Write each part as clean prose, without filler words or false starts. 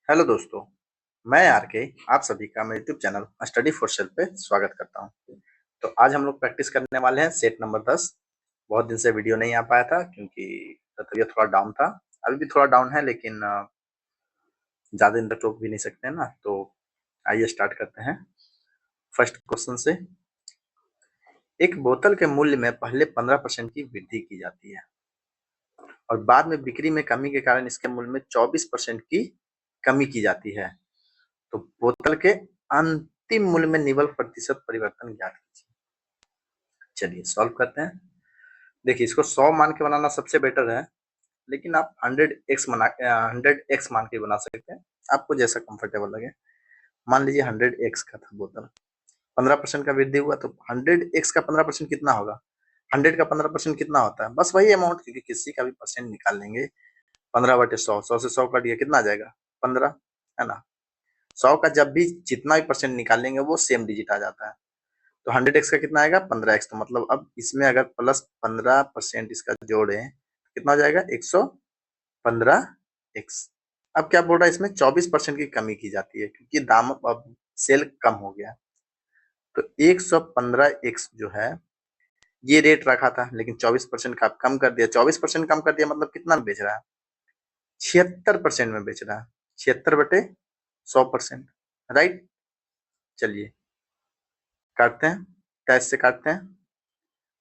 Hello दोस्तों, मैं are के आप सभी का मेरे YouTube channel study for self पे स्वागत करता हूं। तो आज हम लोग प्रैक्टिस करने वाले हैं सेट नंबर 10। बहुत दिन से वीडियो नहीं आ पाया था क्योंकि तबीयत थोड़ा डाउन था। अभी भी थोड़ा डाउन है लेकिन ज़्यादा दिन तक रोक भी नहीं सकते हैं ना। तो आइए स्टार्ट करते हैं फर्स्ट क्वेश्चन से। एक बोतल के मूल्य में पहले 15% की वृद्धि की जाती है और बाद में बिक्री में कमी के कारण इसके मूल्य में 24% की कमी की जाती है। तो बोतल के अंतिम मूल्य में निवल प्रतिशत परिवर्तन ज्ञात कीजिए। चलिए सॉल्व करते हैं। देखिए, इसको 100 मान के बनाना सबसे बेटर है, लेकिन आप 100x मान के बना सकते हैं, आपको जैसा कंफर्टेबल लगे। मान लीजिए 100x का था बोतल, 15% का वृद्धि हुआ, तो 100x का 15% कितना होगा? 100 का 15% कितना होता है? बस वही अमाउंट, क्योंकि किसी का भी परसेंट निकाल लेंगे। 15/100, 100 से 100 कट गया, कितना आ जाएगा? 15, है ना। 100 का जब भी जितना भी परसेंट निकालेंगे वो सेम डिजिट आ जाता है। तो 100x का कितना आएगा? 15x। तो मतलब अब इसमें अगर प्लस 15% इसका जोड़े कितना हो जाएगा? 115x। अब क्या बोल रहा है, इसमें 24% की कमी की जाती है क्योंकि दाम अब सेल कम हो गया। तो 115x जो है ये रेट रखा था, लेकिन 24% का कम कर दिया। 24% कम कर दिया मतलब कितना बेच रहा है? 76% में बेच रहा है। 76/100%, राइट। चलिए काटते हैं, तेईस से काटते हैं,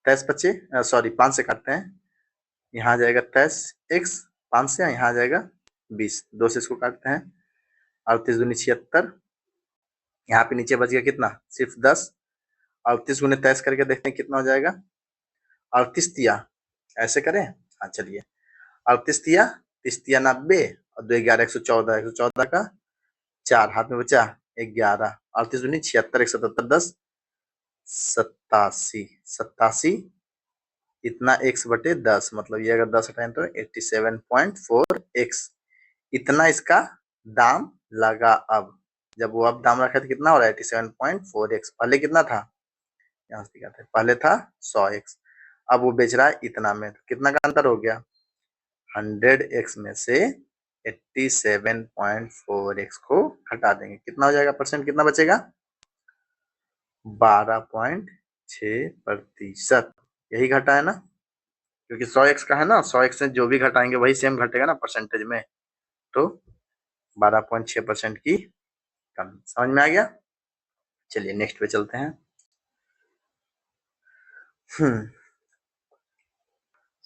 5 से काटते हैं। यहाँ आ जाएगा 23x, 5 से यहाँ आ जाएगा 20, 2 से इसको काटते हैं। 38 दूनी 76, यहाँ पे नीचे बच गया कितना? सिर्फ 10। 38 गुने 23 करके देखते हैं कितना हो जाएगा। 38 तिया ऐसे करें, हाँ चलिए। 38 तिया 30 तिया 90 और 2 11 114, 114 का 4 हाथ में बचा 11। 38 दूनी 76, 177, 10 87, 87 इतना x/10, मतलब ये अगर 10 हटाएं तो 87.4x इतना इसका दाम लगा। अब जब वो अब दाम रखा था कितना हो रहा है? 87.4x। पहले कितना था? यहाँ से दिखाते हैं, पहले था 100x, अब वो बेच रहा है इतना में। तो कितना का अंतर हो गया? 100x में से 87.4x को हटा देंगे, कितना हो जाएगा? परसेंट कितना बचेगा? 12.6%। यही घटा है ना, क्योंकि 100x का है ना। 100x से जो भी घटाएंगे वही सेम घटेगा ना परसेंटेज में। तो 12.6% की कमी। समझ में आ गया? चलिए नेक्स्ट पे चलते हैं।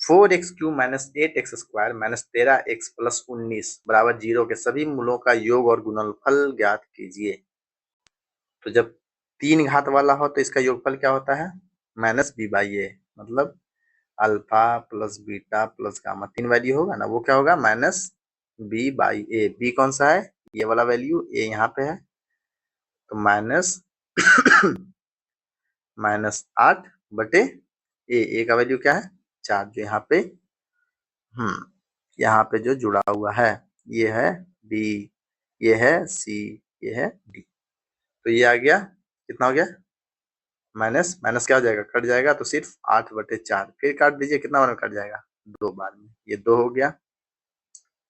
4x³ minus 8x² minus 13x plus 19 बराबर 0 के सभी मूलों का योग और गुणनफल ज्ञात कीजिए। तो जब 3 घात वाला हो तो इसका योगफल क्या होता है? -b/a, मतलब alpha plus beta plus gamma 3 value होगा ना, वो क्या होगा? -b/a। b कौन सा है? ये वाला वैल्यू, a यहाँ पे है, तो -8/a का वैल्यू क्या है? 4, जो यहाँ पे जो जुड़ा हुआ है, ये है b, ये है c, ये है d। तो ये आ गया, कितना हो गया? माइनस माइनस क्या हो जाएगा? कट जाएगा, तो सिर्फ 8/4। फिर काट दीजिए, कितना बार में कट जाएगा? 2 बार में। ये 2 हो गया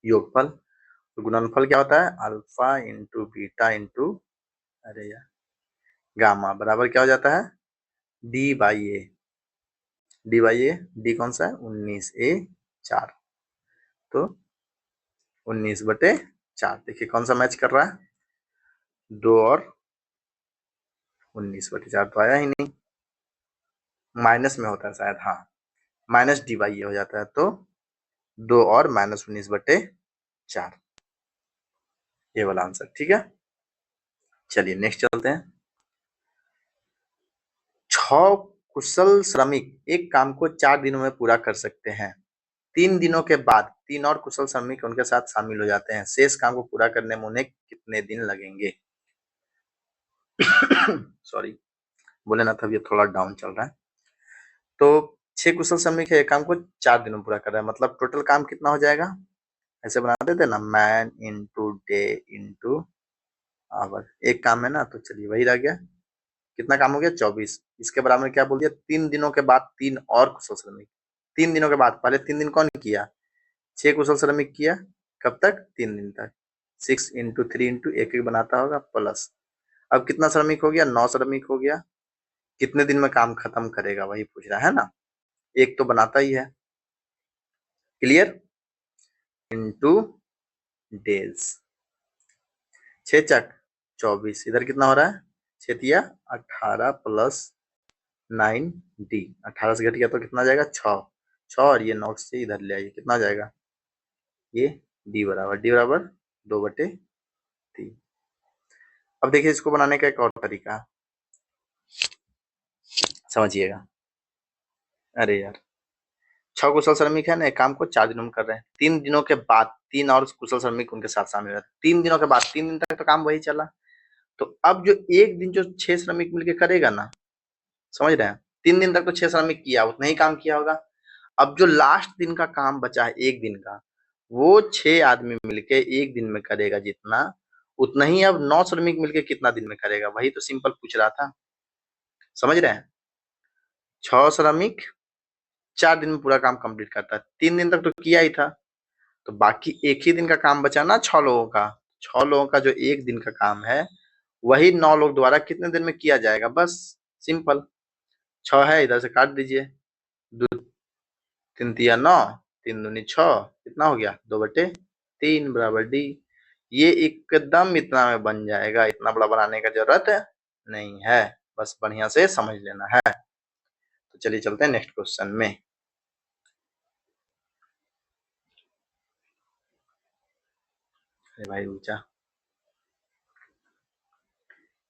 योगफल। तो गुणनफल क्या होता है? अल्फा इंटू बीटा इंटू अरे यार गामा बराबर क्या हो जाता है? d/a। d/a, d कौन सा है? 19, a 4, तो 19/4। देखिए कौन सा मैच कर रहा है? 2 और 19/4 तो आया ही नहीं। माइनस में होता है शायद, हाँ, माइनस d/a हो जाता है, तो 2 और -19/4, ये वाला आंसर। ठीक है, चलिए नेक्स्ट चलते हैं। 6 कुशल श्रमिक एक काम को 4 दिनों में पूरा कर सकते हैं। 3 दिनों के बाद 3 और कुशल श्रमिक उनके साथ शामिल हो जाते हैं। शेष काम को पूरा करने में उन्हें कितने दिन लगेंगे? सॉरी, बोले ना, तबीयत थोड़ा डाउन चल रहा है। तो 6 कुशल श्रमिक है, एक काम को 4 दिनों में पूरा कर रहा है, मतलब टोटल काम कितना हो जाएगा? ऐसे बना देते ना, man into day into hour. एक काम है ना, तो चलिए वही रह गया। कितना काम हो गया? 24। इसके बराबर में क्या बोल दिया? 3 दिनों के बाद 3 और कुशल श्रमिक। 3 दिनों के बाद, पहले 3 दिन कौन किया? 6 कुशल श्रमिक किया। कब तक? 3 दिन तक। 6 इंटू 3 इंटू एक एक बनाता होगा प्लस। अब कितना श्रमिक हो गया? 9 श्रमिक हो गया। कितने दिन में काम खत्म करेगा वही पूछ रहा है ना, एक तो बनाता ही है। क्लियर? इंटू डेज, 6 चक 24, इधर कितना हो रहा है? 6 18 प्लस 9 डी, 18 से घट गया तो कितना जाएगा? 6। 6 और ये 9 से इधर ले आइए, कितना जाएगा? ये डी बराबर 2/3। अब देखिए इसको बनाने का एक और तरीका समझिएगा। अरे यार, 6 कुशल श्रमिक है ना, एक काम को 4 दिनों में कर रहे हैं, 3 दिनों के बाद 3 और कुशल श्रमिक उनके साथ शामिल रहते, 3 दिनों के बाद 3 दिन तक तो काम वही चला। तो अब जो एक दिन जो 6 श्रमिक मिलके करेगा ना, समझ रहे हैं, 3 दिन तक तो 6 श्रमिक किया, उतना ही काम किया होगा। अब जो लास्ट दिन का काम बचा है एक दिन का, वो 6 आदमी मिलके एक दिन में करेगा जितना, उतना ही अब 9 श्रमिक मिलके कितना दिन में करेगा, वही तो सिंपल पूछ रहा था। समझ रहे हैं? 6 श्रमिक 4 दिन में पूरा काम कंप्लीट करता है, 3 दिन तक तो किया ही था, तो बाकी एक ही दिन का काम बचा ना 6 लोगों का। 6 लोगों का जो एक दिन का काम है वही 9 लोग द्वारा कितने दिन में किया जाएगा, बस सिंपल। 6 है, इधर से काट दीजिए, 3 तिया 9, 3 दूनी 6, कितना हो गया? 2/3 बराबर डी। ये एकदम इतना में बन जाएगा, इतना बड़ा बनाने का जरूरत नहीं है, बस बढ़िया से समझ लेना है। तो चलिए चलते हैं नेक्स्ट क्वेश्चन में। भाई ऊंचा,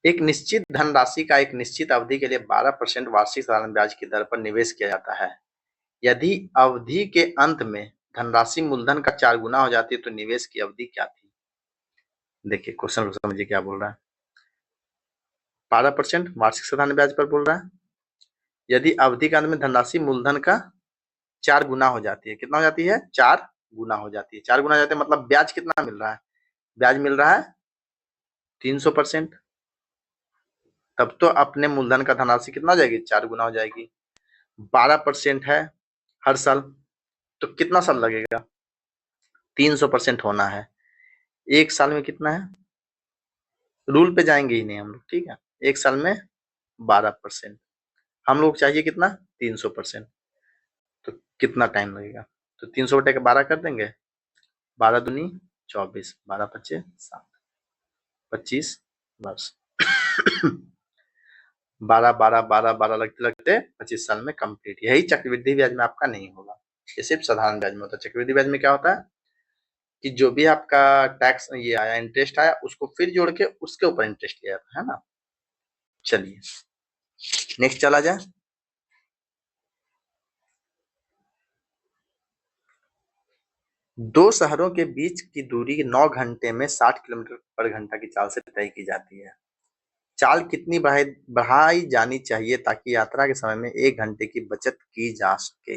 एक निश्चित धनराशि का एक निश्चित अवधि के लिए 12% वार्षिक साधारण ब्याज की दर पर निवेश किया जाता है। यदि अवधि के अंत में धनराशि मूलधन का 4 गुना हो जाती है तो निवेश की अवधि क्या थी? देखिए क्वेश्चन को समझिए क्या बोल रहा है। 12% वार्षिक साधारण ब्याज पर बोल रहा है, यदि अवधि के अंत में धनराशि मूलधन का 4 गुना हो जाती है, कितना हो जाती है? 4 गुना हो जाती है। 4 गुना हो जाती है मतलब ब्याज कितना मिल रहा है? ब्याज मिल रहा है 300%। तब तो अपने मूलधन का धनराशि कितना हो जाएगी? 4 गुना हो जाएगी। 12% है हर साल, तो कितना साल लगेगा? 300% होना है, एक साल में कितना है? रूल पे जाएंगे ही नहीं हम लोग, ठीक है। एक साल में 12%, हम लोग चाहिए कितना? 300%। तो कितना टाइम लगेगा? तो 300/12 कर देंगे, 12 दूनी 24, 12 पच्चे 7, 25 वर्ष। 12 लगते लगते 25 साल में कंप्लीट। यही चक्रवृद्धि ब्याज में आपका नहीं होगा, ये सिर्फ साधारण ब्याज में होता है। चक्रवृद्धि ब्याज में क्या होता है कि जो भी आपका टैक्स ये आया, इंटरेस्ट आया, उसको फिर जोड़ के उसके ऊपर इंटरेस्ट लिया जाता है ना। चलिए नेक्स्ट चला जाए। दो शहरों के बीच की दूरी 9 घंटे में 60 किलोमीटर पर घंटा की चाल से तय की जाती है। चाल कितनी बढ़ाई जानी चाहिए ताकि यात्रा के समय में 1 घंटे की बचत की जा सके?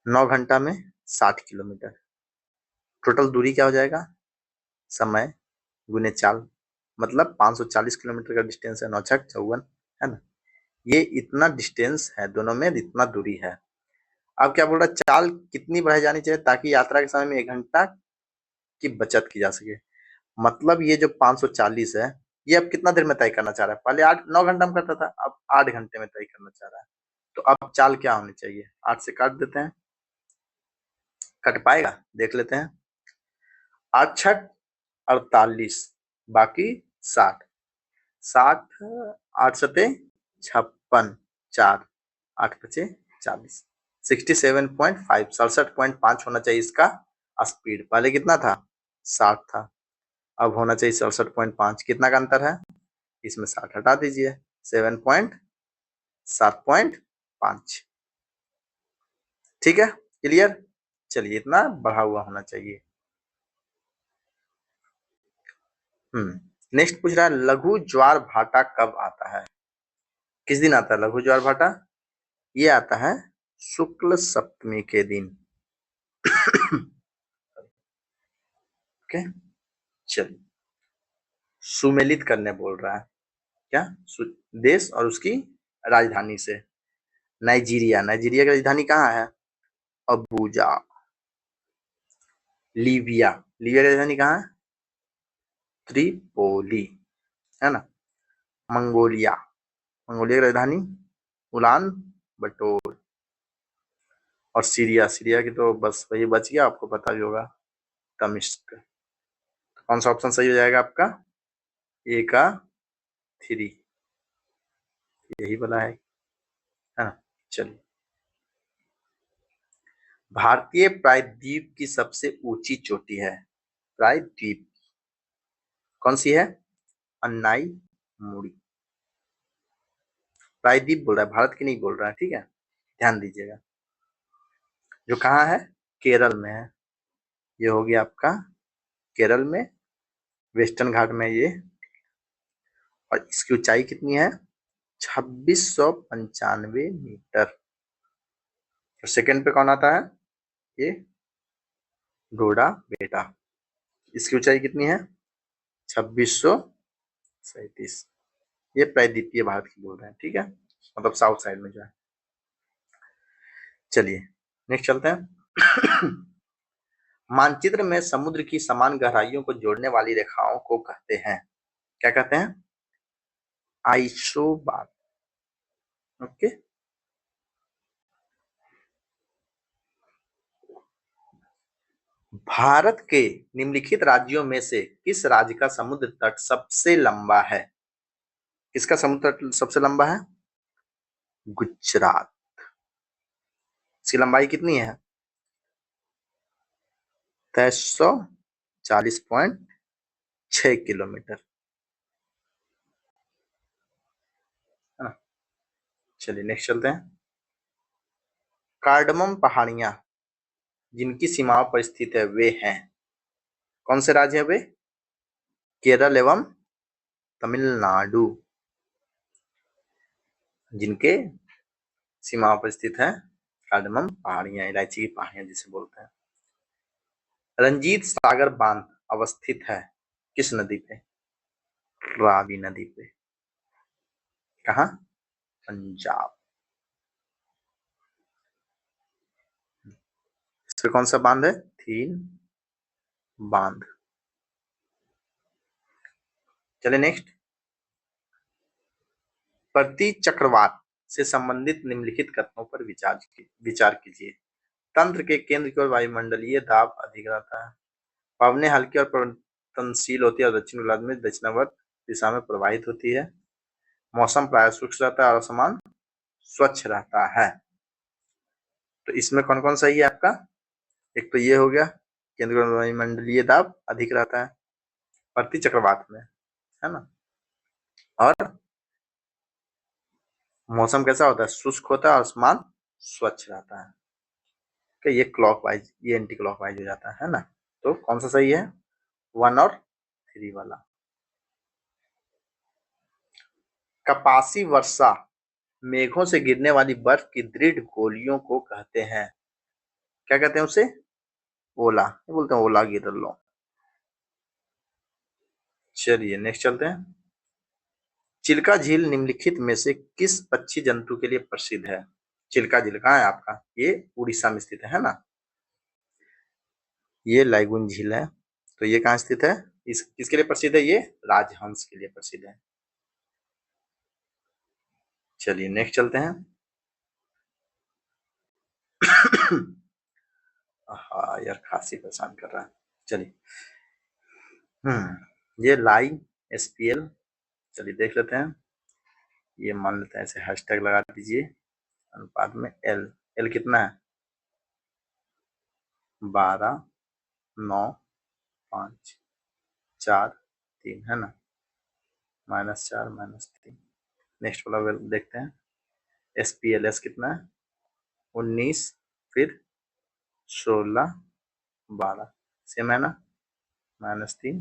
9 घंटा में 60 किलोमीटर, टोटल दूरी क्या हो जाएगा? समय गुने चाल, मतलब 540 किलोमीटर का डिस्टेंस है, 9 छक 54, है ना। ये इतना डिस्टेंस है, दोनों में इतना दूरी है। अब क्या बोल रहा है? चाल कितनी बढ़ाई जानी चाहिए ताकि यात्रा के समय में 1 घंटा की बचत की जा सके। मतलब ये जो 540 है, ये अब कितना देर में तय करना चाह रहा है? पहले 9 घंटा में करता था, अब 8 घंटे में तय करना चाह रहा है। तो अब चाल क्या होनी चाहिए? 8 से काट देते हैं, कट पाएगा? देख लेते हैं। 8 छक 48, बाकी 60, 60 8 सते 56, 4 8 पचे 40, 67.5, 67.5 होना चाहिए इसका स्पीड। पहले कितना था? 60 था, अब होना चाहिए 67.5। कितना का अंतर है? इसमें 60 हटा दीजिए, 7.5। ठीक है, क्लियर? चलिए इतना बढ़ा हुआ होना चाहिए। नेक्स्ट पूछ रहा है लघु ज्वार भाटा कब आता है? किस दिन आता है लघु ज्वार भाटा? ये आता है शुक्ल सप्तमी के दिन। ओके, चलिए सुमेलित करने बोल रहा है, क्या? देश और उसकी राजधानी से। नाइजीरिया, नाइजीरिया की राजधानी कहाँ है? अबूजा। लीबिया, लीबिया की राजधानी कहाँ है? त्रिपोली, है ना। मंगोलिया, मंगोलिया की राजधानी उलान बटोर। और सीरिया, सीरिया की तो बस वही बच गया, आपको पता भी होगा, दमिश्क। कौन सा ऑप्शन सही हो जाएगा आपका? ए का 3, यही वाला है ना। चलिए, भारतीय प्रायद्वीप की सबसे ऊंची चोटी है, प्रायद्वीप कौन सी है? अन्नाई मुड़ी, प्रायद्वीप बोल रहा है, भारत की नहीं बोल रहा है, ठीक है, ध्यान दीजिएगा। जो कहाँ है? केरल में है। ये हो गया आपका केरल में, वेस्टर्न घाट में ये। और इसकी ऊंचाई कितनी है? 2695 मीटर। और सेकंड पे कौन आता है? ये डोडा बेटा। इसकी ऊंचाई कितनी है? 2637। ये प्रायद्वीपीय भारत की बोल रहे हैं, ठीक है, मतलब साउथ साइड में जो है। चलिए नेक्स्ट चलते हैं। मानचित्र में समुद्र की समान गहराइयों को जोड़ने वाली रेखाओं को कहते हैं, क्या कहते हैं? आइसोबार। ओके। भारत के निम्नलिखित राज्यों में से किस राज्य का समुद्र तट सबसे लंबा है? किसका समुद्र तट सबसे लंबा है? गुजरात। इसकी लंबाई कितनी है? 2340.6 किलोमीटर, है ना। चलिए नेक्स्ट चलते हैं। कार्डमम पहाड़ियां जिनकी सीमाओं पर स्थित है वे हैं, कौन से राज्य है वे? केरल एवं तमिलनाडु, जिनके सीमाओं पर स्थित है कार्डमम पहाड़ियां, इलायची की पहाड़ियां जिसे बोलते हैं। रंजीत सागर बांध अवस्थित है किस नदी पे? रावी नदी पे। कहाँ? पंजाब। इस पे कौन सा बांध है? थीन बांध। चले नेक्स्ट। प्रति चक्रवात से संबंधित निम्नलिखित कथनों पर विचार कीजिए। तंत्र के केंद्र की ओर वायुमंडलीय दाब अधिक रहता है, पवनें हल्की और परिवर्तनशील होती है और दक्षिण गोलार्ध में दक्षिणावर्त दिशा में प्रवाहित होती है, मौसम प्राय शुष्क रहता है और आसमान स्वच्छ रहता है। तो इसमें कौन कौन सही है आपका? एक तो ये हो गया, केंद्र की ओर वायुमंडलीय दाब अधिक रहता है प्रति चक्रवात में, है ना। और मौसम कैसा होता है? शुष्क होता है और आसमान स्वच्छ रहता है। कि ये क्लॉकवाइज, ये एंटी क्लॉकवाइज हो जाता है ना। तो कौन सा सही है? 1 और 3 वाला। कपासी वर्षा मेघों से गिरने वाली बर्फ की दृढ़ गोलियों को कहते हैं, क्या कहते हैं उसे? ओला, ये बोलते हैं ओला गिर लो। चलिए नेक्स्ट चलते हैं। चिल्का झील निम्नलिखित में से किस पक्षी जंतु के लिए प्रसिद्ध है? चिल्का झील कहाँ है आपका? ये उड़ीसा में स्थित है ना। ये लाइगुन झील है, तो ये कहाँ स्थित है? इस किसके लिए प्रसिद्ध है? ये राजहंस के लिए प्रसिद्ध है। चलिए नेक्स्ट चलते हैं। हाँ यार, खांसी परेशान कर रहा है। चलिए, ये लाई SPL, चलिए देख लेते हैं। ये मान लेते हैं, ऐसे हैशटैग लगा दीजिए। अनुपात में एल, एल कितना है? 12, 9, 5, 4, 3, है ना। -4 -3। नेक्स्ट वाला वेल देखते हैं। SPLS कितना है? 19, फिर 16, 12, सेम है ना। -3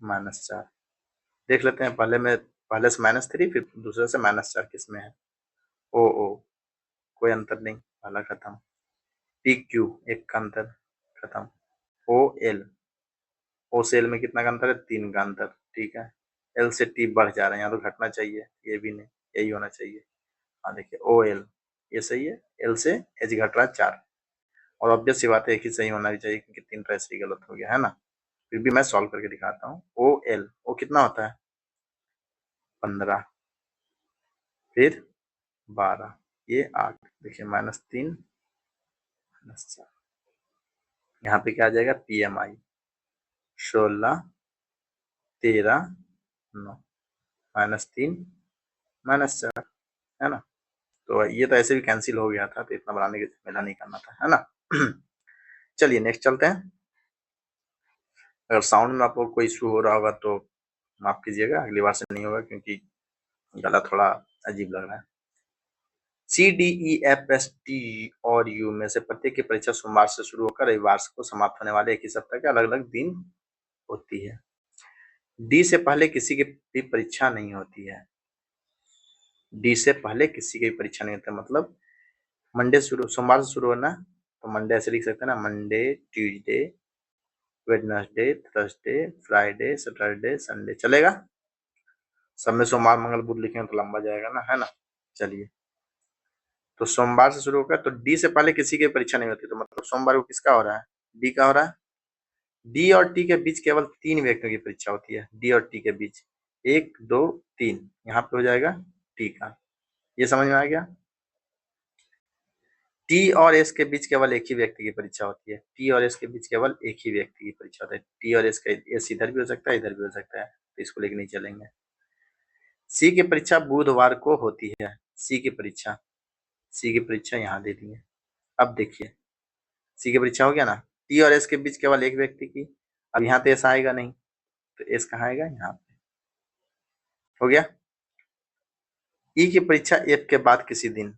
-4 देख लेते हैं। पहले से -3, फिर दूसरे से -4 किस में है? ओ, कोई अंतर नहीं, पहला खत्म। PQ, एक का अंतर, खत्म। OL, O से L में कितना का अंतर है? 3 का अंतर, ठीक है। L से T बढ़ जा रहे हैं, यहाँ तो घटना चाहिए, ये भी नहीं, यही होना चाहिए। हाँ देखिए OL, ये सही है। L से H घट रहा है 4, और ऑब्वियस सी बात है एक ही सही होना भी चाहिए, क्योंकि 3 तो ऐसे ही गलत हो गया है ना। फिर भी मैं सॉल्व करके दिखाता हूँ। ओ एल, ओ कितना होता है 15, फिर 12, ये 8, देखिए -3 -4, यहाँ पे क्या आ जाएगा पी एम आई 16 13 9 -3 -4, है ना। तो ये तो ऐसे भी कैंसिल हो गया था, तो इतना बनाने की झमेला नहीं करना था, है ना। चलिए नेक्स्ट चलते हैं। अगर साउंड में आपको कोई इशू हो रहा होगा तो माफ कीजिएगा, अगली बार से नहीं होगा, क्योंकि गला थोड़ा अजीब लग रहा है। C D E F S T और यू में से प्रत्येक की परीक्षा सोमवार से शुरू होकर रविवार को समाप्त होने वाले एक ही सप्ताह के अलग अलग दिन होती है। डी से पहले किसी की भी परीक्षा नहीं होती है। डी से पहले किसी की भी परीक्षा नहीं होती, मतलब मंडे शुरू, सोमवार से शुरू होना, तो मंडे ऐसे लिख सकते हैं ना, Monday Tuesday Wednesday Thursday Friday Saturday Sunday, चलेगा। सब में सोमवार मंगल बुध लिखेंगे तो लंबा जाएगा ना, है ना। चलिए, तो सोमवार से शुरू होकर, तो डी से पहले किसी की परीक्षा नहीं होती, तो मतलब सोमवार को किसका हो रहा है, डी का हो रहा है। डी और टी के बीच केवल 3 व्यक्तियों की परीक्षा होती है। डी और टी के बीच 1 2 3, यहाँ पे हो जाएगा टी का। ये समझ में आ गया। टी और एस के बीच केवल एक ही व्यक्ति की परीक्षा होती है। टी और एस के बीच केवल एक ही व्यक्ति की परीक्षा होती है। टी और एस का, एस इधर भी हो सकता है इधर भी हो सकता है, तो इसको लेके नहीं चलेंगे। सी की परीक्षा बुधवार को होती है। सी की परीक्षा, सी की परीक्षा यहाँ दे दी है। अब देखिए, सी की परीक्षा हो गया ना, टी और एस के बीच केवल एक व्यक्ति की। अब यहाँ तो एस आएगा नहीं, तो एस कहाँ आएगा, यहाँ पे हो गया। ई की परीक्षा एफ के बाद किसी दिन,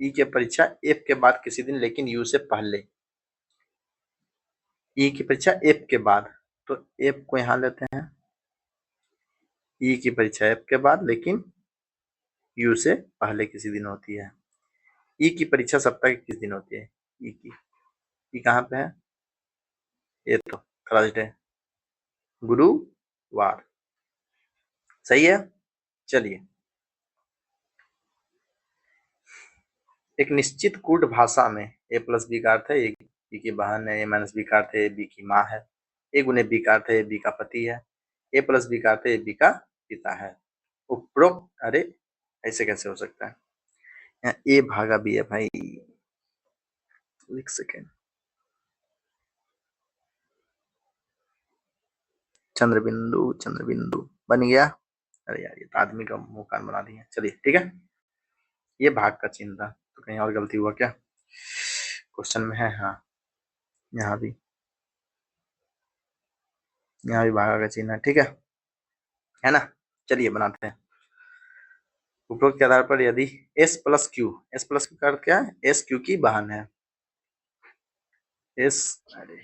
ई की परीक्षा एफ के बाद किसी दिन, लेकिन यू से पहले। ई की परीक्षा एफ के बाद, तो एफ को यहाँ लेते हैं। ई की परीक्षा एफ के बाद, लेकिन यू से पहले किसी दिन होती है। ई की परीक्षा सप्ताह के किस दिन होती है, ई की, ई कहाँ पे है, ये तो थर्सडे, गुरुवार, सही है। चलिए, एक निश्चित कूट भाषा में ए प्लस बी का अर्थ है ए बी की बहन है, ए माइनस बी का अर्थ है ए बी की माँ है, ए गुने बी का अर्थ है ए बी का पति है, ए प्लस बी का अर्थ है ए बी का पिता है। उपरोक्त, अरे ऐसे कैसे हो सकता है, यहाँ ए भागा बी है भाई, एक सेकेंड, चंद्रबिंदु चंद्रबिंदु बन गया। अरे यार, ये तो आदमी का मुंह कान बना दिया। चलिए ठीक है, ये भाग का चिन्ह था, तो कहीं और गलती हुआ क्या, क्वेश्चन में है, हाँ यहाँ भी, यहाँ भी भागा का चिन्ह है, ठीक है ना। चलिए बनाते हैं। उपरोक्त के आधार पर यदि s plus Q, S plus Q का अर्थ क्या है, एस क्यू की बहन है, एस अरे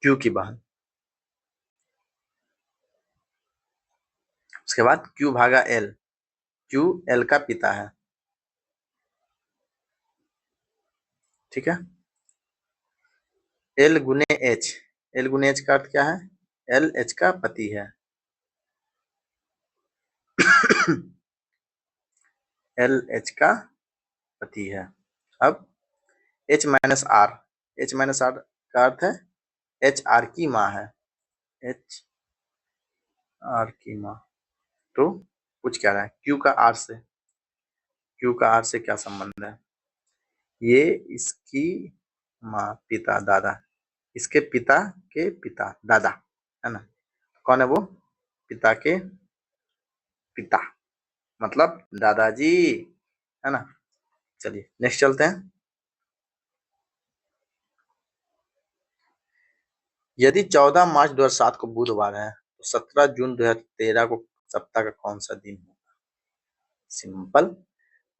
क्यू की बहन, उसके बाद क्यू भागा एल, क्यू एल का पिता है, ठीक है। एल गुने एच, एल गुने एच का अर्थ क्या है, एल एच का पति है। एल एच का पति है। अब H minus R, H minus R का अर्थ है एच आर की माँ है, एच आर की माँ। तो कुछ क्या रहा है, क्यू का आर से, क्यू का आर से क्या संबंध है, ये इसकी माँ, पिता दादा, इसके पिता के पिता दादा, है ना। कौन है वो, पिता के पिता, मतलब दादाजी, है ना। चलिए नेक्स्ट चलते हैं। यदि 14 मार्च 2007 को बुधवार है, तो 17 जून 2013 को सप्ताह का कौन सा दिन होगा। सिंपल,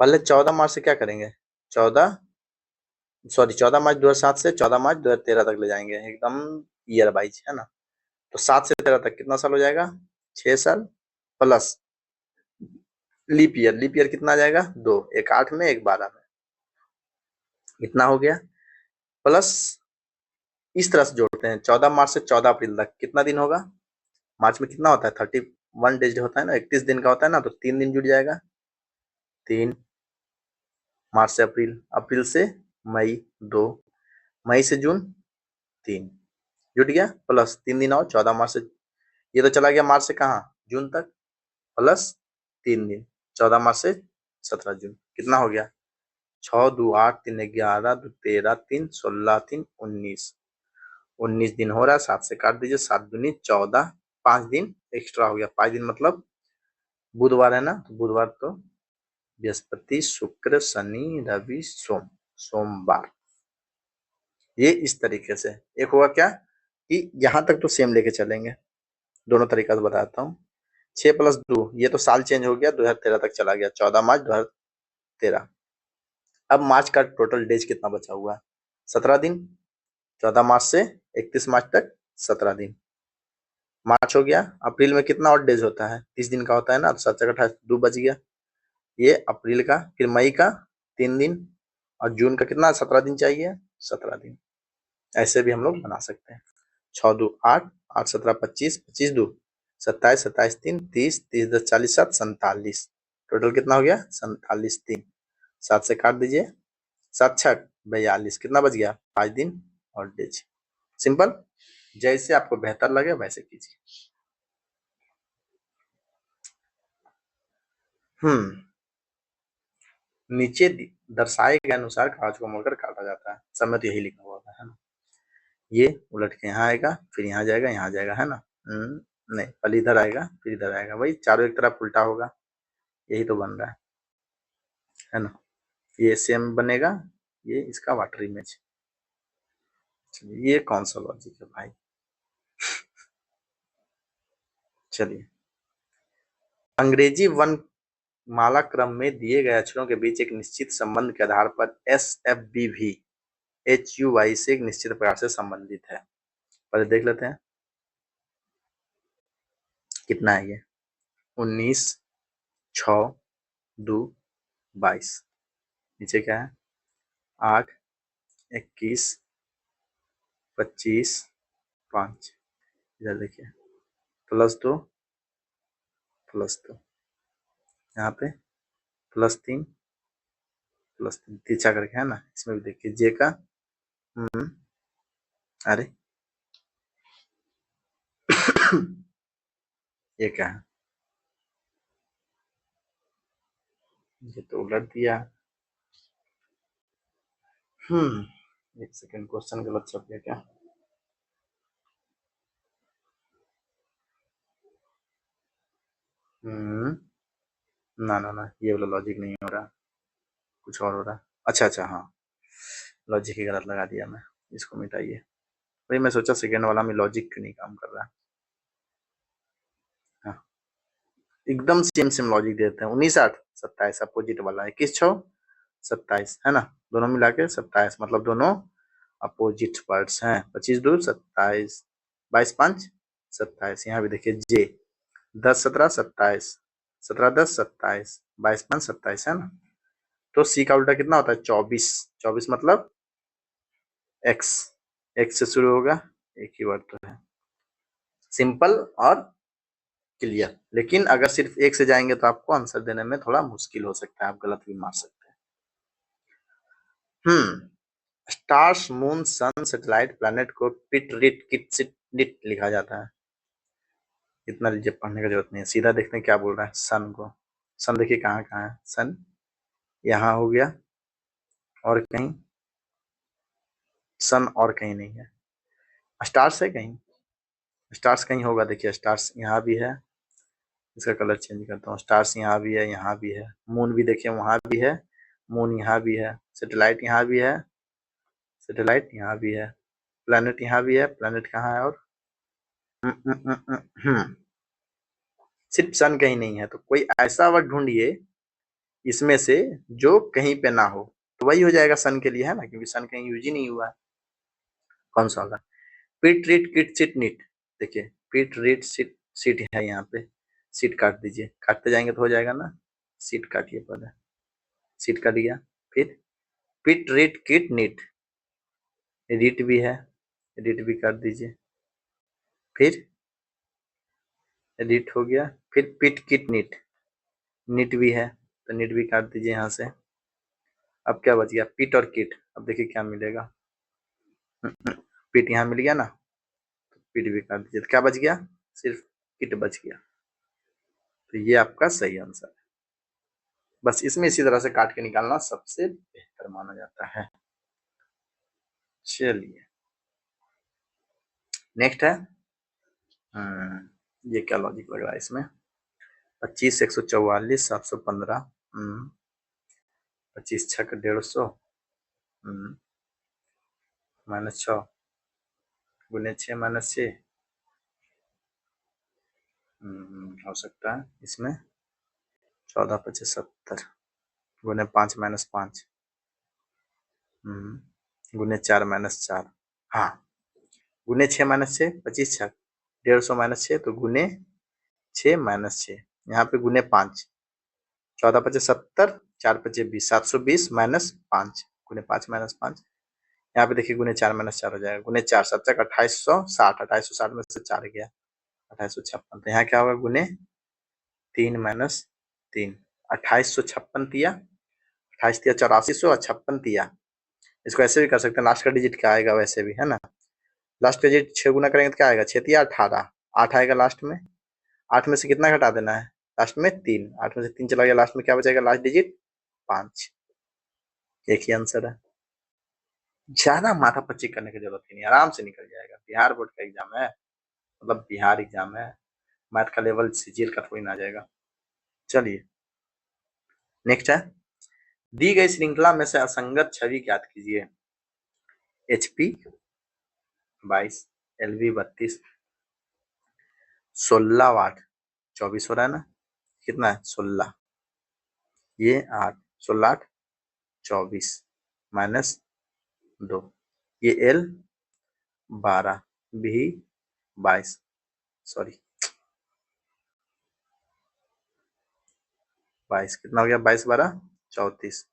पहले 14 मार्च से क्या करेंगे, 14 मार्च 2007 से 14 मार्च 2013 तक ले जाएंगे, एकदम ईयर वाइज, है ना। तो 7 से 13 तक कितना साल हो जाएगा, 6 साल, plus leap year, leap year कितना आ जाएगा, 2, एक 8 में एक 12 में, इतना हो गया। प्लस इस तरह से जोड़ते हैं, 14 मार्च से 14 अप्रैल तक कितना दिन होगा, मार्च में कितना होता है 31 डेज होता है ना, 31 दिन का होता है ना, तो 3 दिन जुड़ जाएगा, 3 मार्च से अप्रैल, अप्रैल से मई 2, मई से जून 3, जुट गया, प्लस 3 दिन और 14 मार्च से, ये तो चला गया मार्च से कहाँ जून तक, प्लस 3 दिन 14 मार्च से 17 जून, कितना हो गया 6 2 8 3 11 2 13 3 16 3 19, 19 दिन हो रहा है, 7 से काट दीजिए, 7 दूनी 14, 5 दिन एक्स्ट्रा हो गया, 5 दिन मतलब बुधवार है ना, तो बुधवार तो बृहस्पति शुक्र शनि रवि सोम, सोमवार। ये इस तरीके से एक हुआ क्या कि यहाँ तक तो सेम लेके चलेंगे, दोनों तरीका से बताता हूँ। 6 + 2, ये तो साल चेंज हो गया, 2013 तक चला गया, 14 मार्च 2013। अब मार्च का टोटल डेज कितना बचा हुआ है, 17 दिन, 14 मार्च से 31 मार्च तक 17 दिन, मार्च हो गया। अप्रैल में कितना और डेज होता है, 30 दिन का होता है ना, तो 7 × 2 बच गया, ये अप्रैल का। फिर मई का 3 दिन, और जून का कितना 17 दिन चाहिए, 17 दिन। ऐसे भी हम लोग बना सकते हैं, 6 2 8, 8 17 25, 25 2 27, 27 3 30, 30 10 40 7 47, टोटल कितना हो गया 47 दिन, 7 से काट दीजिए, 7 6 42, कितना बच गया 5 दिन और डेज। सिंपल, जैसे आपको बेहतर लगे वैसे कीजिए। नीचे दर्शाए गए अनुसार कागज को मोड़कर काटा जाता है, सब में तो यही लिखा हुआ है ना, ये उलट के यहाँ आएगा, फिर यहाँ जाएगा, यहाँ जाएगा, है ना। नहीं, पहले इधर आएगा फिर इधर आएगा, वही चारों एक तरफ उल्टा होगा, यही तो बन रहा है ना। ये सेम बनेगा, ये इसका वाटर इमेज। चलिए, ये कौन सा लॉजिक है भाई। चलिए, अंग्रेजी वन माला क्रम में दिए गए अक्षरों के बीच एक निश्चित संबंध के आधार पर एस एफ बी भी एच यू वाई से एक निश्चित प्रकार से संबंधित है। पहले देख लेते हैं कितना है ये, 19 6 2 22, नीचे क्या है 8 21 25 5, इधर देखिए +2 +2, यहाँ पे +3 +3, तिरछा करके है ना। इसमें भी देखिए जे का अरे ये क्या है, ये तो उलट दिया। एक सेकंड, क्वेश्चन गलत छप गया क्या। ना ना ना, ये वाला लॉजिक नहीं हो रहा, कुछ और हो रहा। अच्छा अच्छा, हाँ, लॉजिक ही गलत लगा दिया मैं, इसको मिटाइए। भाई मैं सोचा सेकंड वाला में लॉजिक क्यों नहीं काम कर रहा। हाँ, एकदम सेम सेम लॉजिक देते हैं, 19 8 27 अपोजिट वाला, 21 6 27, है ना, दोनों मिला के 27, मतलब दोनों अपोजिट वर्ड्स हैं। 25 2 27, 22 5 27, यहाँ भी देखिए जे 10 17 27, 17 10 27, 22 5 27, है ना। तो सी का उल्टा कितना होता है 24, 24 मतलब एक्स, एक्स से शुरू होगा, एक ही वर्ड तो है, सिंपल और क्लियर। लेकिन अगर सिर्फ एक से जाएंगे तो आपको आंसर देने में थोड़ा मुश्किल हो सकता है, आप गलत भी मार सकते हैं। Stars moon sun satellite planet को पिट रिट किट सिट निट लिखा जाता है, इतना लीजिए, पढ़ने का जरूरत नहीं है, सीधा देखते हैं क्या बोल रहा है। सन को, सन देखिए कहाँ कहाँ है, सन यहाँ हो गया, और कहीं सन और कहीं नहीं है, स्टार्स है कहीं, स्टार्स कहीं होगा, देखिए स्टार्स यहाँ भी है, इसका कलर चेंज करता हूँ, स्टार्स यहाँ भी है, यहाँ भी है, मून भी देखिए वहां भी है, मून यहाँ भी है, सैटेलाइट यहाँ भी है, सैटेलाइट यहाँ भी है, प्लैनेट यहाँ भी है, प्लैनेट कहाँ है, और सिर्फ सन कहीं नहीं है, तो कोई ऐसा वर्ड ढूंढिए इसमें से जो कहीं पे ना हो, तो वही हो जाएगा सन के लिए, है ना, क्योंकि सन कहीं यूज ही नहीं हुआ है। कौन सा होगा, पिट रिट किट सिट निट, देखिए पिट रिट सिट, सीट है यहाँ पे, सीट काट दीजिए, काटते जाएंगे तो हो जाएगा ना, सीट काटिए पहले, सीट काट गया, फिर पिट रिट किट निट, रिट भी है, रिट भी काट दीजिए, फिर रिट हो गया, फिर पिट किट निट, निट भी है तो निट भी काट दीजिए यहाँ से, अब क्या बच गया, पिट और किट। अब देखिए क्या मिलेगा, पिट यहाँ मिल गया ना, तो पिट भी काट दीजिए, तो क्या बच गया, सिर्फ किट बच गया। तो ये आपका सही आंसर है। बस इसमें इसी तरह से काट के निकालना सबसे बेहतर माना जाता है। चलिए नेक्स्ट है, ये क्या लॉजिक लग रहा है इसमें, 25, 144, 715, 25 छक 150, -6 गुने 6 -6, हो सकता है इसमें 14 25 70 गुने 5 -5, गुने 4 -4, हाँ गुने 6 -6, 25 छक 150 -6, तो गुने 6 -6, यहाँ पे गुने 5, 14 25 70, 4 25 20, 720 -5 गुने 5 -5, यहाँ पे देखिए गुने 4 -4 हो जाएगा, गुने 4 7 तक 2860, 2860 में से 4 गया 2856, तो यहाँ क्या होगा, गुने 3 -3, 2856 दिया, 28 दिया 8400 और 56 दिया। इसको ऐसे भी कर सकते हैं, लास्ट का डिजिट क्या आएगा वैसे भी, है ना, लास्ट का डिजिट 6 गुना करेंगे तो क्या आएगा, 6 दिया 18, 8 आएगा लास्ट में, 8 में से कितना घटा देना है, लास्ट में 3, 8 में से 3 चला गया, लास्ट में क्या बचेगा, लास्ट डिजिट 5। एक ही आंसर है, ज्यादा माथा पच्ची करने की जरूरत ही नहीं, आराम से निकल जाएगा। बिहार बोर्ड का एग्जाम है, मतलब बिहार एग्जाम है, मैथ का लेवल सीजीएल का थोड़ी ना आ जाएगा। चलिए नेक्स्ट है, दी गई श्रृंखला में से असंगत छवि ज्ञात कीजिए। HP 22, LV 32, 16 वाट 24 हो रहा है ना, कितना है 16, ये 8, 16 8 24 -2, ये L 12, B 22, सॉरी 22, कितना हो गया, 22 12 34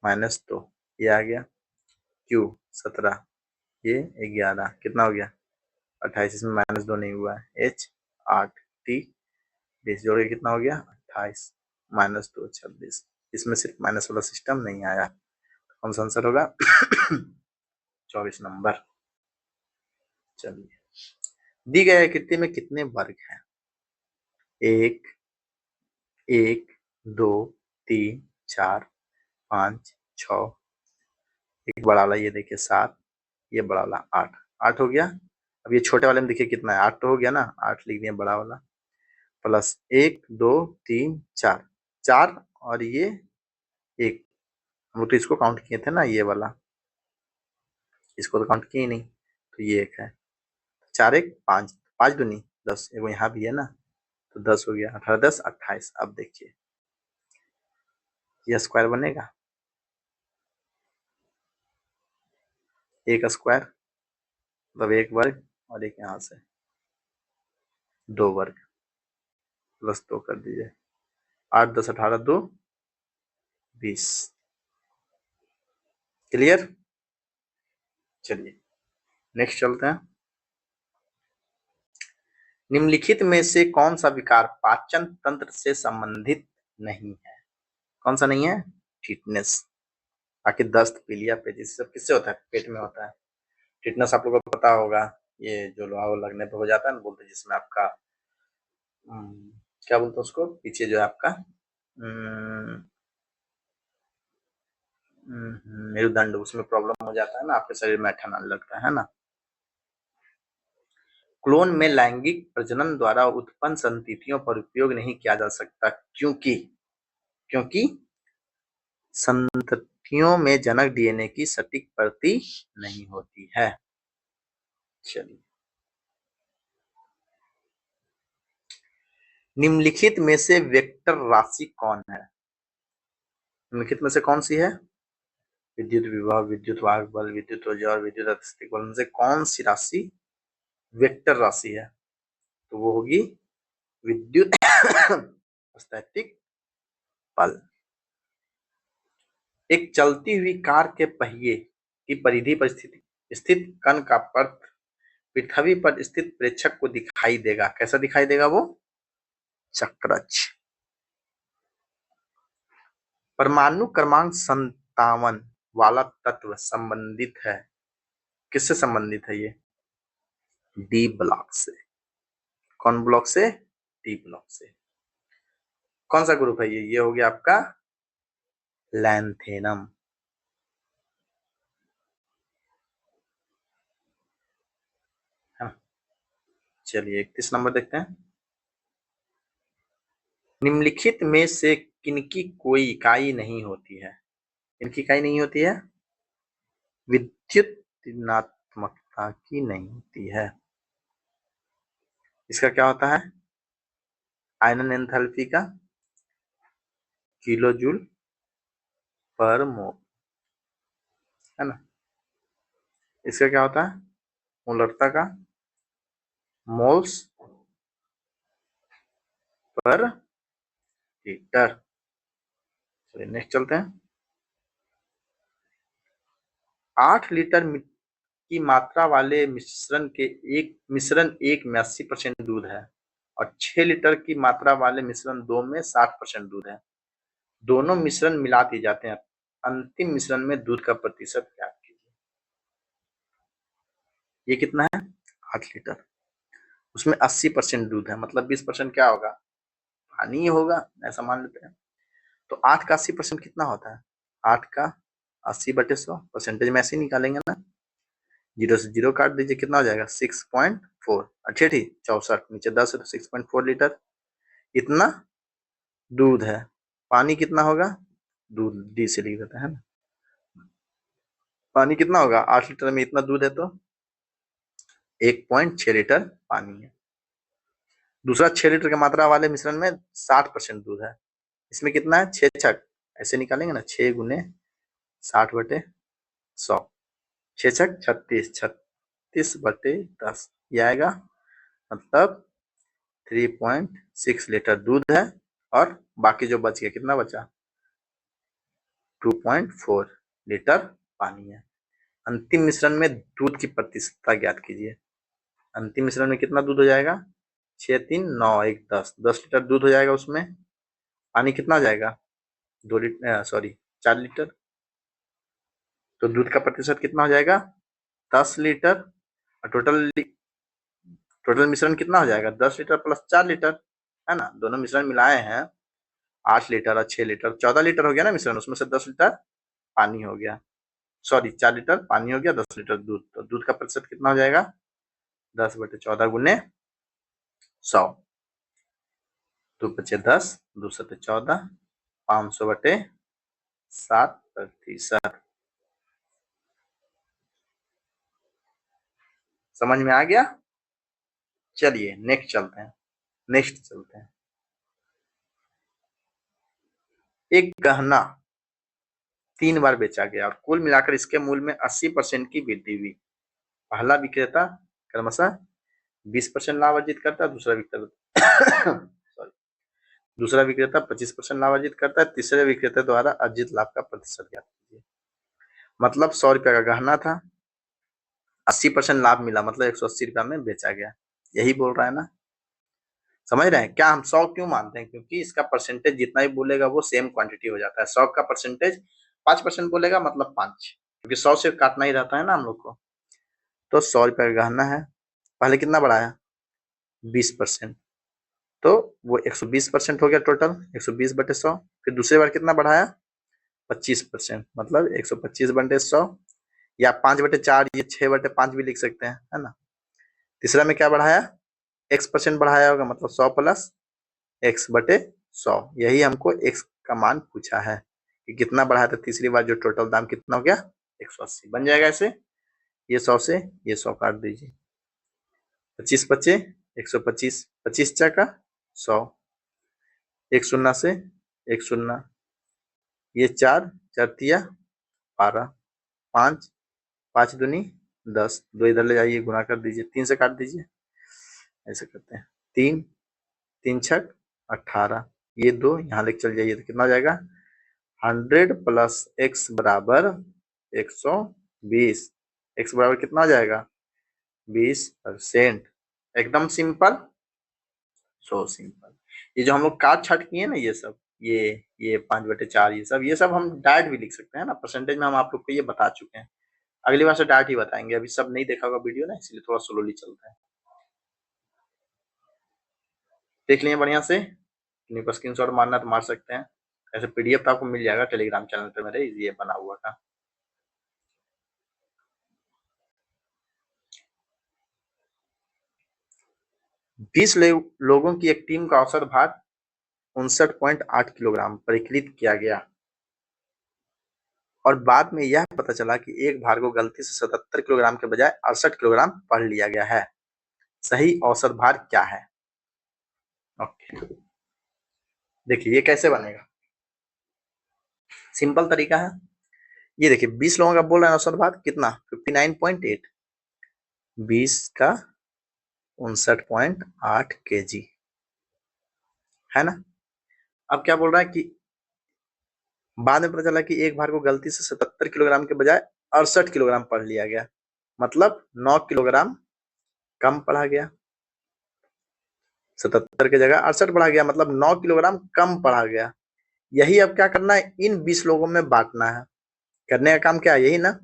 -2, ये आ गया Q 17, ये 11, कितना हो गया 28, इसमें -2 नहीं हुआ है, H 8, T 20 जोड़ के कितना हो गया 28 -2 26, इसमें सिर्फ माइनस वाला सिस्टम नहीं आया, कौन सा आंसर होगा 24 नंबर। चलिए, दी गई आकृति में कितने वर्ग हैं, 1 1 2 3 4 5 6, एक बड़ा वाला ये देखिए 7, ये बड़ा वाला 8, 8 हो गया। अब ये छोटे वाले में देखिए कितना है, 8 तो हो गया ना, 8 लिख दिए बड़ा वाला, प्लस 1 2 3 4, 4 और ये 1, हम लोग तो इसको काउंट किए थे ना, ये वाला, इसको तो काउंट किए ही नहीं, तो ये 1 है, 4 1 5, 5 दूनी 10, एगो यहाँ भी है ना, तो 10 हो गया, 18 10 28। अब देखिए ये स्क्वायर बनेगा, एक स्क्वायर मतलब एक वर्ग, और एक यहाँ से 2 वर्ग, प्लस 2 कर दीजिए, 8 10 18 2 20, क्लियर। चलिए नेक्स्ट चलते हैं, निम्नलिखित में से कौन सा विकार पाचन तंत्र से संबंधित नहीं है, कौन सा नहीं है, टिटनेस, बाकी दस्त पीलिया पेचिस सब किससे होता है, पेट में होता है। टिटनेस आप लोगों को पता होगा, ये जो लोहा लगने पे हो जाता है ना, बोलते हैं जिसमें आपका क्या बोलते हैं उसको, पीछे जो है आपका मेरुदंड, उसमें प्रॉब्लम हो जाता है ना, आपके शरीर में ठंडा लगता है ना। क्लोन में लैंगिक प्रजनन द्वारा उत्पन्न संततियों पर उपयोग नहीं किया जा सकता, क्योंकि क्योंकि संततियों में जनक डीएनए की सटीक प्रति नहीं होती है। चलिए, निम्नलिखित में से वेक्टर राशि कौन है, निम्नलिखित में से कौन सी है, विद्युत विभव, विद्युत वाहक बल, विद्युत ऊर्जा और विद्युत अस्थिक बल में से कौन सी राशि वेक्टर राशि है, तो वो होगी विद्युत स्थैतिक बल। एक चलती हुई कार के पहिए की परिधि पर स्थित कण का पथ पृथ्वी पर स्थित प्रेक्षक को दिखाई देगा, कैसा दिखाई देगा वो, चक्रज। परमाणु क्रमांक तावन वाला तत्व संबंधित है, किससे संबंधित है ये? डी ब्लॉक से। कौन ब्लॉक से? डी ब्लॉक से। कौन सा ग्रुप है ये? हो गया आपका लैंथेनम। चलिए 31 नंबर देखते हैं। निम्नलिखित में से किनकी कोई इकाई नहीं होती है? किनकी इकाई नहीं होती है? विद्युत ऋणात्मकता की नहीं होती है। इसका क्या होता है? आयनन एंथैल्पी का किलो जूल पर मोल, है ना। इसका क्या होता है? मोलरता का मोल्स पर लीटर। चलिए नेक्स्ट चलते हैं। 8 लीटर की मात्रा वाले मिश्रण एक में 80% दूध है और 6 लीटर की मात्रा वाले मिश्रण 2 में 60% दूध है। दोनों मिश्रण मिला दिए जाते हैं, अंतिम मिश्रण में दूध का प्रतिशत ज्ञात कीजिए। ये कितना है? 8 लीटर, उसमें 80% दूध है, मतलब 20% क्या होगा? पानी ही होगा, ऐसा मान लेते हैं। तो 8 का 80% कितना होता है? 8 का 80/100, परसेंटेज में ऐसे ही निकालेंगे ना, 0 से 0 काट दीजिए, कितना हो जाएगा? 6.4। अच्छा ठीक, 64 नीचे 10 है तो 6.4 लीटर इतना दूध है। पानी कितना होगा? दूध डी से लिख देते हैं ना। पानी कितना होगा? 8 लीटर में इतना दूध है तो 1.6 लीटर पानी है। दूसरा 6 लीटर की मात्रा वाले मिश्रण में 60% दूध है। इसमें कितना है? 6 छक ऐसे निकालेंगे ना, 6 गुने 60/100, 6 छक 36, 36/10 ये आएगा, मतलब 3.6 लीटर दूध है और बाकी जो बच गया, कितना बचा? 2.4 लीटर पानी है। अंतिम मिश्रण में दूध की प्रतिशतता ज्ञात कीजिए। अंतिम मिश्रण में कितना दूध हो जाएगा? 6 3 9 1 10 लीटर दूध हो जाएगा। उसमें पानी कितना हो जाएगा? 2 लीटर, सॉरी 4 लीटर। तो दूध का प्रतिशत कितना हो जाएगा? 10 लीटर। और टोटल मिश्रण कितना हो जाएगा? 10 लीटर प्लस 4 लीटर, है ना। दोनों मिश्रण मिलाए हैं 8 लीटर और 6 लीटर, 14 लीटर हो गया ना मिश्रण। उसमें से 10 लीटर पानी हो गया, सॉरी 4 लीटर पानी हो गया, 10 लीटर दूध। तो दूध का प्रतिशत कितना हो जाएगा? 10/14 गुने 100, 2 बचे 10, 2 सते 14, 500/7%। समझ में आ गया? चलिए नेक्स्ट चलते हैं। एक गहना 3 बार बेचा गया और कुल मिलाकर इसके मूल्य में 80% की वृद्धि हुई। पहला विक्रेता क्रमशः 20% लाभ अर्जित करता है, दूसरा विक्रेता 25% लाभ अर्जित करता है, तीसरे विक्रेता द्वारा अर्जित लाभ का प्रतिशत ज्ञात कीजिए। मतलब 100 रुपया का गहना था, 80% लाभ मिला, मतलब 180 रुपया में बेचा गया। यही बोल रहा है ना, समझ रहे हैं क्या? हम 100 क्यों मानते हैं? क्योंकि इसका परसेंटेज जितना भी बोलेगा वो सेम क्वांटिटी हो जाता है। 100 का परसेंटेज 5% बोलेगा, मतलब 5, क्योंकि 100 से काटना ही रहता है ना हम लोग को। तो 100 रुपया का गहना है, पहले कितना बढ़ाया? 20%, तो वो 120% हो गया टोटल, 120/100। फिर दूसरी बार कितना बढ़ाया? 25%, मतलब 125/100 या 5/4, ये 6/5 भी लिख सकते हैं, है ना। तीसरा में क्या बढ़ाया? x% बढ़ाया होगा, मतलब 100 प्लस x/100। यही हमको x का मान पूछा है कि कितना बढ़ाया था। तीसरी बार जो टोटल दाम कितना हो गया? 180 बन जाएगा ऐसे। ये 100 से ये 100 काट दीजिए, 25 बचे 125, 25 का 100, एक शून्य से एक शून्य, ये 4 4 तिया 12, 5 5 दूनी 10, 2 इधर ले जाइए, गुना कर दीजिए, 3 से काट दीजिए, ऐसे करते हैं। 3 3 छक 18, ये 2 यहाँ लेके चल जाइए तो कितना हो जाएगा? 100 प्लस x बराबर 120। x बराबर कितना हो जाएगा? 20%। एकदम सिंपल, सो सिंपल। ये जो हम लोग काट छाट किए ना, ये सब ये 5/4, ये सब हम डायरेक्ट भी लिख सकते हैं ना, परसेंटेज में हम आप लोग को ये बता चुके हैं। अगली बार से डायरेक्ट ही बताएंगे, अभी सब नहीं देखा होगा वीडियो ना, इसलिए थोड़ा स्लोली चलता है। देख लिए बढ़िया से, किन्हीं को स्क्रीनशॉट मारना तो मार सकते हैं, ऐसे पीडीएफ तो आपको मिल जाएगा टेलीग्राम चैनल पे मेरे, ये बना हुआ था। बीस लोगों की एक टीम का औसत भार 59.8 किलोग्राम परिकलित किया गया और बाद में यह पता चला कि एक भार को गलती से 77 किलोग्राम के बजाय 68 किलोग्राम पढ़ लिया गया है। सही औसत भार क्या है? ओके, देखिए ये कैसे बनेगा, सिंपल तरीका है। ये देखिए 20 लोगों का बोल रहे हैं औसत भार कितना, 59.8, 20 का 59.8 kg है ना। अब क्या बोल रहा है कि बाद में पता चला कि एक भार को गलती से 77 किलोग्राम के बजाय 68 किलोग्राम पढ़ लिया गया, मतलब 9 किलोग्राम कम पढ़ा गया, 77 की जगह 68 पढ़ा गया, मतलब 9 किलोग्राम कम पढ़ा गया। यही अब क्या करना है, इन 20 लोगों में बांटना है। करने का काम क्या है, यही ना।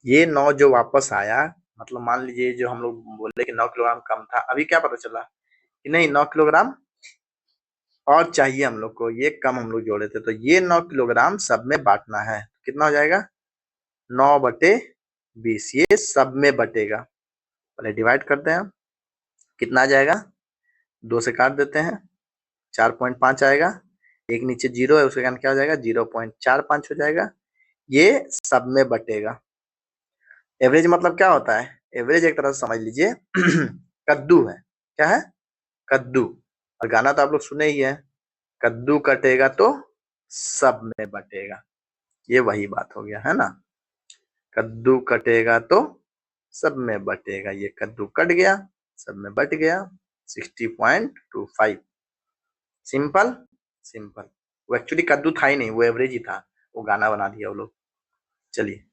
ये 9 जो वापस आया, मतलब मान लीजिए जो हम लोग बोले कि 9 किलोग्राम कम था, अभी क्या पता चला कि नहीं 9 किलोग्राम और चाहिए हम लोग को, ये कम हम लोग जोड़े थे, तो ये 9 किलोग्राम सब में बांटना है। कितना हो जाएगा, 9/20, ये सब में बटेगा। पहले डिवाइड करते हैं, कितना आ जाएगा, 2 से काट देते हैं, 4.5 आएगा, एक नीचे 0 है उसके कारण क्या हो जाएगा, 0.45 हो जाएगा, ये सब में बटेगा। एवरेज मतलब क्या होता है, एवरेज एक तरह से समझ लीजिए कद्दू है, क्या है, कद्दू, और गाना तो आप लोग सुने ही है, कद्दू कटेगा तो सब में बटेगा, ये वही बात हो गया है ना। कद्दू कटेगा तो सब में बटेगा, ये कद्दू कट गया, सब में बट गया, 60.25। सिंपल सिंपल, वो एक्चुअली कद्दू था ही नहीं, वो एवरेज ही था, वो गाना बना दिया वो लोग। चलिए,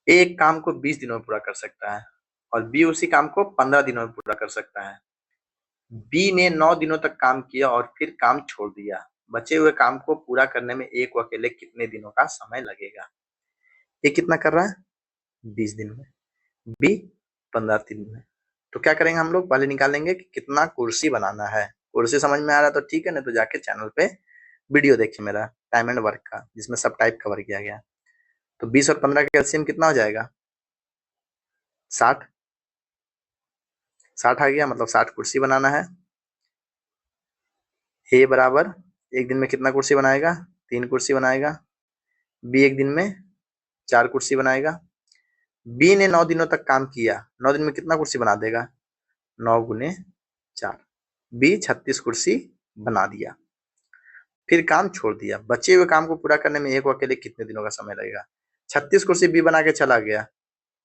एक काम को 20 दिनों में पूरा कर सकता है और बी उसी काम को 15 दिनों में पूरा कर सकता है। बी ने 9 दिनों तक काम किया और फिर काम छोड़ दिया, बचे हुए काम को पूरा करने में ए को अकेले कितने दिनों का समय लगेगा। ये कितना कर रहा है, 20 दिन में, बी 15 दिन में। तो क्या करेंगे हम लोग, पहले निकालेंगे कि कितना कुर्सी बनाना है। कुर्सी समझ में आ रहा है तो ठीक है, नहीं तो जाके चैनल पे वीडियो देखिए मेरा टाइम एंड वर्क का, जिसमें सब टाइप कवर किया गया। तो 20 और 15 का एलसीएम कितना हो जाएगा, 60। 60 आ गया, मतलब 60 कुर्सी बनाना है। ए बराबर एक दिन में कितना कुर्सी बनाएगा, 3 कुर्सी बनाएगा। बी एक दिन में 4 कुर्सी बनाएगा। बी ने 9 दिनों तक काम किया, 9 दिन में कितना कुर्सी बना देगा, 9 गुने 4, बी 36 कुर्सी बना दिया, फिर काम छोड़ दिया। बचे हुए काम को पूरा करने में ए को अकेले कितने दिनों का समय लगेगा। 36 कुर्सी बी बना के चला गया,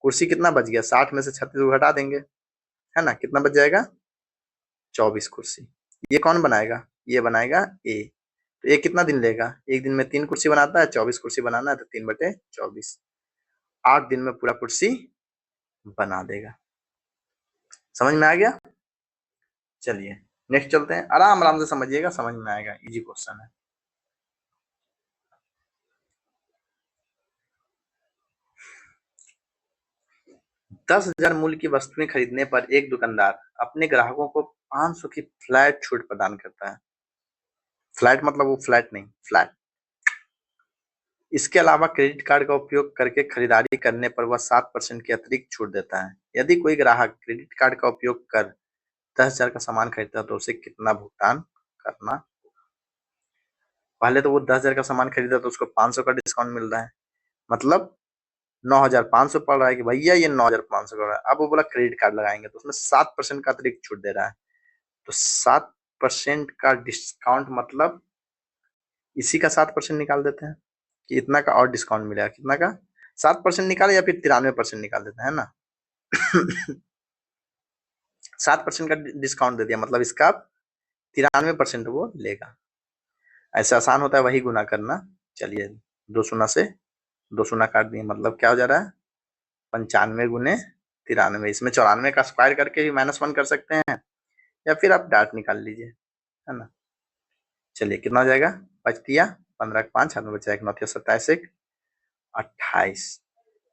कुर्सी कितना बच गया, 60 में से 36 को घटा देंगे, है ना, कितना बच जाएगा, 24 कुर्सी। ये कौन बनाएगा, ये बनाएगा ए। तो ये कितना दिन लेगा, एक दिन में 3 कुर्सी बनाता है, 24 कुर्सी बनाना है, तो 3/24, 8 दिन में पूरा कुर्सी बना देगा। समझ में आ गया। चलिए नेक्स्ट चलते हैं, आराम आराम से समझिएगा, समझ में आएगा, इजी क्वेश्चन है। ₹10,000 मूल्य की वस्तुएं खरीदने पर एक दुकानदार अपने ग्राहकों को 500 की फ्लैट छूट प्रदान करता है। फ्लैट मतलब वो फ्लैट नहीं, फ्लैट। इसके अलावा क्रेडिट कार्ड का उपयोग करके खरीदारी करने पर वह 7% की अतिरिक्त छूट देता है। यदि कोई ग्राहक क्रेडिट कार्ड का उपयोग कर 10,000 का सामान खरीदता है तो उसे कितना भुगतान करना। पहले तो वो 10,000 का सामान खरीदा तो उसको 500 का डिस्काउंट मिल रहा है, मतलब 9,500 पड़ रहा है कि भैया ये 9,500 का। अब वो बोला क्रेडिट कार्ड लगाएंगे तो उसमें 7% का अतिरिक्त छूट दे रहा है, तो 7% का डिस्काउंट, मतलब इसी का 7% निकाल देते हैं कि इतना का और डिस्काउंट मिलेगा, कितना का, 7% निकाले या फिर 93% निकाल देते हैं ना 7% का डिस्काउंट दे दिया, मतलब इसका 93% वो लेगा। ऐसा आसान होता है वही गुना करना। चलिए 2 शून्य से 2 शून्य काट दिए, मतलब क्या हो जा रहा है, 95 गुने 93। इसमें 94 का स्क्वायर करके भी -1 कर सकते हैं या फिर आप डार्ट निकाल लीजिए। है ना। चलिए कितना हो जाएगा, 5 15 5 हाथ में बचा 1 9 27 1 28,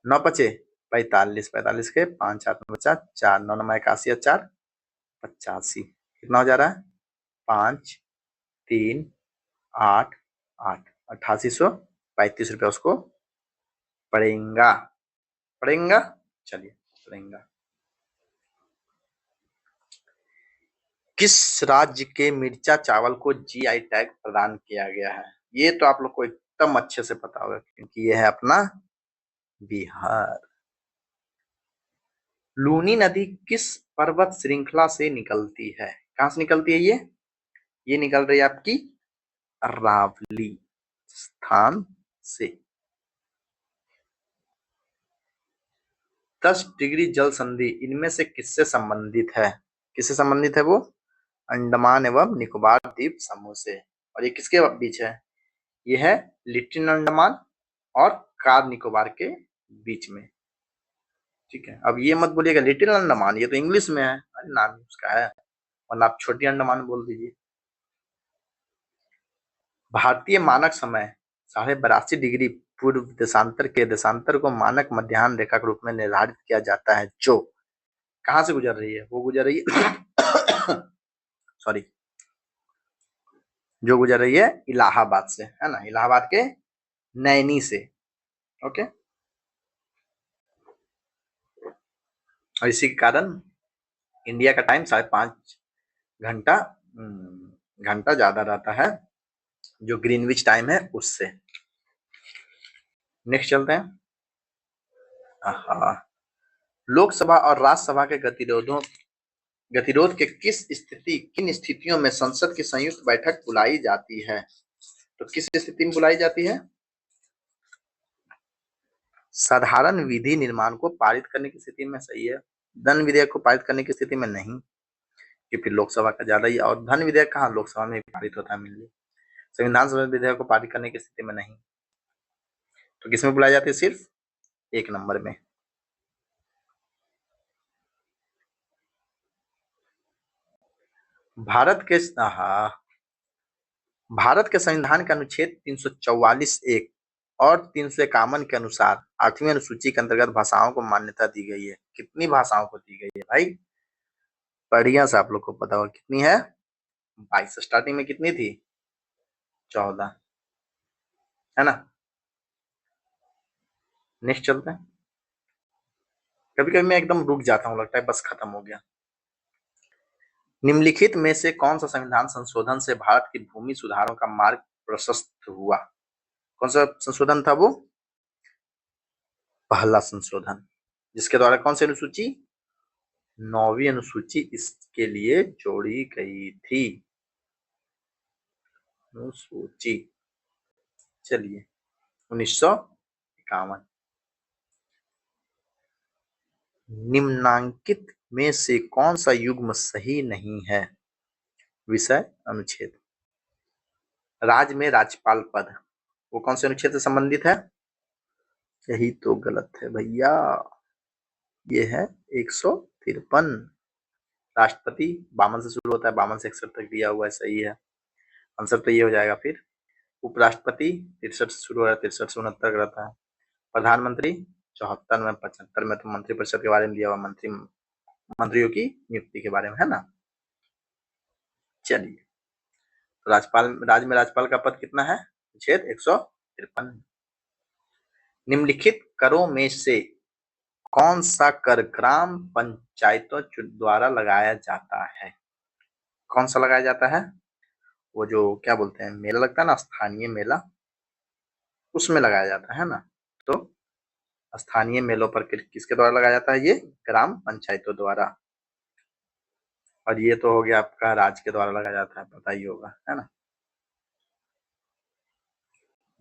9 बचे 45, 45 के 5 हाथ में बचा 4, 9 9 81 और 4 85, कितना हो जा रहा है 5 3 8 8 8835 रुपया उसको पड़ेगा, पड़ेगा। चलिए पड़ेगा। किस राज्य के मिर्चा चावल को जीआई टैग प्रदान किया गया है? ये तो आप लोग को एकदम अच्छे से पता होगा क्योंकि ये है अपना बिहार। लूनी नदी किस पर्वत श्रृंखला से निकलती है? कहां से निकलती है ये निकल रही है आपकी अरावली स्थान से। 10 डिग्री जल संधि इनमें से किससे संबंधित है? किससे संबंधित है वो? अंडमान एवं निकोबार द्वीप समूह से। और ये किसके बीच है? ये है लिटिल अंडमान और कार निकोबार के बीच में। ठीक है, अब ये मत बोलिएगा लिटिल अंडमान, ये तो इंग्लिश में है, अरे नाम उसका है, और आप छोटी अंडमान बोल दीजिए। भारतीय मानक समय 82.5 डिग्री पूर्व देशांतर के देशांतर को मानक मध्याह्न रेखा के रूप में निर्धारित किया जाता है, जो कहां से गुजर रही है? वो गुजर रही है सॉरी, जो गुजर रही है इलाहाबाद से, है ना, इलाहाबाद के नैनी से। ओके, और इसी के कारण इंडिया का टाइम 5.5 घंटा ज्यादा रहता है, जो ग्रीनविच टाइम है उससे। नेक्स्ट चलते हैं। लोकसभा और राज्यसभा के गतिरोध के किन स्थितियों में संसद की संयुक्त बैठक बुलाई जाती है? तो किस स्थिति में बुलाई जाती है? साधारण विधि निर्माण को पारित करने की स्थिति में, सही है। धन विधेयक को पारित करने की स्थिति में नहीं, कि फिर लोकसभा का ज्यादा ही, और धन विधेयक कहाँ लोकसभा में पारित होता है मिलने। संविधान सभा विधेयक को पारित करने की स्थिति में नहीं, तो किसमें बुलाई जाती है? सिर्फ 1 नंबर में। भारत के भारत के संविधान के अनुच्छेद 344(1) और 351 के अनुसार 8वीं अनुसूची के अंतर्गत भाषाओं को मान्यता दी गई है। कितनी भाषाओं को दी गई है भाई? बढ़िया से आप लोग को पता होगा कितनी है, 22। स्टार्टिंग में कितनी थी? 14, है ना। नेक्स्ट चलते हैं। कभी कभी मैं एकदम रुक जाता हूँ, लगता है बस खत्म हो गया। निम्नलिखित में से कौन सा संविधान संशोधन से भारत की भूमि सुधारों का मार्ग प्रशस्त हुआ? कौन सा संशोधन था वो? पहला संशोधन, जिसके द्वारा कौन सी अनुसूची? 9वीं अनुसूची इसके लिए जोड़ी गई थी। अनुसूची, चलिए 1951। निम्नांकित में से कौन सा युग्म सही नहीं है? विषय अनुच्छेद। राज्य में राज्यपाल पद, वो कौन से अनुच्छेद से संबंधित है? यही तो गलत है भैया, ये है 153। राष्ट्रपति 52 से शुरू होता है, 52 से 61 तक दिया हुआ है, सही है। आंसर तो ये हो जाएगा फिर। उपराष्ट्रपति 63 से शुरू हो रहा है, 63 से 69 तक रहता है। प्रधानमंत्री 74 में, 75 में तो मंत्रिपरिषद के बारे में दिया हुआ, मंत्रियों की नियुक्ति के बारे में, है ना। चलिए, तो राज्य में राज्यपाल का पद कितना है? अनुच्छेद 153। निम्नलिखित करों में से कौन सा कर ग्राम पंचायतों द्वारा लगाया जाता है? कौन सा लगाया जाता है? वो जो क्या बोलते हैं, मेला लगता है ना, स्थानीय मेला, उसमें लगाया जाता है ना। तो स्थानीय मेलों पर किसके द्वारा लगाया जाता है? ये ग्राम पंचायतों द्वारा। और ये तो हो गया आपका राज्य के द्वारा लगाया जाता है, पता ही होगा, है ना।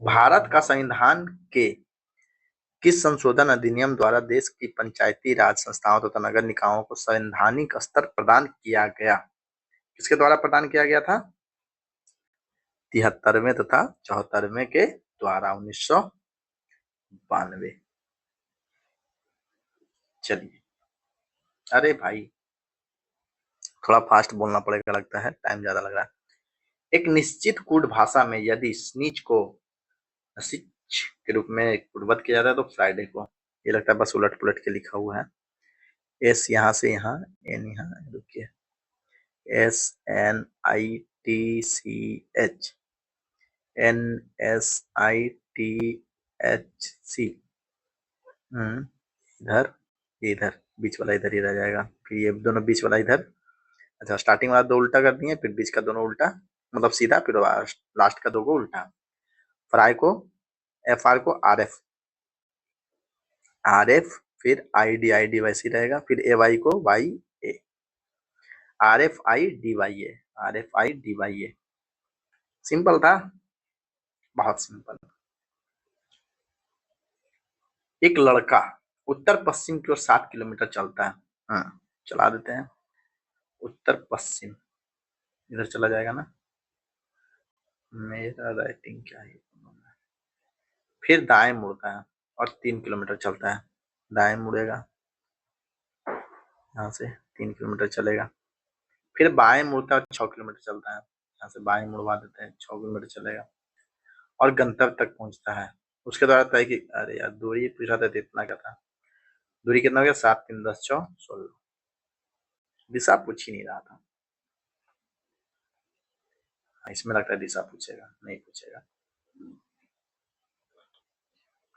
भारत का संविधान के किस संशोधन अधिनियम द्वारा देश की पंचायती राज संस्थाओं तथा नगर निकायों को संवैधानिक स्तर प्रदान किया गया? किसके द्वारा प्रदान किया गया था? 73वें तथा 74वें के द्वारा, 1992। चलिए, अरे भाई थोड़ा फास्ट बोलना पड़ेगा, लगता है टाइम ज्यादा लग रहा है। एक निश्चित कूट भाषा में यदि स्नीच को स्निच के रूप में कूटबद्ध किया जाता है तो फ्राइडे को, ये लगता है बस उलट पुलट के लिखा हुआ है। एस यहाँ से यहाँ, एन यहाँ, रुकिए, SNITCH, NSITHC, इधर, इधर बीच वाला इधर ही रह जाएगा, फिर ये दोनों बीच वाला इधर। अच्छा, स्टार्टिंग वाला दो उल्टा कर दिए, फिर बीच का दोनों उल्टा, मतलब सीधा, फिर लास्ट का दो को उल्टा। फ्राई को, FR को RF, फिर ID वैसे ही रहेगा, फिर AY को YA, RFIDYA। सिंपल था, बहुत सिंपल। एक लड़का उत्तर पश्चिम की ओर 7 किलोमीटर चलता है। चला देते हैं, उत्तर पश्चिम इधर चला जाएगा ना, मेरा राइटिंग क्या है। फिर दाएं मुड़ता है और 3 किलोमीटर चलता है। दाएं मुड़ेगा, यहाँ से 3 किलोमीटर चलेगा, फिर बाएं मुड़ता है और 6 किलोमीटर चलता है। यहाँ से बाएं मुड़वा देते हैं, 6 किलोमीटर चलेगा और गंतव्य तक पहुंचता है। उसके द्वारा तय की, अरे यार दूरी पूछा था तो इतना क्या था, दूरी कितना हो गया, 7 3 10 4 16। दिशा पूछ ही नहीं रहा था, इसमें लगता है दिशा पूछेगा, नहीं पूछेगा।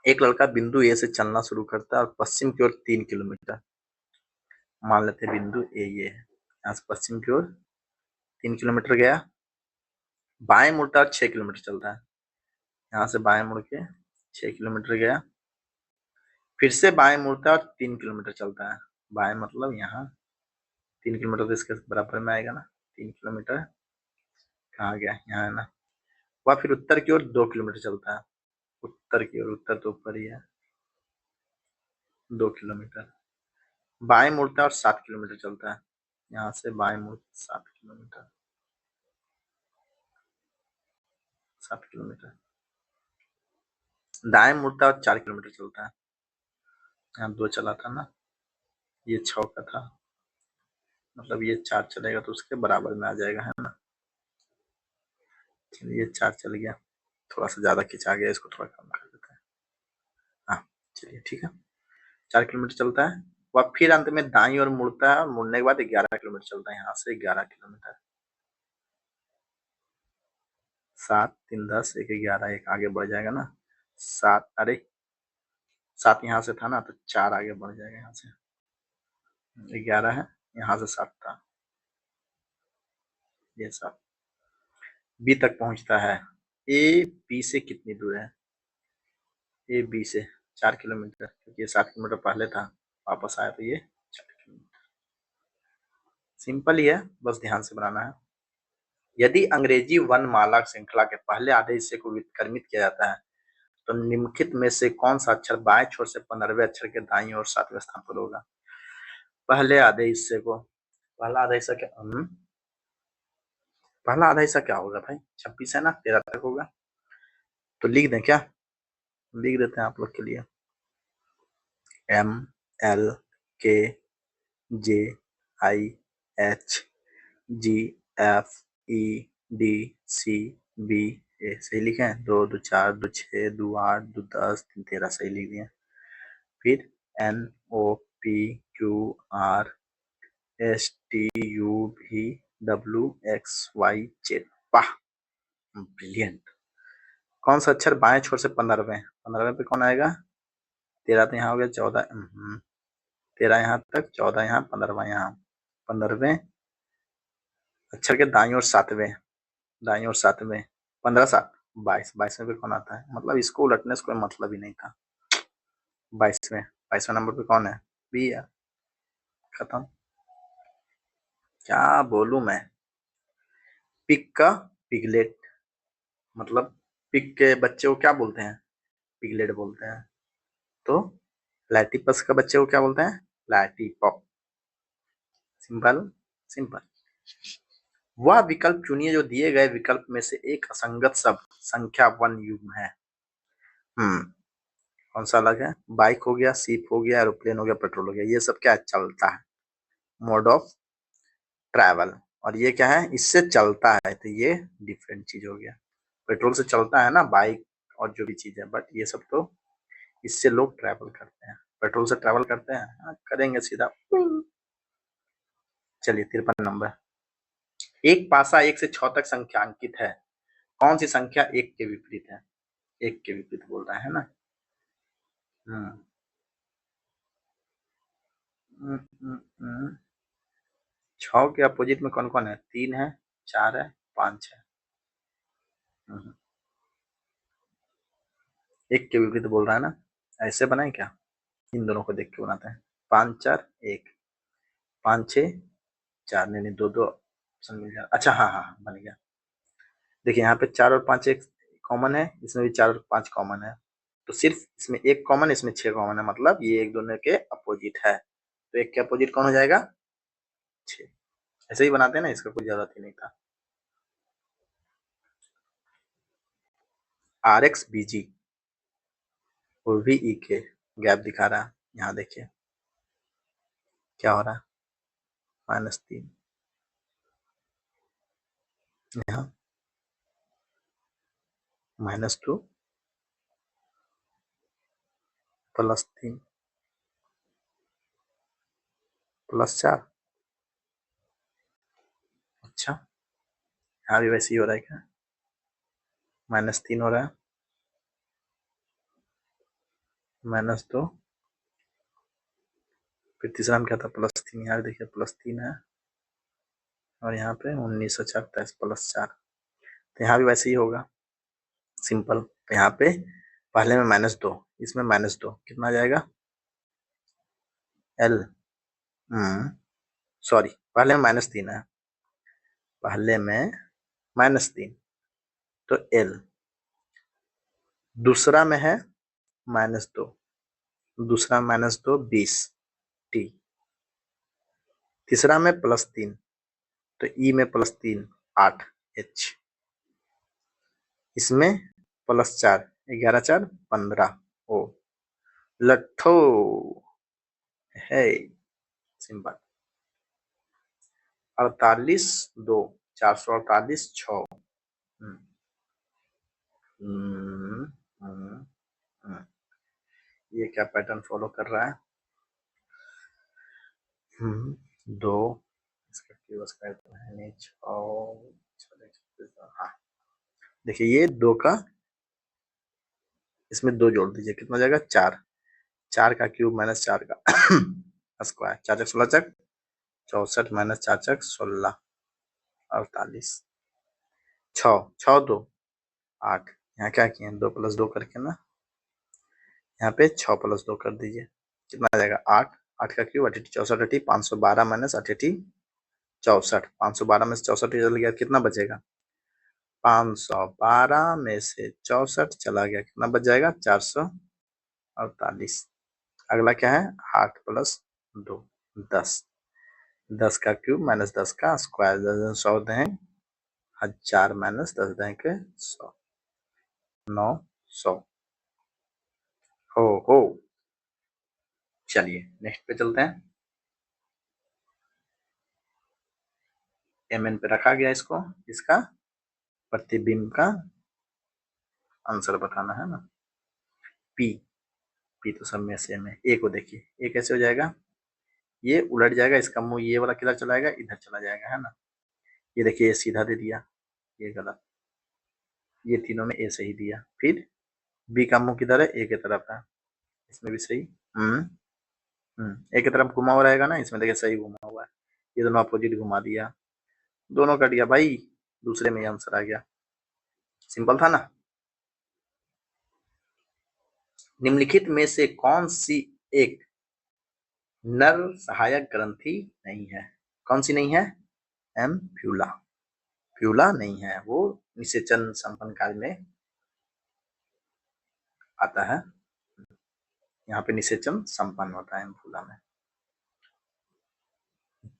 एक लड़का बिंदु ए से चलना शुरू करता है और पश्चिम की ओर 3 किलोमीटर, मान लेते हैं बिंदु ए ये है, यहाँ से पश्चिम की ओर 3 किलोमीटर गया, बाएं मुड़ता और 6 किलोमीटर चलता है। यहाँ से बाएं मुड़ के 6 किलोमीटर गया, फिर से बाएं मुड़ता और 3 किलोमीटर चलता है। बाएं मतलब यहाँ 3 किलोमीटर तो इसके बराबर में आएगा ना, 3 किलोमीटर कहाँ गया, यहाँ है ना। वह फिर उत्तर की ओर 2 किलोमीटर चलता है, उत्तर की ओर, उत्तर तो ऊपर ही है, 2 किलोमीटर। बाएं मुड़ता और 7 किलोमीटर चलता है, यहाँ से बाएं मुड़ 7 किलोमीटर, 7 किलोमीटर। दाएं मुड़ता और 4 किलोमीटर चलता है, यहाँ 2 चला था ना, ये 6 का था, मतलब ये 4 चलेगा तो उसके बराबर में आ जाएगा, है ना। चलिए 4 चल गया, थोड़ा सा ज्यादा खिंचा गया, इसको थोड़ा कम कर देते हैं। हाँ चलिए ठीक है, 4 किलोमीटर चलता है, वह फिर अंत में दाईं ओर मुड़ता है और मुड़ने के बाद 11 किलोमीटर चलता है, यहाँ से 11 किलोमीटर। 7 3 10 1 11, एक आगे बढ़ जाएगा ना, 7, अरे 7 यहाँ से था ना, तो 4 आगे बढ़ जाएगा, यहाँ से 11 है, यहाँ से 7 था, ये 7 बी तक पहुंचता है। ए बी से कितनी दूर है, ए बी से 4 किलोमीटर, क्योंकि ये 7 किलोमीटर पहले था, वापस आया तो ये 4 किलोमीटर। सिंपल ही है, बस ध्यान से बनाना है। यदि अंग्रेजी वर्णमाला श्रृंखला के पहले आधे हिस्से को विकर्मित किया जाता है तो निम्नलिखित में से कौन सा अक्षर बाएं छोर से 15वें अक्षर के दाईं और 7वें स्थान पर होगा। पहले आधे हिस्से को, पहला आधा हिस्सा क्या, पहला आधा हिस्सा क्या होगा भाई, 26 है ना, 13 तक होगा, तो लिख दें क्या, लिख देते हैं आप लोग के लिए, MLKJIHGFEDCBA, सही लिखे हैं, 2 2 4 2 6 2 8 2 10 3 13, सही लिख दिए। फिर NOPQRSTUVWXYZ, वाह ब्रिलियंट। कौन सा अक्षर बाएं छोर से 15वें, 15वें पे कौन आएगा, 13 तो यहाँ हो गया, 14, 13 यहाँ तक, 14 यहाँ, 15वां यहाँ, 15वें अक्षर के दाईं और 7वें, दाईं और 7वें, 15 7 22, 22वें पे कौन आता है, मतलब इसको उलटने से कोई मतलब ही नहीं था। 22वें नंबर पे कौन है, बी है, खत्म। क्या बोलूं मैं, पिग का पिगलेट, मतलब पिग के बच्चे को क्या बोलते हैं, पिगलेट बोलते हैं, तो प्लेटिपस का बच्चे को क्या बोलते हैं, प्लेटिपॉप। Simple simple. वह विकल्प चुनिए जो दिए गए विकल्प में से एक असंगत शब्द संख्या 1 युग्म है। कौन सा अलग है, बाइक हो गया, सीप हो गया, एरोप्लेन हो गया, पेट्रोल हो गया, ये सब क्या चलता है, मोड ऑफ ट्रैवल। और ये क्या है, इससे चलता है, तो ये डिफरेंट चीज हो गया। पेट्रोल से चलता है ना बाइक और जो भी चीज है, बट ये सब तो इससे लोग ट्रैवल करते हैं, पेट्रोल से ट्रैवल करते हैं। हाँ, करेंगे सीधा। चलिए 53 नंबर। एक पासा 1 से 6 तक संख्यांकित है, कौन सी संख्या 1 के विपरीत है? 1 के विपरीत बोल रहा है ना। हम्म, 6 के अपोजिट में कौन कौन है? 3 है, 4 है, 5 है। 1 के विपरीत बोल रहा है ना, ऐसे बनाए क्या? इन दोनों को देख के बनाते हैं। 5 4 1, 5 6 4, नहीं 2 2 ऑप्शन मिल जाए। अच्छा हाँ हाँ बन गया। देखिए यहाँ पे 4 और 5 एक कॉमन है, इसमें भी 4 और 5 कॉमन है, तो सिर्फ इसमें 1 कॉमन, इसमें 6 कॉमन है, मतलब ये एक दोनों के अपोजिट है, तो 1 के अपोजिट कौन हो जाएगा? 6। ऐसे ही बनाते हैं ना, इसका कोई जरूरत ही नहीं था। RXBG वो भी ई के गैप दिखा रहा है, यहाँ देखिए क्या हो रहा है, -3, यहाँ -2 +3 +4। अच्छा, यहाँ भी वैसे ही हो रहा है क्या? -3 हो रहा है, -2, फिर तीसरा में क्या था? +3, यहाँ देखिए +3 है, और यहाँ पे 1944 +4, तो यहाँ भी वैसे ही होगा, सिंपल। तो यहाँ पे पहले में -2, इसमें -2, कितना आ जाएगा? L, सॉरी, पहले में -3 है, पहले में -3, तो L। दूसरा में है -2, दूसरा -2 20 T, तीसरा में +3, तो E में +3 8 H, इसमें +4 11 4 15 O, लट्ठो है, सिंपल। 48 2 448 6। ये क्या पैटर्न फॉलो कर रहा है? 2 इसका क्यूबस का है नहीं, 6 हाँ, देखिए ये 2 का, इसमें 2 जोड़ दीजिए, कितना हो जाएगा? 4, 4 का क्यूब -4 का स्क्वायर, 4 16 चक 64 -4 चक 16 48, 6 6 2 8, यहाँ क्या किए 2 + 2 करके ना, यहाँ पे 6 + 2 कर दीजिए, कितना आ जाएगा? 8, 8 का क्यूब 88 64 80, 512 - 88 64, 512 में से 64 चल गया, कितना बचेगा? 512 में से 64 चला गया, कितना बच जाएगा? 448। अगला क्या है? 8 + 2 10, 10 का क्यूब -10 का स्क्वायर, 10 100 दें 1000 -10 दें के 100, 900 हो। चलिए नेक्स्ट पे चलते हैं। MN पे रखा गया इसको, इसका प्रतिबिंब का आंसर बताना है ना। P तो सब में सेम है। A को देखिए, A कैसे हो जाएगा? ये उलट जाएगा, इसका मुंह ये वाला किधर चला जाएगा? इधर चला जाएगा, है ना। ये देखिए ये सीधा दे दिया, ये गलत, ये तीनों में A सही दिया, फिर B का मुंह किधर है? A की तरफ है, इसमें भी सही। A की तरफ घुमा हुआ रहेगा ना, इसमें देखिए सही घुमा हुआ है, ये दोनों अपोजिट घुमा दिया, दोनों कट गया भाई, दूसरे में आंसर आ गया, सिंपल था ना। निम्नलिखित में से कौन सी एक नर सहायक ग्रंथि नहीं है? कौन सी नहीं है? एम्प्यूला, प्यूला नहीं है, वो निषेचन संपन्न काल में आता है, यहाँ पे निषेचन संपन्न होता है एम्फूला में।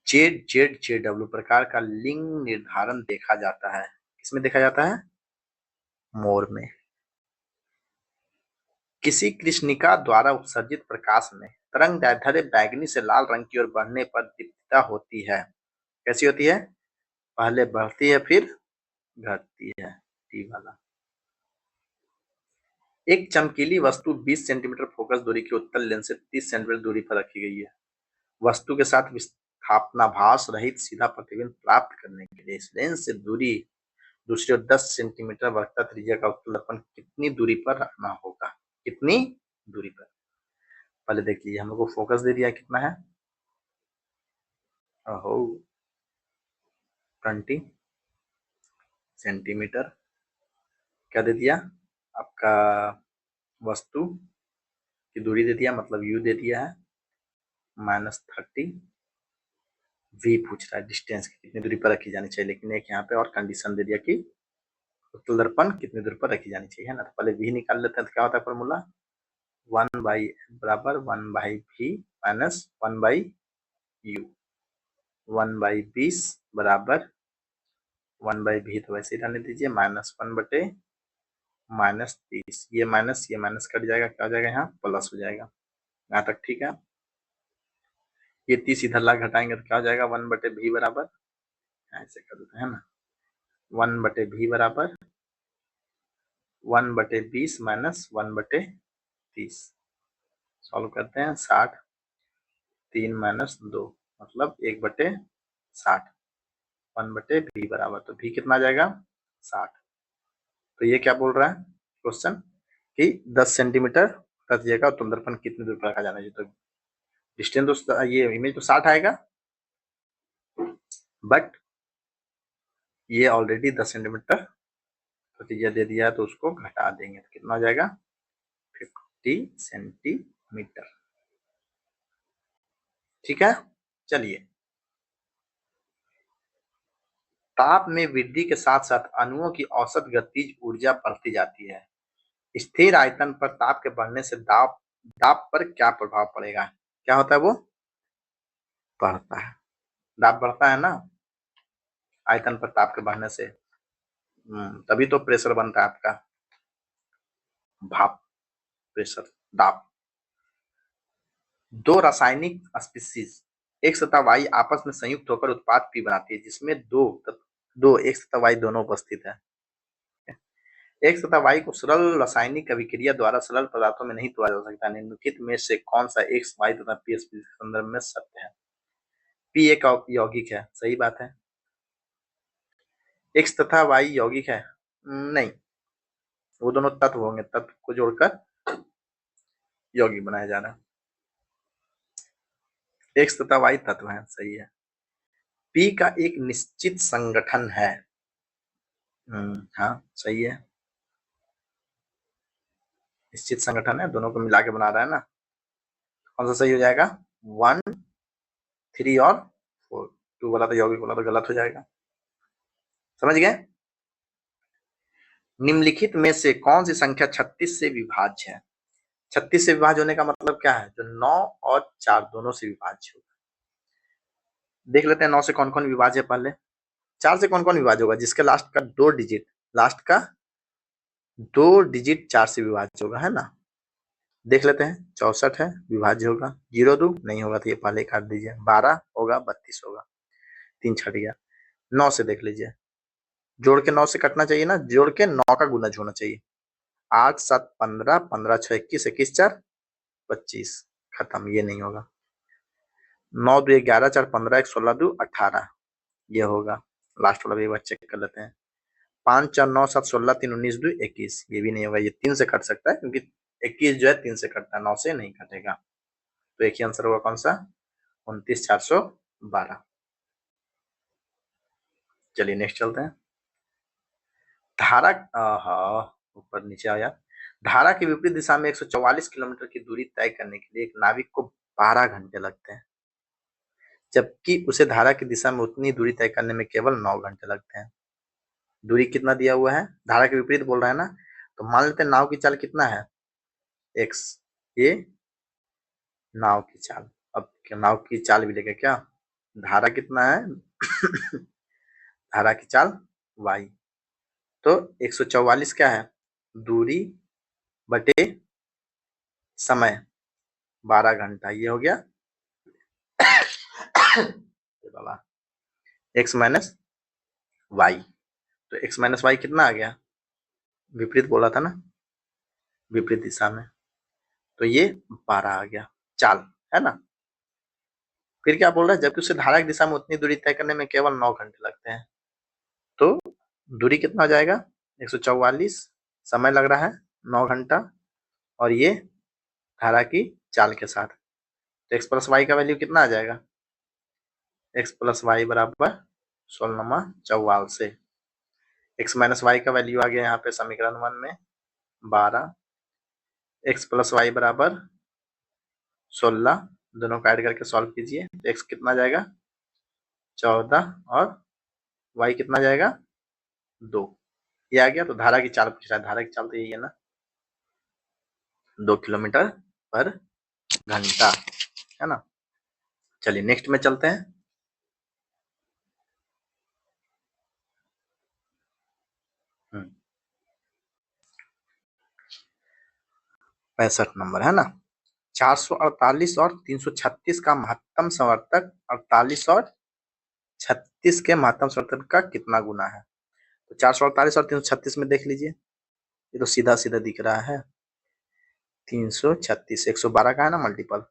ZZW प्रकार का लिंग निर्धारण देखा जाता है, किसमें देखा जाता है? मोर में। किसी कृष्णिका द्वारा उत्सर्जित प्रकाश में तरंग दैर्ध्य बैंगनी से लाल रंग की ओर बढ़ने पर दीप्तता होती है, कैसी होती है? पहले बढ़ती है फिर घटती है, टी वाला। एक चमकीली वस्तु 20 सेंटीमीटर फोकस दूरी की उत्तल लेंस से 30 सेंटीमीटर दूरी पर रखी गई है। वस्तु के साथ विस्थापनाभास रहित सीधा प्रतिबिंब प्राप्त करने के लिए इस लेंस से दूरी दूसरी ओर 10 सेंटीमीटर वक्रता त्रिज्या का उत्तल दर्पण कितनी दूरी पर रखना होगा? कितनी दूरी पर? पहले देख लीजिए, हम लोग को फोकस दे दिया कितना है, 20 सेंटीमीटर। क्या दे दिया आपका? वस्तु की दूरी दे दिया, मतलब यू दे दिया है, -30। वी पूछ रहा है डिस्टेंस कितनी दूरी पर रखी जानी चाहिए, लेकिन एक यहाँ पे और कंडीशन दे दिया कि उत्तल दर्पण कितनी दूरी पर रखी जानी चाहिए, है ना। तो पहले वी निकाल लेते हैं। तो क्या होता है फॉर्मूला? 1/f बराबर 1/v माइनस 1/u। 1/20 बराबर 1/v, तो वैसे ही रहने दीजिए, -1/-30। ये माइनस कट जाएगा, क्या हो जाएगा यहाँ? प्लस हो जाएगा। यहाँ तक ठीक है। ये 30 इधर ला घटाएंगे तो क्या हो जाएगा? 1/v बराबर, ऐसे कर देते हैं ना, 1/v बराबर 1/20 माइनस 1/30। सॉल्व करते हैं, 60, 3 माइनस 2 मतलब 1/60। 1/v बराबर, तो v कितना आ जाएगा? 60। तो ये क्या बोल रहा है क्वेश्चन कि 10 सेंटीमीटर त्रिज्या का उत्तल दर्पण कितनी दूर पर रखा जाना चाहिए। तो डिस्टेंस तो ये इमेज तो 60 आएगा, बट ये ऑलरेडी 10 सेंटीमीटर त्रिज्या दे दिया है, तो उसको घटा देंगे तो कितना हो जाएगा? 50 सेंटीमीटर। ठीक है, चलिए। ताप में वृद्धि के साथ साथ अणुओं की औसत गतिज ऊर्जा बढ़ती जाती है। स्थिर आयतन पर ताप के बढ़ने से दाब दाब पर क्या प्रभाव पड़ेगा? क्या होता है वो? बढ़ता है, दाब बढ़ता है ना आयतन पर ताप के बढ़ने से। तभी तो प्रेशर बनता है आपका, भाप प्रेशर, दाब। दो रासायनिक स्पीशीज एक्स तथा वाई आपस में संयुक्त होकर उत्पाद पी बनाती है, जिसमें दो एक्स तथा वाई दोनों उपस्थित है। एक्स तथा वाई को सरल रासायनिक अभिक्रिया द्वारा सरल पदार्थों में नहीं तोड़ा जा सकता। निम्नलिखित में से कौन सा एक्स वाई तथा पी स्पीशीज के संदर्भ में सत्य है? पी एक यौगिक है, सही बात है। एक्स तथा वाई यौगिक है? नहीं, वो दोनों तत्व होंगे, तत्व को जोड़कर यौगिक बनाया जा रहा है। एक्स तथा वाई तत्व है, सही है। पी का एक निश्चित संगठन है। हाँ, सही है, निश्चित संगठन है, दोनों को मिला के बना रहा है ना। कौन सा सही हो जाएगा? 1, 3 और 4। 2 वाला तो यौगिक वाला तो गलत हो जाएगा। समझ गए? निम्नलिखित में से कौन सी संख्या 36 से विभाज्य है? 36 से विभाज्य होने का मतलब क्या है? जो 9 और 4 दोनों से विभाज्य होगा। देख लेते हैं 9 से कौन कौन विभाज्य है पहले। 4 से कौन कौन विभाज्य होगा? जिसके लास्ट का 2 डिजिट, लास्ट का 2 डिजिट 4 से विभाज्य होगा, है ना। देख लेते हैं, 64 है, विभाज्य होगा। 02 नहीं होगा, तो ये पहले काट दीजिए। 12 होगा, 32 होगा, 3 छट गया। 9 से देख लीजिए, जोड़ के 9 से कटना चाहिए ना, जोड़ के 9 का गुणज होना चाहिए। 8 7 15, 15 6 21, 21 4 25, खत्म, ये नहीं होगा। 9 2 11, 4 15, 1 16 2 18, ये होगा। लास्ट वाला भी एक बार चेक कर लेते हैं। 5 4 9 7 16 3 19 2 21, ये भी नहीं होगा। ये 3 से कट सकता है, क्योंकि 21 जो है 3 से कटता है, 9 से नहीं कटेगा। तो एक ही आंसर होगा, कौन सा? 29 412। चलिए नेक्स्ट चलते हैं। धारा, ऊपर नीचे आया। धारा की विपरीत दिशा में 144 किलोमीटर की दूरी तय करने के लिए एक नाविक को 12 घंटे लगते हैं, जबकि उसे धारा की दिशा में उतनी दूरी तय करने में केवल 9 घंटे लगते हैं। दूरी कितना दिया हुआ है? धारा के विपरीत बोल रहा है ना, तो मान लेते हैं नाव की चाल कितना है? x। ये नाव की चाल, अब नाव की चाल भी लेके क्या, धारा कितना है? धारा की चाल y, तो 144 क्या है? दूरी बटे समय, 12 घंटा, ये हो गया बाबा x माइनस वाई, तो x माइनस वाई कितना आ गया, विपरीत बोला था ना, विपरीत दिशा में, तो ये 12 आ गया चाल, है ना। फिर क्या बोल रहा है, जबकि उसे धारा की दिशा में उतनी दूरी तय करने में केवल 9 घंटे लगते हैं, तो दूरी कितना हो जाएगा 144, समय लग रहा है 9 घंटा, और ये धारा की चाल के साथ, तो x प्लस वाई का वैल्यू कितना आ जाएगा, x प्लस वाई बराबर 16 से x माइनस वाई का वैल्यू आ गया यहाँ पे समीकरण 1 में 12, x प्लस वाई बराबर 16, दोनों का ऐड करके सॉल्व कीजिए, तो x कितना जाएगा 14 और y कितना जाएगा 2, ये आ गया। तो धारा की चाल पूछ रहा है, धारा की चाल तो यही है ना, 2 किलोमीटर पर घंटा, है ना। चलिए नेक्स्ट में चलते हैं। हम्म, 65 नंबर है ना, 448 और 336 का महत्तम समर्थक 48 और 36 के महत्तम समर्थक का कितना गुना है, तो 448 और 336 में देख लीजिए, ये तो सीधा सीधा दिख रहा है, 336 112 का है ना मल्टीपल,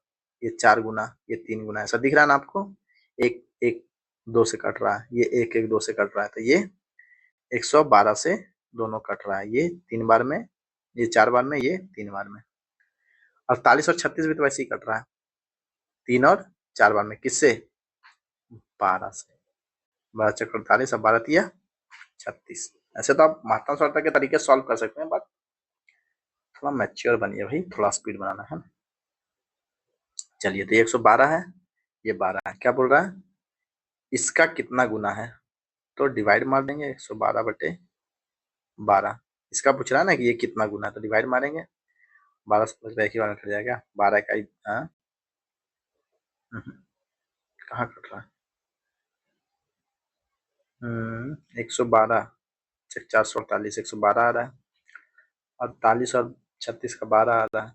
ये 4 गुना, ये 3 गुना, ऐसा दिख रहा है ना आपको, एक एक 2 से कट रहा है, ये एक एक 2 से कट रहा है, तो ये 112 से दोनों कट रहा है, ये 3 बार में, ये 4 बार में, ये 3 बार में, 48 और 36 भी तो वैसे ही कट रहा है, 3 और 4 बार में, किससे 12 से, 12 चक्कर 48 और 12 तिया 36। ऐसे तो आप महत्तम समर्थक के तरीके सॉल्व कर सकते हैं, बट थोड़ा मैच्योर बनिए भाई, थोड़ा स्पीड बनाना है। चलिए, तो 112 है, ये 12 है, क्या बोल रहा है इसका कितना गुना है, तो डिवाइड मार देंगे 112 बटे 12, इसका पूछ रहा है ना कि ये कितना गुना है, तो डिवाइड मारेंगे, 12 से लगता है एक ही बार में कट जाएगा, 12 का हाँ, कहाँ कट रहा है, 112 448 112 आ रहा है, 48 और 36 का 12 आ रहा है,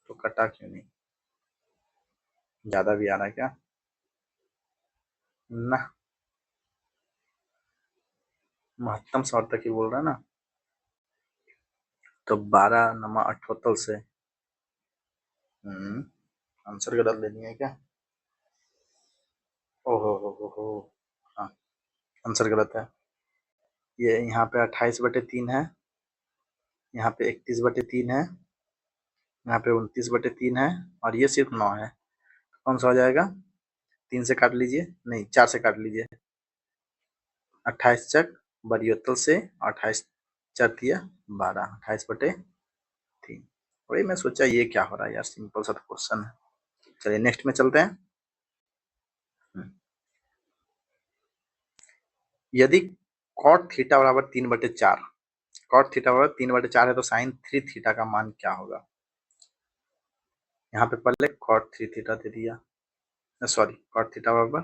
तो कटा क्यों नहीं, ज्यादा भी आ रहा है क्या ना, महत्तम समर्थक ही बोल रहा है ना, तो 12 नमा 78 से आंसर गलत लेनी है क्या, ओहो, हाँ आंसर गलत है, ये यहाँ पे 28/3 है, यहाँ पे 31/3 है, यहाँ पे 29/3 है, और ये सिर्फ 9 है, कौन सा हो जाएगा, 3 से काट लीजिए, नहीं 4 से काट लीजिए, 28 चक बरियत्तल से 28 4 दिया 12, 28/3, वही मैं सोचा ये क्या हो रहा है यार, सिंपल सा क्वेश्चन है। चलिए नेक्स्ट में चलते हैं। यदि कॉट थीटा बराबर 3/4, कॉट थीटा बराबर 3/4 है, तो साइन 3 थीटा का मान क्या होगा, यहाँ पे पहले कॉट 3 थीटा दे दिया, सॉरी कॉट थीटा बराबर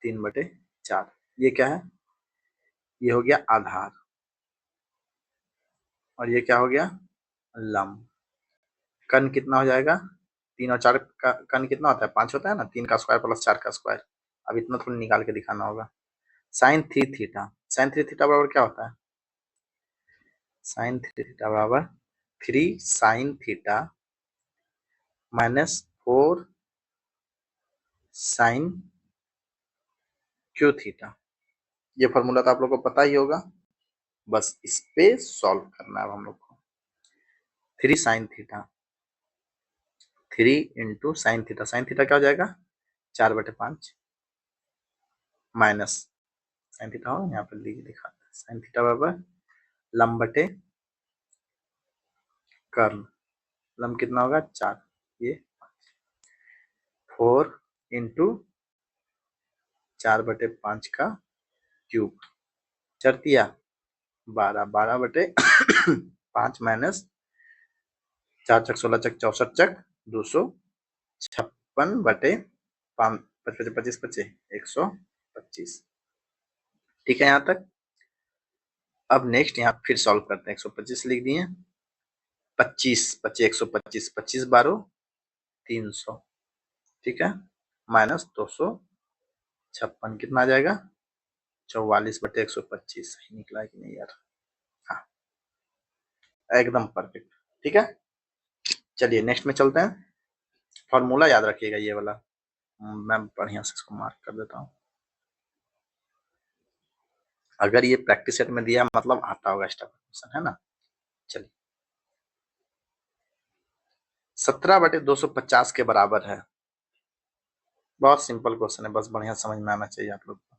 3/4, ये क्या है, ये हो गया आधार, और ये क्या हो गया लंब, कर्ण कितना हो जाएगा, 3 और 4 का कर्ण कितना होता है 5 होता है ना, 3 का स्क्वायर प्लस 4 का स्क्वायर, अब इतना थोड़ा निकाल के दिखाना होगा, साइन 3 थीटा, साइन 3 थीटा बराबर क्या होता है, साइन 3 थीटा बराबर 3 sine theta -4 sine cube theta, ये फॉर्मूला तो आप लोग को पता ही होगा, बस इस पे सॉल्व करना है हम लोग को, 3 sine theta, 3 into sine theta, sine theta क्या हो जाएगा 4/5 माइनस साइन थीटा हो, यहाँ पर लिखा साइन थीटा बराबर लंब बटे कर्ण, लंब कितना होगा 4, ये 4 इंटू 4/5 का क्यूब, चरतिया 12, 12/5 माइनस 4 चक 16 चक 64 चक 256/5, 25 25 125, ठीक है यहाँ तक। अब नेक्स्ट यहाँ फिर सॉल्व करते हैं, 125 लिख दिए, 25 25 125, 25 12 300, ठीक है, -256 कितना आ जाएगा 44/125 सही निकला है कि नहीं यार? हाँ, एकदम परफेक्ट। ठीक है, चलिए नेक्स्ट में चलते हैं। फॉर्मूला याद रखिएगा ये वाला, मैं बढ़िया से इसको मार्क कर देता हूँ। अगर ये प्रैक्टिस सेट में दिया मतलब आता होगा स्टेप क्वेश्चन, है ना? चलिए, 17/250 के बराबर है। बहुत सिंपल क्वेश्चन है, बस बढ़िया समझ में आना चाहिए आप लोग को।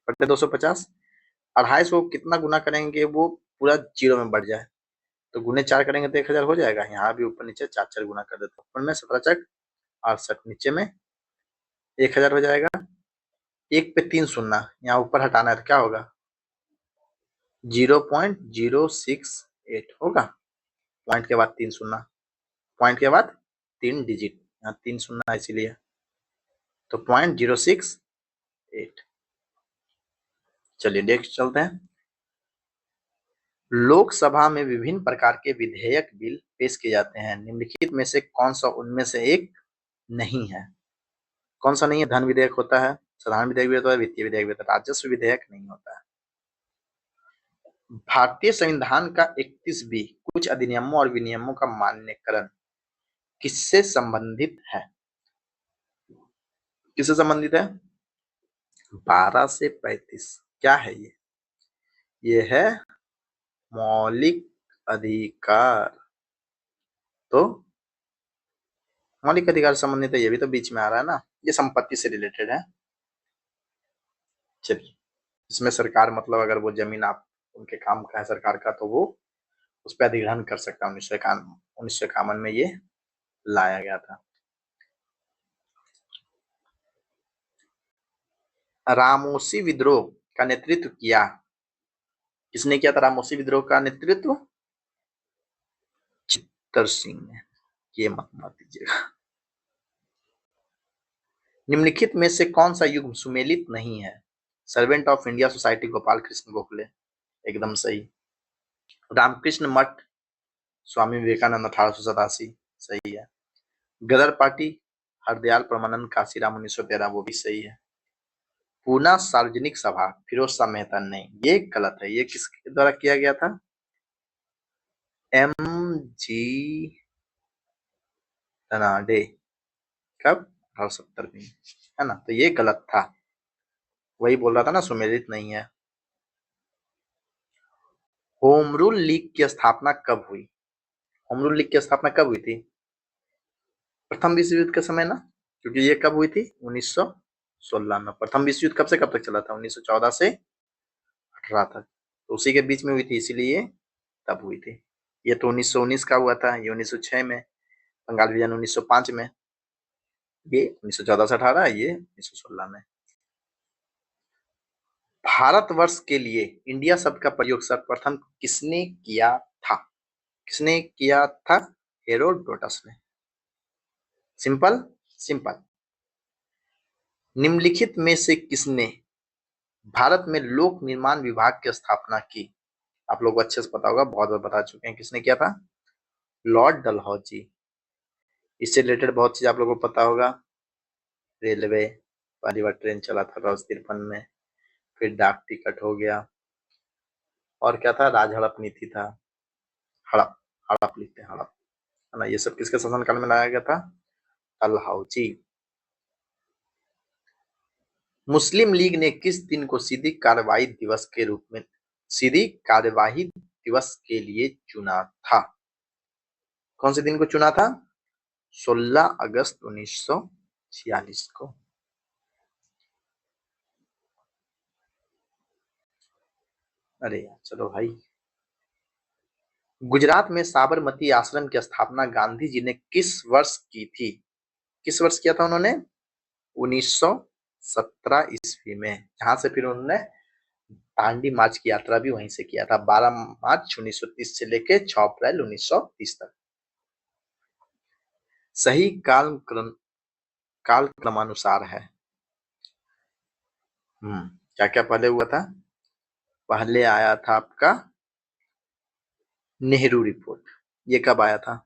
बटे 250, 250 को कितना गुना करेंगे वो पूरा जीरो में बढ़ जाए, तो गुने 4 करेंगे तो 1000 हो जाएगा। यहाँ भी ऊपर नीचे 4 गुना कर देते हैं। ऊपर में 17×4 = 68, नीचे में 1000 हो जाएगा। 1 पे 3 शून्य यहाँ ऊपर हटाना है तो क्या होगा? 0.068 होगा। पॉइंट के बाद 3 शून्य, पॉइंट के बाद 3 डिजिट, यहाँ 3 शून्य इसीलिए, तो 0.068। चलिए नेक्स्ट चलते हैं। लोकसभा में विभिन्न प्रकार के विधेयक बिल पेश किए जाते हैं, निम्नलिखित में से कौन सा उनमें से एक नहीं है? कौन सा नहीं है? धन विधेयक होता है, साधारण विधेयक भी होता है, वित्तीय विधेयक भी होता है, राजस्व विधेयक नहीं होता है। भारतीय संविधान का 31 बी कुछ अधिनियमों और विनियमों का मान्यकरण किससे संबंधित है? किससे संबंधित है? 12 से 35। क्या है ये? ये है मौलिक अधिकार। तो मौलिक अधिकार संबंधित है, ये भी तो बीच में आ रहा है ना, ये संपत्ति से रिलेटेड है। चलिए, इसमें सरकार मतलब अगर वो जमीन आप उनके काम का है सरकार का, तो वो उस पर अधिग्रहण कर सकता है। 1951 में ये लाया गया था। रामोसी विद्रोह का नेतृत्व किया, किसने किया था रामोसी विद्रोह का नेतृत्व? चित्तर सिंह ने। ये मत दीजिएगा। निम्नलिखित में से कौन सा युग सुमेलित नहीं है? Servant of India society, Gopal Krishna Gokhale, एकदम सही। रामकृष्ण मठ, स्वामी विवेकानंद, 1887, सही है। गदर पार्टी, हरदयाल परमानंद काशीराम, 1913, वो भी सही है। पूना सार्वजनिक सभा, फिरोज शाह मेहता, नहीं, ये गलत है। ये किसके द्वारा किया गया था? M.G. रनाडे। कब? 1870 में, है ना? तो ये गलत था, वही बोल रहा था ना, सुमेलित नहीं है। होम रूल लीग की स्थापना कब हुई? होम रूल लीग की स्थापना कब हुई थी? प्रथम विश्व युद्ध के समय ना, क्योंकि ये कब हुई थी? 1916 में। प्रथम विश्व युद्ध कब से कब तक चला था? 1914 से 18 तक, तो उसी के बीच में हुई थी, इसीलिए तब हुई थी। ये तो 1919 का हुआ था, ये 1906 में। बंगाल विभाजन 1905 में, ये 1914 से 18, ये 1916 में। भारतवर्ष के लिए इंडिया शब्द का प्रयोग सर्वप्रथम किसने किया था? किसने किया था? हेरोडोटस ने। Simple simple. निम्नलिखित में से किसने भारत में लोक निर्माण विभाग की स्थापना की? आप लोग को अच्छे से पता होगा, बहुत बार बता चुके हैं। किसने किया था? लॉर्ड डलहौजी। इससे रिलेटेड बहुत चीज आप लोगों को पता होगा। रेलवे, पहली बार ट्रेन चला था 1953 में, फिर डाक टिकट हो गया, और क्या था? राज हड़प नीति था। हड़प, हड़प लिखते हैं, हड़प, है ना? ये सब किसके शासनकाल में लाया गया था? डलहौजी। मुस्लिम लीग ने किस दिन को सीधी कार्यवाही दिवस के रूप में, सीधी कार्यवाही दिवस के लिए चुना था? कौन से दिन को चुना था? 16 अगस्त 1946 को। अरे यार चलो भाई। गुजरात में साबरमती आश्रम की स्थापना गांधी जी ने किस वर्ष की थी? किस वर्ष किया था उन्होंने? 1917 ईस्वी में, जहां से फिर उन्होंने दांडी मार्च की यात्रा भी वहीं से किया था, 12 मार्च 1930 से लेके 6 अप्रैल 1930 तक। सही काल क्रमानुसार है। क्या क्या पहले हुआ था? पहले आया था आपका नेहरू रिपोर्ट, ये कब आया था?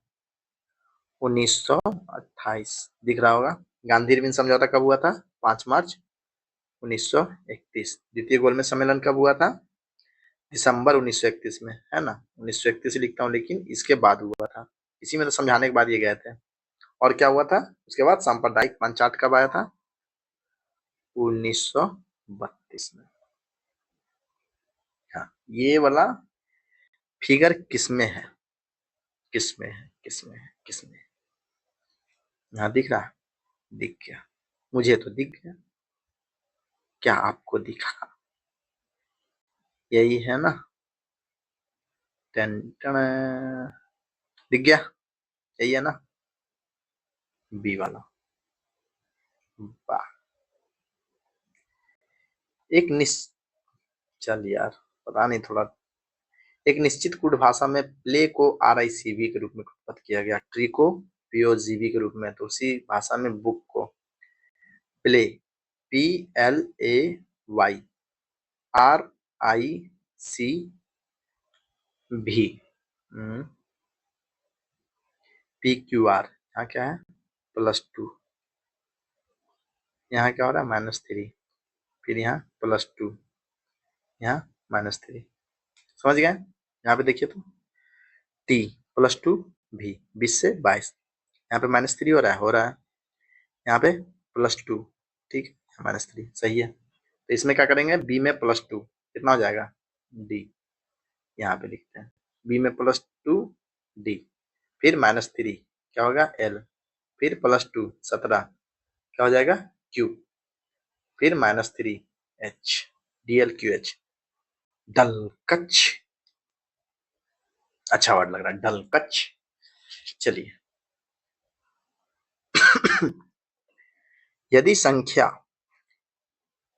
1928, दिख रहा होगा। गांधी अरविंद समझौता कब हुआ था? 5 मार्च 1931। द्वितीय गोलमेज सम्मेलन कब हुआ था? दिसंबर 1931 में, है ना। 1931 लिखता हूँ, लेकिन इसके बाद हुआ था। इसी में तो समझाने के बाद ये गए थे। और क्या हुआ था उसके बाद? सांप्रदायिक पंचायत कब आया था? 1932 में। हाँ, ये वाला फिगर किसमें है? किसमें है? किसमें है? किसमें है? यहाँ दिख रहा? दिख गया, मुझे तो दिख गया। क्या आपको दिखा? यही है ना? टन टन, दिख गया? यही है ना? बी वाला। वाह। एक चल यार, पता नहीं थोड़ा। एक निश्चित कूट भाषा में प्ले को RICV के रूप में उत्पत्त किया गया, ट्री को POGV के रूप में, तो उसी भाषा में बुक को प्ले PLAYRICV PQR, यहाँ क्या है? +2। यहाँ क्या हो रहा है? -3। फिर यहाँ +2, यहाँ -3। समझ गए? यहाँ पे देखिए तो T +2 V 20 से 22, यहाँ पे -3 हो रहा है, यहाँ पे +2, ठीक है, -3 सही है। तो इसमें क्या करेंगे? B में +2 कितना हो जाएगा? D। यहाँ पे लिखते हैं B में +2 D, फिर -3 क्या होगा? L, फिर +2 17 क्या हो जाएगा? Q, फिर -3 H, DLQH, डलकच। अच्छा वर्ड लग रहा है, डलकच। चलिए यदि संख्या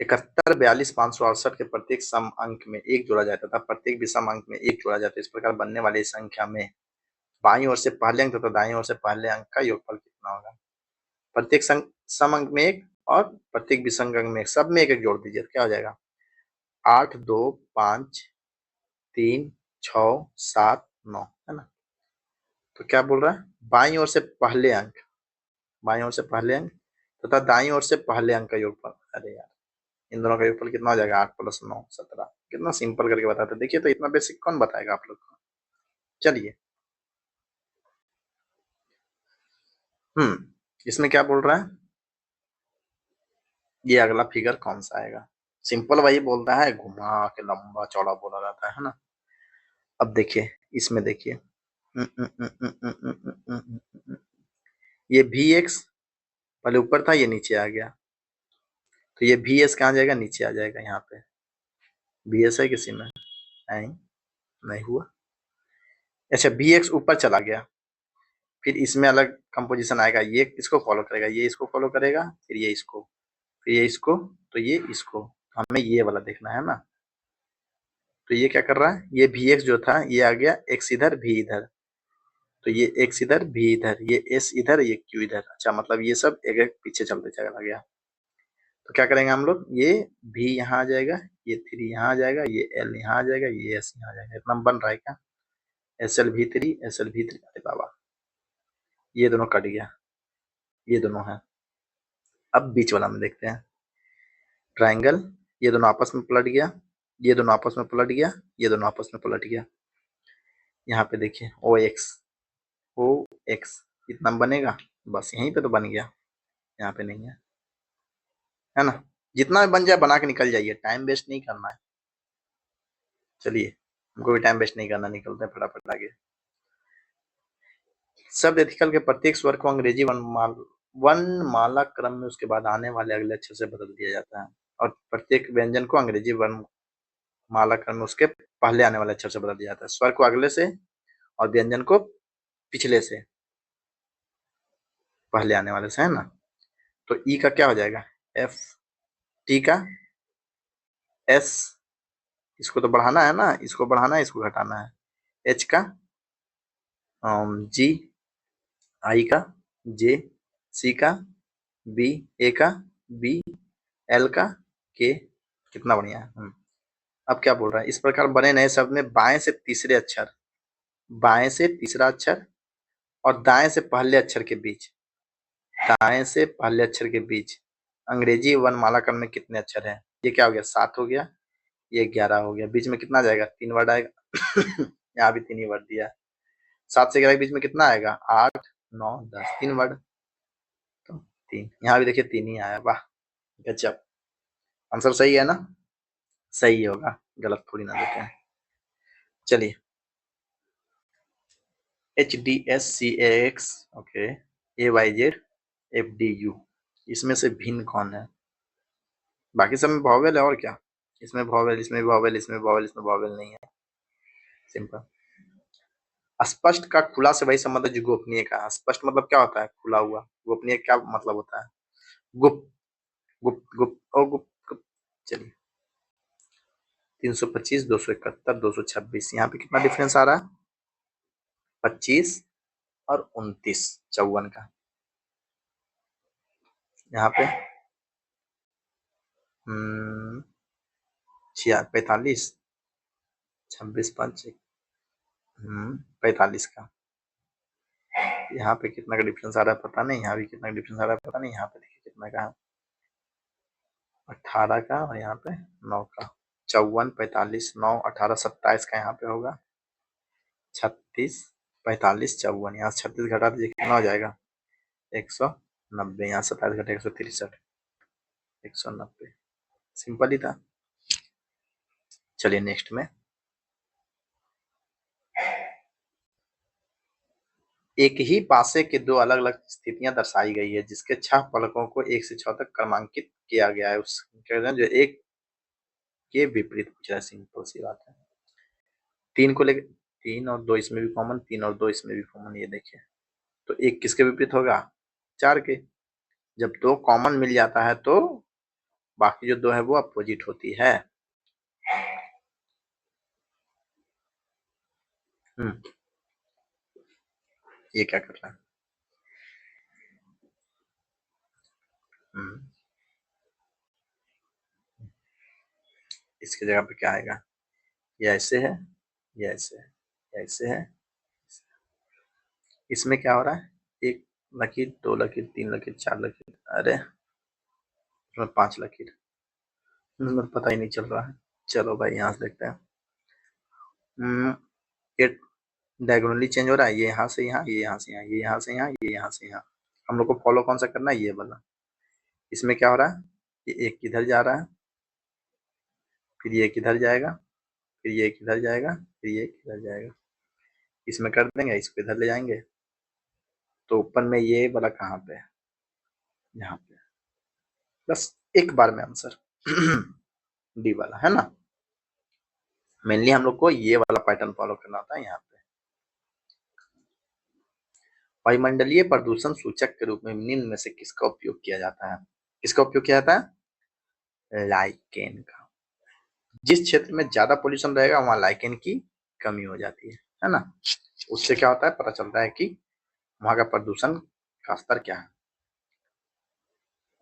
71, 42, 568 के प्रत्येक सम अंक में 1 जोड़ा जाए तथा प्रत्येक विषम अंक में 1 जोड़ा जाए तो इस प्रकार बनने वाली संख्या में बाईं ओर से पहले अंक तथा दाईं ओर से पहले अंक का योगफल कितना होगा? प्रत्येक सम अंक में 1 और प्रत्येक विषम अंक में 1, सब में 1 1 जोड़ दीजिए तो क्या हो जाएगा? 8, 2, 5, 3, 6, 7, 9, है ना। तो क्या बोल रहा है? बाईं ओर से पहले अंक, बाईं ओर से पहले अंक तथा दाईं ओर से पहले अंक का योगफल। अरे यार, इन दोनों का योगफल कितना हो जाएगा? 8 + 9 17। कितना सिंपल करके बताते। देखिए तो इतना बेसिक कौन बताएगा आप लोग को। चलिए इसमें क्या बोल रहा है? ये अगला फिगर कौन सा आएगा? सिंपल वही बोलता है, घुमा के लंबा चौड़ा बोला जाता है ना। अब देखिए, इसमें देखिए ये VX पहले ऊपर था, ये नीचे आ गया, तो ये VS कहाँ जाएगा? नीचे आ जाएगा। यहाँ पे VS है किसी में? नहीं हुआ। अच्छा, VX ऊपर चला गया, फिर इसमें अलग कंपोजिशन आएगा, ये इसको फॉलो करेगा, ये इसको फॉलो करेगा, फिर ये इसको, फिर ये इसको, तो ये इसको। हमें ये वाला देखना है ना। तो ये क्या कर रहा है? ये VX जो था ये आ गया X इधर V इधर, तो ये X इधर V इधर, ये S इधर, ये Q इधर। अच्छा, मतलब ये सब एक एक पीछे चलते चला गया। तो क्या करेंगे हम लोग? ये V यहाँ आ जाएगा, ये 3 यहाँ आ जाएगा, ये L यहाँ आ जाएगा, ये S यहाँ आ जाएगा। इतना बन रहा है क्या? SLV3 SLV3, अरे बाबा, ये दोनों कट गया, ये दोनों है। अब बीच वाला में देखते हैं, ट्राइंगल। ये दोनों आपस में पलट गया, ये दोनों आपस में पलट गया, ये दोनों आपस में पलट गया। यहाँ पे देखिए OX इतना बनेगा, बस यहीं पे तो बन गया, यहाँ पे नहीं है ना। जितना भी बन जाए बना के निकल जाइए, टाइम वेस्ट नहीं करना है। चलिए, हमको भी टाइम वेस्ट नहीं करना, निकलते हैं फटाफट आगे। शब्द एथिकल के प्रत्येक स्वर को अंग्रेजी वर्णमाला क्रम में उसके बाद आने वाले अगले अक्षर से बदल दिया जाता है, और प्रत्येक व्यंजन को अंग्रेजी वर्णमाला क्रम में उसके पहले आने वाले अक्षर से बदल दिया जाता है। स्वर को अगले से और व्यंजन को पिछले से, पहले आने वाले से, है ना। तो ई का क्या हो जाएगा? F, टी का S, इसको तो बढ़ाना है ना, इसको बढ़ाना है, इसको घटाना है। H का G, I का J, C का B, A का B, L का K। कितना बढ़िया है। अब क्या बोल रहा है? इस प्रकार बने नए शब्द में बाएं से तीसरे अक्षर, बाएं से तीसरा अक्षर और दाएं से पहले अक्षर के बीच, दाएं से पहले अक्षर के बीच अंग्रेजी वर्णमाला क्रम में कितने अक्षर हैं? ये क्या हो गया, 7 हो गया, ये 11 हो गया, बीच में कितना जाएगा, 3 वर्ड आएगा। यहाँ भी 3 ही वर्ड दिया है। 7 से 11 के बीच में कितना आएगा, 8 9 10, 3 वर्ड, तो 3। यहाँ भी देखिए 3 ही आया, वाह गजब। आंसर सही है ना? सही होगा, गलत थोड़ी ना देते हैं। चलिए, HDSCAX, ओके, AYZ FDU, इसमें से भिन्न कौन है? बाकी सब में वॉवेल है और क्या, इसमें वॉवेल, इसमें वॉवेल, इसमें वॉवेल, इसमें वॉवेल नहीं है, सिंपल। स्पष्ट का खुला से वही संबंध है जो गोपनीय का। स्पष्ट मतलब क्या होता है, खुला हुआ। गोपनीय क्या मतलब होता है, गुप्त, गुप्त गुप्त और गुप्त गुप्त। चलिए, 325, 271, 226, यहाँ पे कितना डिफरेंस आ रहा है, 25 और 29, 54 का। यहाँ पे 45, 26 5 45 का। यहाँ पे कितना का डिफरेंस आ रहा है पता नहीं, यहाँ भी कितना का डिफरेंस आ रहा है पता नहीं। यहाँ पे देखिए कितना का है, 18 का, और यहाँ पे 9 का। 54, 45, 9, 18, 27 का यहाँ पे होगा, 36, 45, 54। यहाँ से 36 घटा दीजिए, कितना हो जाएगा, 190। यहाँ 27 घटे 163, 190। सिंपल ही था। चलिए नेक्स्ट में, एक ही पासे के दो अलग अलग स्थितियां दर्शाई गई है, जिसके 6 फलकों को 1 से 6 तक क्रमांकित किया गया है। उस जो एक के विपरीत पूछ रहा है, सिंपल सी बात है। 3 को लेकर, 3 और 2 इसमें भी कॉमन, 3 और 2 इसमें भी कॉमन, ये देखिए। तो एक किसके विपरीत होगा, 4 के। जब 2 कॉमन मिल जाता है तो बाकी जो 2 है वो अपोजिट होती है। ये क्या कर रहा है, इसकी जगह पे क्या आएगा, ये ऐसे है, ये ऐसे है, ये ऐसे है। इसमें क्या हो रहा है, 1 लकीर, 2 लकीर, 3 लकीर, 4 लकीर, अरे इसमें 5 लकीर, इसमें पता ही नहीं चल रहा है। चलो भाई यहाँ से देखते हैं। ये डायगोनली चेंज हो रहा है, ये यहाँ से यहाँ, ये यहाँ से यहाँ, ये यहाँ से यहाँ, ये यहाँ से यहाँ। हम लोग को फॉलो कौन सा करना है, ये वाला। इसमें क्या हो रहा है, ये एक इधर जा रहा है, फिर ये एक इधर जाएगा, फिर ये एक इधर जाएगा, फिर ये एक इधर जाएगा। इसमें कर देंगे, इसको इधर ले जाएंगे, तो ऊपर में ये वाला कहाँ पे है, यहाँ पे। बस एक बार में आंसर। डी वाला है ना। मेनली हम लोग को ये वाला पैटर्न फॉलो करना होता है यहाँ पे। वायुमंडलीय प्रदूषण सूचक के रूप में निम्न में से किसका उपयोग किया जाता है, किसका उपयोग किया जाता है, लाइकेन का। जिस क्षेत्र में ज्यादा पोल्यूशन रहेगा वहां लाइकेन की कमी हो जाती है ना। उससे क्या होता है, पता चलता है कि वहां का प्रदूषण का स्तर क्या है।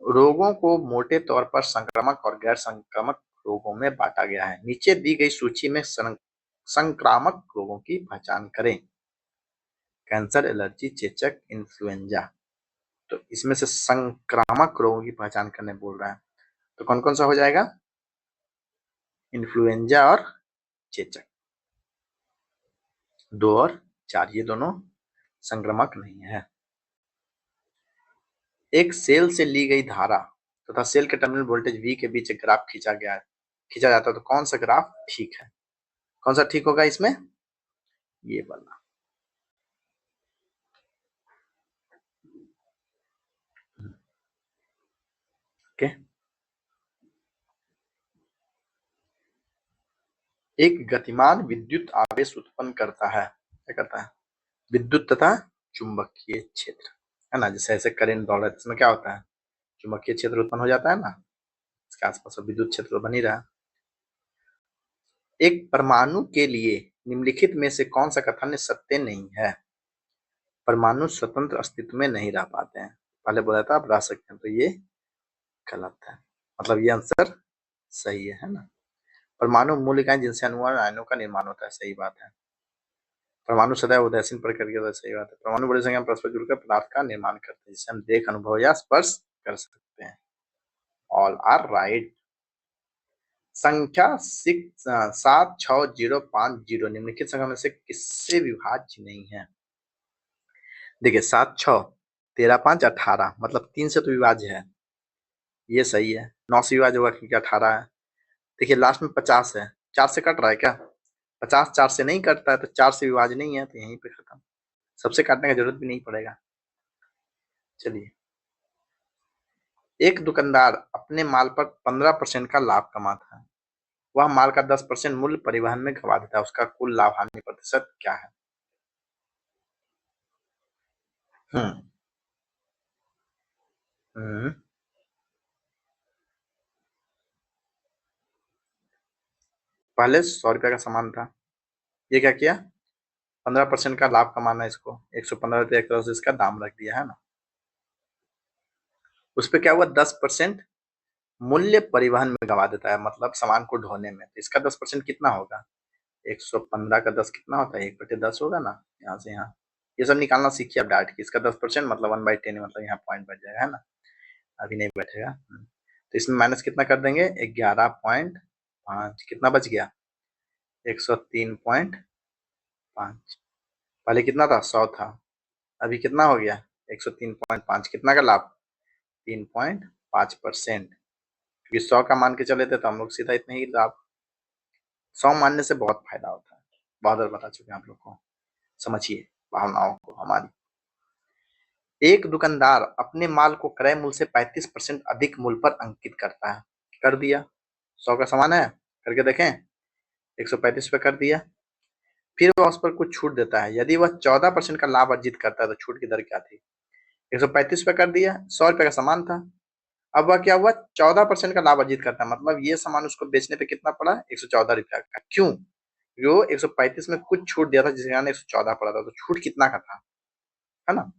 रोगों को मोटे तौर पर संक्रामक और गैर संक्रामक रोगों में बांटा गया है। नीचे दी गई सूची में संक्रामक रोगों की पहचान करें। कैंसर, एलर्जी, चेचक, इन्फ्लुएंजा। तो इसमें से संक्रामक रोगों की पहचान करने बोल रहा है, तो कौन कौन सा हो जाएगा, इन्फ्लुएंजा और चेचक। 2 और 4 ये दोनों संक्रामक नहीं है। एक सेल से ली गई धारा तथा सेल के टर्मिनल वोल्टेज V के बीच एक ग्राफ खींचा गया है, खींचा जाता है, तो कौन सा ग्राफ ठीक है, कौन सा ठीक होगा इसमें, ये वाला। ओके, एक गतिमान विद्युत आवेश उत्पन्न करता है, क्या करता है, विद्युत तथा चुंबकीय क्षेत्र, है ना। जैसे ऐसे करंट दौड़ रहा है, इसमें क्या होता है, चुंबकीय क्षेत्र उत्पन्न हो जाता है ना, इसके आसपास विद्युत क्षेत्र बन ही रहा। एक परमाणु के लिए निम्नलिखित में से कौन सा कथन सत्य नहीं है। परमाणु स्वतंत्र अस्तित्व में नहीं रह पाते हैं, पहले बोला था आप रह सकते हैं, तो ये गलत है, मतलब ये आंसर सही है ना। परमाणु मूल इकाई जिनसे अणु आयनों का निर्माण होता है, सही बात है। परमाणु सदैव उदासीन प्रकृति का, सही बात है। परमाणु बड़ी संख्या में परस्पर जुड़कर पदार्थ का निर्माण करते हैं, जिसे हम देख, अनुभव या स्पर्श कर सकते हैं। All are right. संख्या 76050 निम्नलिखित संख्या में से किससे विभाज्य नहीं है? देखिए 7 6 13 5 18 मतलब 3 से तो विभाज्य है, ये सही है। 9 से विभाज्य होगा क्योंकि 18 है। देखिए लास्ट में 50 है, 4 से कट रहा है क्या? 50 4 से नहीं कटता है तो 4 से विभाज्य नहीं है, तो यहीं पे खत्म, सबसे काटने की जरूरत भी नहीं पड़ेगा। चलिए, एक दुकानदार अपने माल पर 15% का लाभ कमाता है, वह माल का 10% मूल्य परिवहन में गवा देता है, उसका कुल लाभ हानि प्रतिशत क्या है? हम्म हम्म पहले 100 रुपये का सामान था, ये क्या किया? 15% का लाभ कमाना, इसको 115 रुपये एक तरह से इसका दाम रख दिया है ना। उस पर क्या हुआ? 10% मूल्य परिवहन में गवा देता है, मतलब सामान को ढोने में। तो इसका 10% कितना होगा? 115 का 10 कितना होता है? 1/10 होगा ना, यहाँ से यहाँ। ये सब निकालना सीखिए आप डायरेक्ट की, इसका 10% मतलब 1/10, मतलब यहाँ पॉइंट बच जाएगा, है ना। अभी नहीं बैठेगा। तो इसमें माइनस कितना कर देंगे? 11.5। कितना बच गया? 103.5। पहले कितना था? 100 था, अभी कितना हो गया? 103.5। कितना का लाभ? 3.5%। क्योंकि 100 का मान के चले थे तो हम लोग सीधा इतने ही लाभ। 100 मानने से बहुत फायदा होता है, बहुत बार बता चुके हैं आप लोग को। समझिए भावनाओं को हमारी। एक दुकानदार अपने माल को क्रय मूल्य से 35% अधिक मूल्य पर अंकित करता है। कर दिया, 100 का सामान है, करके देखें, 135 पे कर दिया। फिर वह उस पर कुछ छूट देता है, यदि वह 14% का लाभ अर्जित करता है तो छूट की दर क्या थी? 135 पे कर दिया, 100 रुपए का सामान था, अब वह क्या हुआ? 14% का लाभ अर्जित करता है, मतलब ये सामान उसको बेचने पे कितना पड़ा? 114 रुपया का। क्यों? जो 135 में कुछ छूट दिया था, जिसके कारण 114 पड़ा था, तो छूट कितना का था, है ना।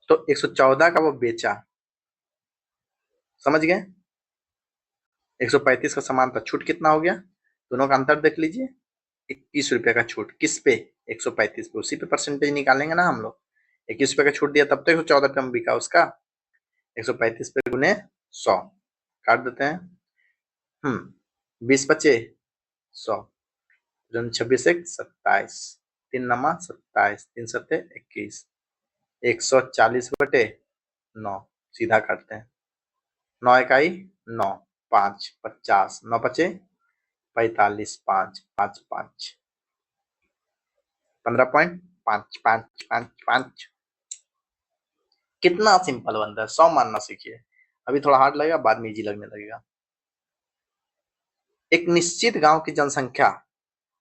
तो 114 का वो बेचा, समझ गए। 135 का सामान था, छूट कितना हो गया? दोनों का अंतर देख लीजिए, 21 रुपए का छूट। किस पे? 135 पे। उसी पे परसेंटेज निकालेंगे ना हम लोग। 21 रुपए का छूट दिया तब तो 114 रुपये में बिका उसका। 135 पे गुने 100, काट देते हैं। 20 बचे 100, 26 एक 27, 3 नमा 27, 3 सत्ते 21, 140/9, सीधा काटते हैं। 9 इकाई 9, 5 50, 9 बचे 45, 5 5 5, 15.55555। कितना सिंपल बनता है, 100 मानना सीखिए। अभी थोड़ा हार्ड लगेगा, बाद में इजी लगने लगेगा। एक निश्चित गांव की जनसंख्या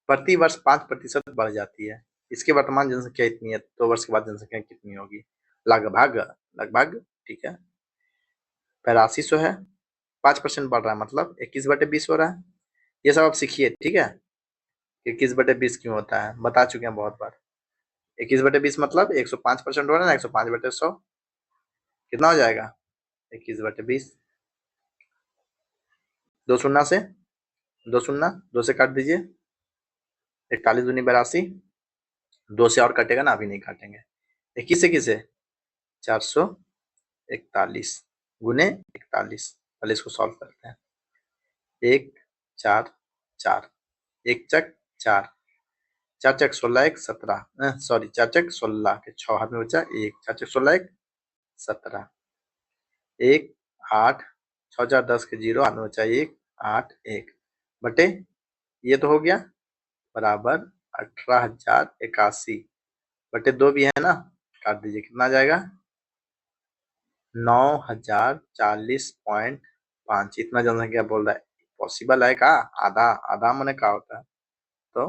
प्रति वर्ष 5% बढ़ जाती है, इसकी वर्तमान जनसंख्या इतनी है, 2 वर्ष के बाद जनसंख्या कितनी होगी? लगभग, लगभग, ठीक है। 8500 है, 5% बढ़ रहा है, मतलब 21/20 हो रहा है। ये सब आप सीखिए, ठीक है। 21/20 क्यों होता है बता चुके हैं बहुत बार। 21/20 मतलब 105% हो रहा है ना, 105/100 कितना हो जाएगा? 21/20। 2 शून्य से 2 शून्य, 2 से काट दीजिए, 41 दूनी 82, 2 से और कटेगा ना, अभी नहीं काटेंगे। 21 से किसे? 441 गुने 41। पहले इसको सॉल्व करते हैं। 1 4 4, 1 चक 4, 4 चक 16 1 17, सॉरी 4 चक 16 के 6 हाथ में बचा 1, 4 चक 16 1 17, 1 8, 6 4 10 के 0 हाथ में बचा 1 8 1 बटे, ये तो हो गया, बराबर 18,081 बटे 2 भी है ना, काट दीजिए, कितना आ जाएगा? 9,040.5। इतना जनसंख्या बोल रहा है, पॉसिबल है का? आधा आधा मैंने का होता है, तो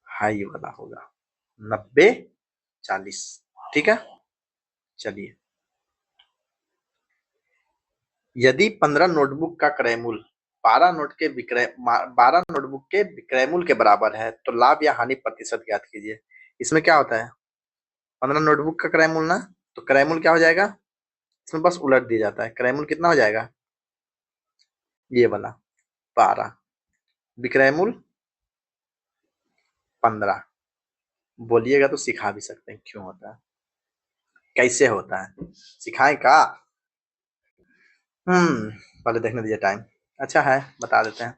हाई वाला होगा, 90 40, ठीक है। चलिए, यदि 15 नोटबुक का क्रय मूल्य 12 नोटबुक के विक्रय मूल्य के बराबर है तो लाभ या हानि प्रतिशत ज्ञात कीजिए। इसमें क्या होता है? 15 नोटबुक का क्रय मूल्य ना, तो क्रय मूल्य क्या हो जाएगा? इसमें बस उलट दिया जाता है, क्रय मूल्य कितना हो जाएगा? ये वाला 12, विक्रय मूल्य 15। बोलिएगा तो सिखा भी सकते हैं क्यों होता है, कैसे होता है, सिखाएं का? पहले देखने दीजिए टाइम। अच्छा है, बता देते हैं।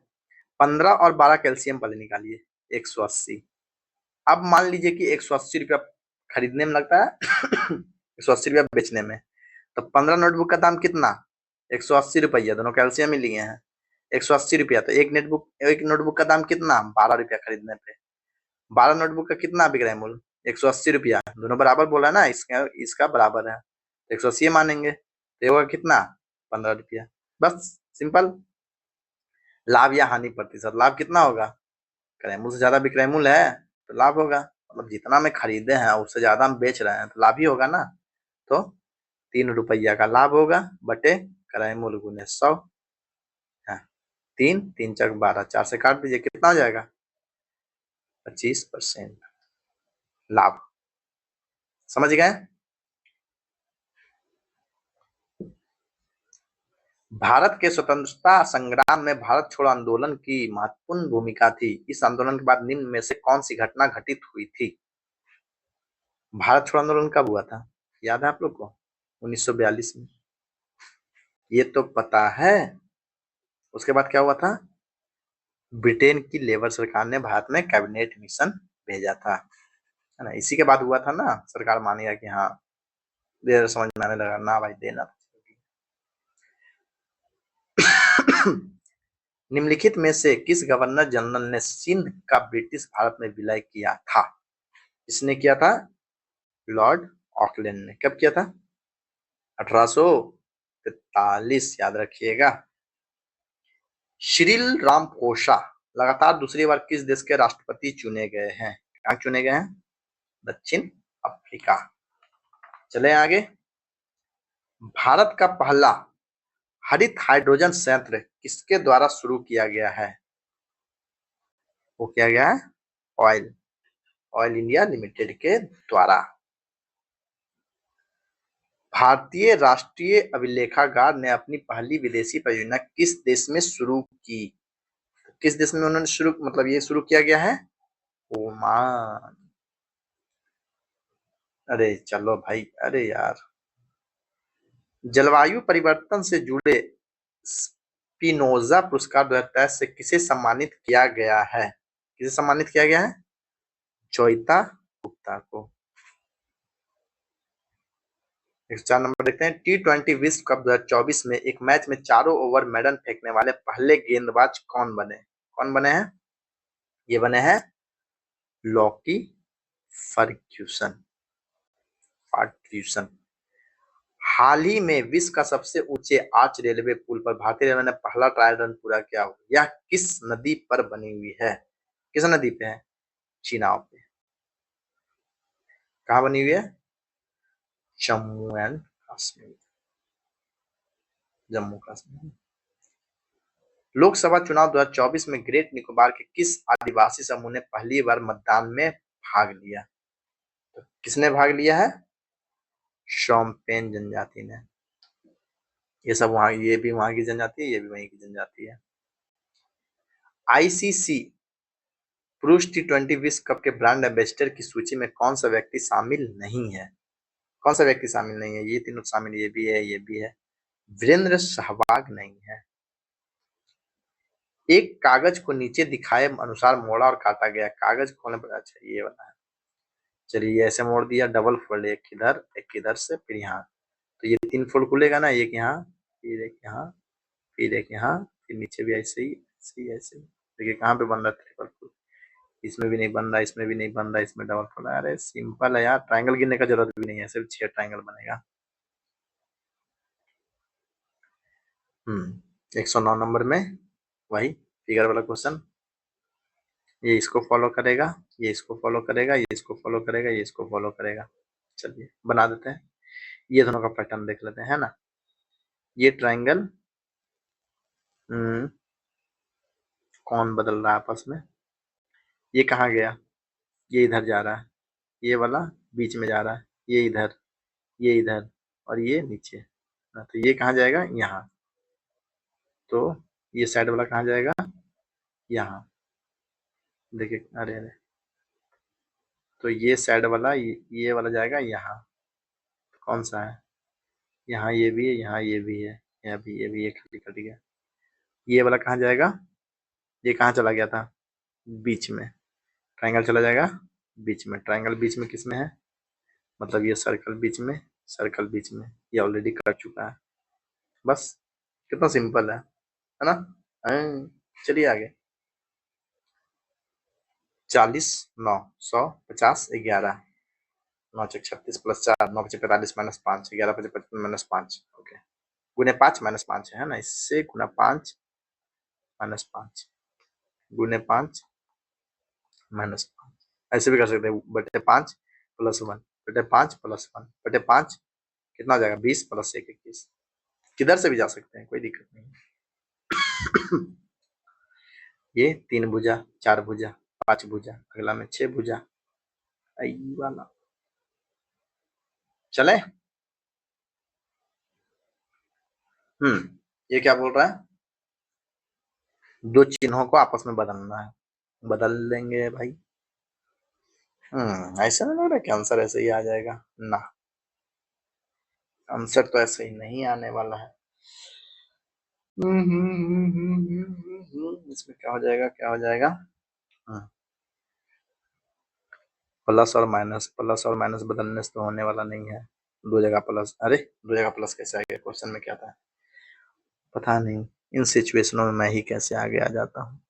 15 और 12 कैल्शियम पहले निकालिए। 180। अब मान लीजिए कि 180 रुपया खरीदने में लगता है 180 रुपया बेचने में। तो 15 नोटबुक का दाम कितना? 180 रुपया। दोनों कैल्शियम ही लिए हैं। 180 रुपया, तो एक नोटबुक का दाम कितना? 12 रुपया खरीदने पे। 12 नोटबुक का कितना बिक रहा है मूल्य? 180 रुपया। दोनों बराबर बोला ना, इसका इसका बराबर है, 180 मानेंगे। तो ये होगा कितना? 15 रुपया। बस सिंपल। लाभ या हानि प्रतिशत, लाभ कितना होगा? क्रय मूल्य से ज्यादा विक्रय मूल्य है तो लाभ होगा। मतलब जितना में खरीदे हैं उससे ज्यादा हम बेच रहे हैं तो लाभ ही होगा ना। तो 3 रुपया का लाभ होगा बटे क्रय मूल्य गुने 100। हाँ, 3 3 चक 12, 4 से काट दीजिए, कितना हो जाएगा? 25% लाभ। समझ गए? भारत के स्वतंत्रता संग्राम में भारत छोड़ो आंदोलन की महत्वपूर्ण भूमिका थी। इस आंदोलन के बाद निम्न में से कौन सी घटना घटित हुई थी? भारत छोड़ो आंदोलन कब हुआ था? याद है आप लोग को? 1942 में। ये तो पता है। उसके बाद क्या हुआ था? ब्रिटेन की लेबर सरकार ने भारत में कैबिनेट मिशन भेजा था, है ना। इसी के बाद हुआ था ना, सरकार मानेगा कि हाँ, देर समझ में आने लगा ना भाई, देना। निम्नलिखित में से किस गवर्नर जनरल ने सिंध का ब्रिटिश भारत में विलय किया था? इसने किया था लॉर्ड ऑकलैंड ने। कब किया था? 1843, याद रखिएगा। श्रील रामफोसा लगातार दूसरी बार किस देश के राष्ट्रपति चुने गए हैं? कहाँ चुने गए हैं? दक्षिण अफ्रीका। चले आगे। भारत का पहला हरित हाइड्रोजन संयंत्र किसके द्वारा शुरू किया गया है? वो किया गया है ऑयल ऑयल इंडिया लिमिटेड के द्वारा। भारतीय राष्ट्रीय अभिलेखागार ने अपनी पहली विदेशी परियोजना किस देश में शुरू की? किस देश में उन्होंने शुरू, मतलब ये शुरू किया गया है? ओमान। अरे चलो भाई, अरे यार। जलवायु परिवर्तन से जुड़े स्पिनोजा पुरस्कार 2023 से किसे सम्मानित किया गया है? किसे सम्मानित किया गया है? जोइता गुप्ता को। 104 नंबर देखते हैं। T20 विश्व कप 2024 में एक मैच में चारों ओवर मैडल फेंकने वाले पहले गेंदबाज कौन बने? कौन बने हैं? ये बने हैं लॉकी फर्ग्यूसन। फर्ग्यूसन। हाल ही में विश्व का सबसे ऊंचे आर्च रेलवे पुल पर भारतीय रेलवे ने पहला ट्रायल रन पूरा किया हुआ। यह किस नदी पर बनी हुई है? किस नदी पे है? चिनाब पे। कहाँ बनी हुई है? जम्मू एंड कश्मीर। जम्मू कश्मीर। लोकसभा चुनाव 2024 में ग्रेट निकोबार के किस आदिवासी समूह ने पहली बार मतदान में भाग लिया? तो किसने भाग लिया है? शोम्पेन जनजाति ने। ये सब वहां, ये भी वहां की जनजाति है, ये भी वहीं की जनजाति है। आईसीसी पुरुष T20 विश्व कप के ब्रांड एम्बेसडर की सूची में कौन सा व्यक्ति शामिल नहीं है? कौन सा व्यक्ति शामिल नहीं है? ये तीनों शामिल, ये भी है, ये भी है। वीरेंद्र सहवाग नहीं है। एक कागज को नीचे दिखाए अनुसार मोड़ा और काटा गया। कागज खोलने पर, अच्छा ये वाला है। चलिए ऐसे मोड़ दिया, डबल फोल्ड, एक इधर एक इधर से, फिर यहाँ। तो ये 3 फोल्ड खुलेगा ना, एक यहाँ, फिर एक यहाँ, फिर एक यहाँ, फिर नीचे भी ऐसे ही ऐसे ही ऐसे ही। देखिए कहाँ पे बन रहा है ट्रिपल फोल्ड। इसमें भी नहीं बन रहा, इसमें भी नहीं बन रहा, इसमें डबल फोल्ड। अरे सिंपल है यार, ट्रायंगल गिनने का जरूरत भी नहीं है, सिर्फ 6 ट्रायंगल बनेगा। 109 नंबर में वही फिगर वाला क्वेश्चन। ये इसको फॉलो करेगा, ये इसको फॉलो करेगा, ये इसको फॉलो करेगा, ये इसको फॉलो करेगा। चलिए बना देते हैं। ये दोनों का पैटर्न देख लेते हैं ना। ये ट्रायंगल कौन बदल रहा है आपस में? ये कहाँ गया? ये इधर जा रहा है, ये वाला बीच में जा रहा है, ये इधर और ये नीचे। तो ये कहाँ जाएगा? यहाँ। तो ये साइड वाला कहाँ जाएगा? यहाँ। देखिए, अरे अरे, तो ये साइड वाला, वाला जाएगा यहाँ। कौन सा है? यहाँ ये भी है, यहाँ ये भी है, ये कट गया। ये वाला कहाँ जाएगा, ये कहाँ चला गया था, बीच में। ट्रायंगल चला जाएगा बीच में, ट्रायंगल बीच में किस में है, मतलब ये सर्कल बीच में, सर्कल बीच में, ये ऑलरेडी कट चुका है। बस कितना सिंपल है ना। चलिए आगे। 40, 9, 100, 50, 11, 9 चक 36 प्लस 4, 9 पचे 45 माइनस 5, 11 पचे 55 माइनस 5। ओके, गुने 5 माइनस 5 है ना, इससे गुना 5 माइनस 5, गुने 5 माइनस 5, ऐसे भी कर सकते हैं, बटे 5 प्लस 1, बटे 5 प्लस 1, बटे 5 कितना हो जाएगा, 20 प्लस 1 21। किधर से भी जा सकते हैं, कोई दिक्कत नहीं। ये 3 भुजा, 4 भुजा, 5 भुजा, अगला में 6 भुजा, आई वाला चले। ये क्या बोल रहा है, दो चिन्हों को आपस में बदलना है, बदल लेंगे भाई। ऐसा नहीं लग रहा कि आंसर ऐसे ही आ जाएगा ना, आंसर तो ऐसे ही नहीं आने वाला है। इसमें क्या हो जाएगा, क्या हो जाएगा, प्लस और माइनस बदलने से तो होने वाला नहीं है। दो जगह प्लस, अरे दो जगह प्लस कैसे आ गया, क्वेश्चन में क्या था पता नहीं, इन सिचुएशनों में मैं ही कैसे आगे आ जाता हूँ।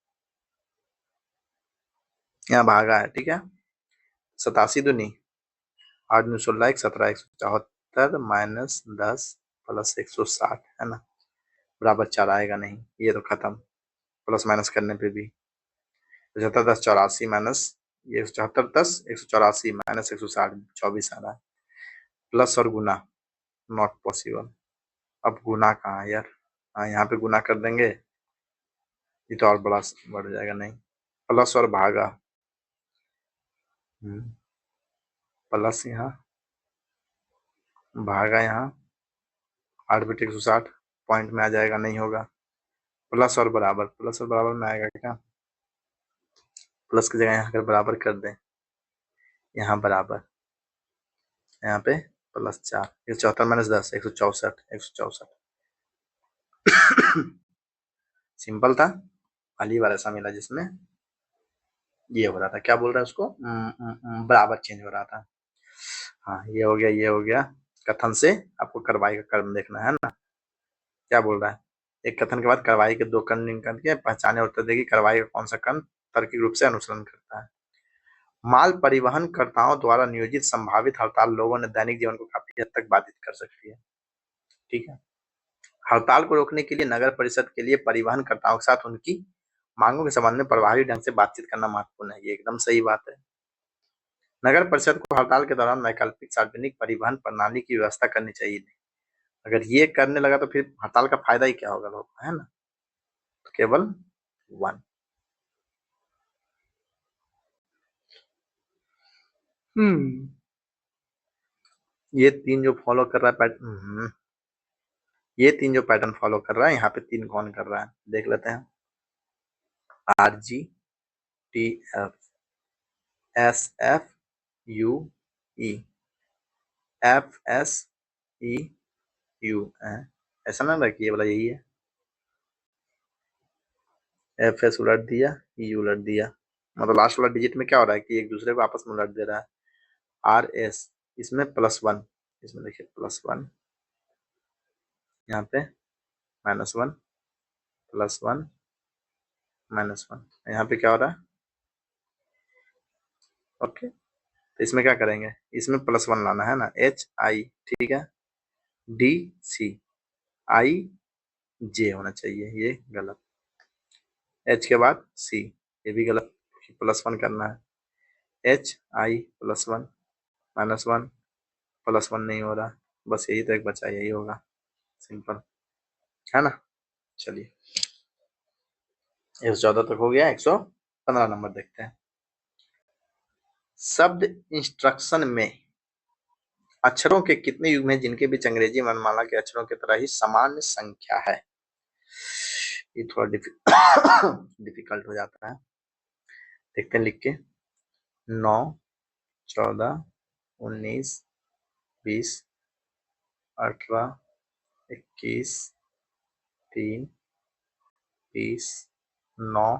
यहाँ भागा है, ठीक है, 87 दूनी 8 9 16 1 17 174 माइनस 10 प्लस 160 है ना, बराबर 4 आएगा नहीं, ये तो खत्म, प्लस माइनस करने पे भी 75 10 84 माइनस ये 74 10 184 माइनस 160 24 आ रहा है, प्लस और गुना नॉट पॉसिबल। अब गुना कहाँ है यार, हाँ यहाँ पे गुना कर देंगे, ये तो और बड़ा बढ़ जाएगा, नहीं प्लस और भागा, प्लस यहाँ भागा यहाँ 8 बटे 160 पॉइंट में आ जाएगा, नहीं होगा, प्लस और बराबर, प्लस और बराबर में आएगा क्या, प्लस की जगह यहाँ अगर बराबर कर दें, यहाँ बराबर, यहाँ पे प्लस 4 174 माइनस 10 164 164। सिंपल था, खाली बार ऐसा मिला जिसमें ये हो रहा था, क्या बोल रहा है उसको, बराबर चेंज हो रहा था। हाँ ये हो गया, ये हो गया, कथन से आपको कार्रवाई का कर्म देखना है ना, क्या बोल रहा है, एक कथन के बाद कार्रवाई के दो कर्ण निकाल के पहचाने और उत्तर देगी कार्रवाई का कौन सा कर्ण तार्किक रूप से अनुसरण करता है। माल परिवहन कर्ताओं द्वारा नियोजित संभावित हड़ताल लोगों ने दैनिक जीवन को काफी हद तक बाधित कर सकती है, ठीक है। हड़ताल को रोकने के लिए नगर परिषद के लिए परिवहन कर्ताओं के साथ उनकी मांगों के संबंध में प्रभावी ढंग से बातचीत करना महत्वपूर्ण है, ये एकदम सही बात है। नगर परिषद को हड़ताल के दौरान वैकल्पिक सार्वजनिक परिवहन प्रणाली की व्यवस्था करनी चाहिए, अगर ये करने लगा तो फिर हड़ताल का फायदा ही क्या होगा लोगों को, है ना, तो केवल 1। ये 3 जो फॉलो कर रहा है पैटर्न, ये 3 जो पैटर्न फॉलो कर रहा है, यहाँ पे 3 कौन कर रहा है देख लेते हैं, RG TF SFUE FSEU, ऐसा ना लगा कि ये वाला यही है, FS उलट दिया, E उलट दिया, मतलब लास्ट वाला डिजिट में क्या हो रहा है कि एक दूसरे को आपस में उलट दे रहा है। RS इसमें +1, इसमें देखिए +1, यहाँ पे -1 +1 -1, यहाँ पे क्या हो रहा है, ओके, तो इसमें क्या करेंगे, इसमें +1 लाना है ना, HI, ठीक है, DCIJ होना चाहिए, ये गलत, H के बाद C, ये भी गलत, +1 करना है, HI +1 -1 +1 नहीं हो रहा, बस यही तो एक बचा, यही होगा, सिंपल है ना। चलिए 114 तक हो गया, 115 नंबर देखते हैं। शब्द इंस्ट्रक्शन में अक्षरों के कितने युग्म हैं जिनके बीच अंग्रेजी वर्णमाला के अक्षरों की तरह ही समान संख्या है, ये थोड़ा डिफिकल्ट हो जाता है, देखते हैं लिख के, 9 14 19 20 18 21 3, 30, 9,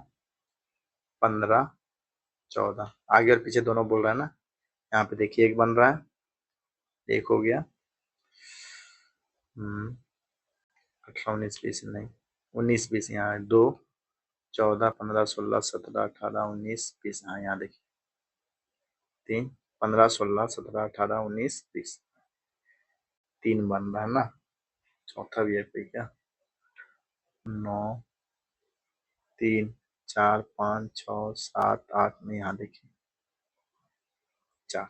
15, 14। आगे और पीछे दोनों बोल रहा है ना। यहाँ पे देखिए एक बन रहा है, एक हो गया। 18, 19, 20 नहीं, 19, 20 यहाँ है, 2, 14, 15, 16, 17, 18, 19, 20। हाँ यहाँ देखिए 3, 15, 16, 17, 18, 19, 20। 3 बन रहा है ना। चौथा भी है कोई क्या? 9, 3, 4, 5, 6, 7, 8 में यहाँ देखिए 4।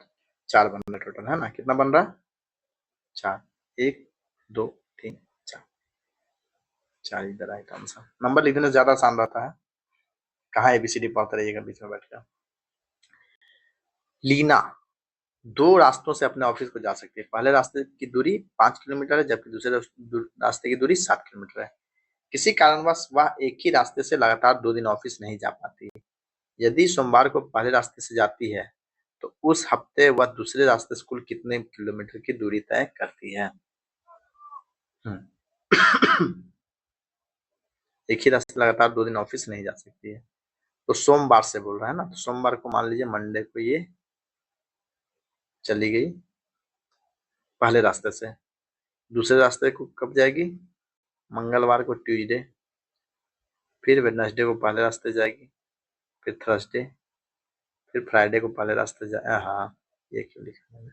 4 बन रहा है टोटल, है ना। कितना बन रहा है? 4। 1, 2, 3, 4। 4 इधर आइटम सा। नंबर लिखने से ज्यादा आसान रहता है। कहाँ ABCD पढ़ते रहिएगा बीच में बैठकर। लीना 2 रास्तों से अपने ऑफिस को जा सकती है। पहले रास्ते की दूरी 5 किलोमीटर है, जबकि दूसरे रास्ते की दूरी 7 किलोमीटर है। किसी कारणवश वह एक ही रास्ते से लगातार 2 दिन ऑफिस नहीं जा पाती। यदि सोमवार को पहले रास्ते से जाती है तो उस हफ्ते वह दूसरे रास्ते से कुल कितने किलोमीटर की दूरी तय करती है? एक ही रास्ते लगातार 2 दिन ऑफिस नहीं जा सकती है, तो सोमवार से बोल रहा है ना। तो सोमवार को मान लीजिए मंडे को ये चली गई पहले रास्ते से, दूसरे रास्ते को कब जाएगी? मंगलवार को ट्यूसडे, फिर वेडनेसडे को पहले रास्ते जाएगी, फिर थर्सडे, फिर फ्राइडे को पहले रास्ते जाए। हाँ ये क्यों लिखा मैंने।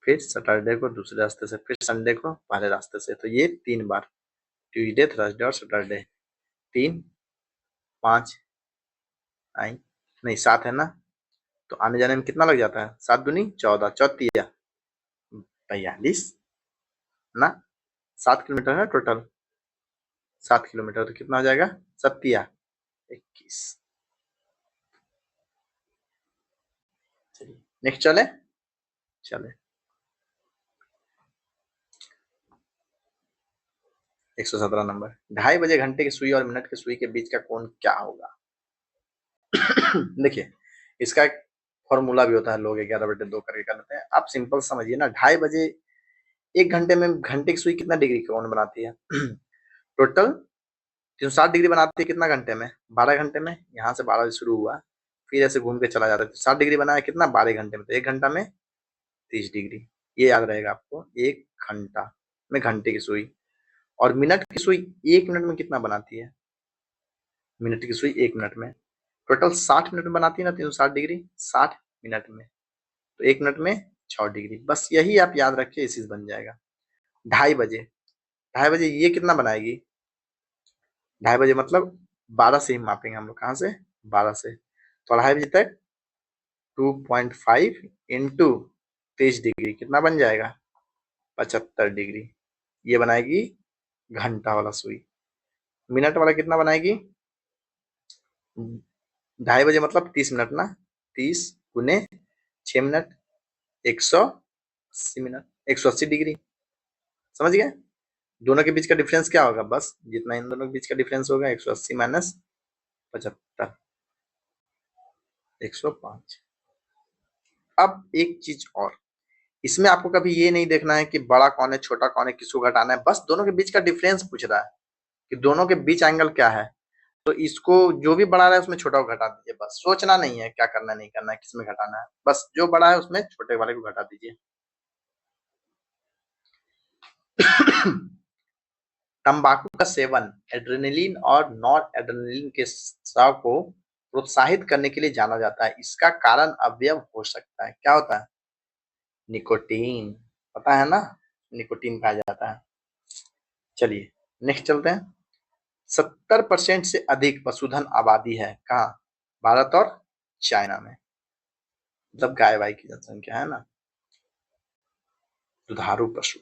फिर सैटरडे को दूसरे रास्ते से, फिर संडे को पहले रास्ते से। तो ये 3 बार, ट्यूसडे, थर्सडे और सैटरडे। 3, 5 आई नहीं 7 है ना। तो आने जाने में कितना लग जाता है? 7 दूनी 14, 14 42 ना। 7 किलोमीटर है टोटल। 7 किलोमीटर तो कितना हो जाएगा? 7 21। चलिए नेक्स्ट चले। 117 नंबर। 2:30 बजे घंटे की सुई और मिनट की सुई के बीच का कोण क्या होगा? देखिए इसका एक फॉर्मूला भी होता है, लोग 11/2 करके कर लेते हैं। आप सिंपल समझिए ना, 2:30 बजे 1 घंटे में घंटे की सुई कितना डिग्री का कोण बनाती है? टोटल 360 डिग्री बनाती है। कितना घंटे में? 12 घंटे में। यहाँ से 12 शुरू हुआ, फिर ऐसे घूम के चला जाता है। 60 डिग्री बनाया कितना? 12 घंटे में। तो 1 घंटा में 30 डिग्री। ये याद रहेगा आपको। 1 घंटा में घंटे की सुई। और मिनट की सुई 1 मिनट में कितना बनाती है? मिनट की सुई 1 मिनट में टोटल 60 मिनट में बनाती है ना। 360 डिग्री 60 मिनट में, तो 1 मिनट में 6 डिग्री। बस यही आप याद रखिए, इसी से बन जाएगा। 2:30 बजे, 2:30 बजे ये कितना बनाएगी? 2:30 बजे मतलब 12 से ही मापेंगे हम लोग। कहाँ से? 12 से। तो 2:30 बजे तक 2.5 इंटू 30 डिग्री कितना बन जाएगा? 75 डिग्री। ये बनाएगी घंटा वाला सुई। मिनट वाला कितना बनाएगी? 2:30 बजे मतलब 30 मिनट ना। 30 गुने 6 मिनट, 180 मिनट, 180 डिग्री। समझ गए? दोनों के बीच का डिफरेंस क्या होगा? बस जितना इन दोनों के बीच का डिफरेंस होगा 180 माइनस 75, 105। अब एक चीज और, इसमें आपको कभी ये नहीं देखना है कि बड़ा कौन है छोटा कौन है, किसको घटाना है। बस दोनों के बीच का डिफरेंस पूछ रहा है कि दोनों के बीच एंगल क्या है। तो इसको जो भी बड़ा रहा है उसमें छोटा को घटा दीजिए। बस सोचना नहीं है क्या करना नहीं करना है, किसमें घटाना है। बस जो बड़ा है उसमें छोटे वाले को घटा दीजिए। तंबाकू का सेवन एड्रेनलिन और नॉर एड्रेनलिन के स्राव को प्रोत्साहित करने के लिए जाना जाता है। इसका कारण अवयव हो सकता है। क्या होता है? निकोटीन। पता है ना, निकोटीन पाया जाता है। चलिए नेक्स्ट चलते हैं। 70% से अधिक पशुधन आबादी है कहाँ? भारत और चाइना में। मतलब गाय वाय की जनसंख्या है ना। दुधारू पशु।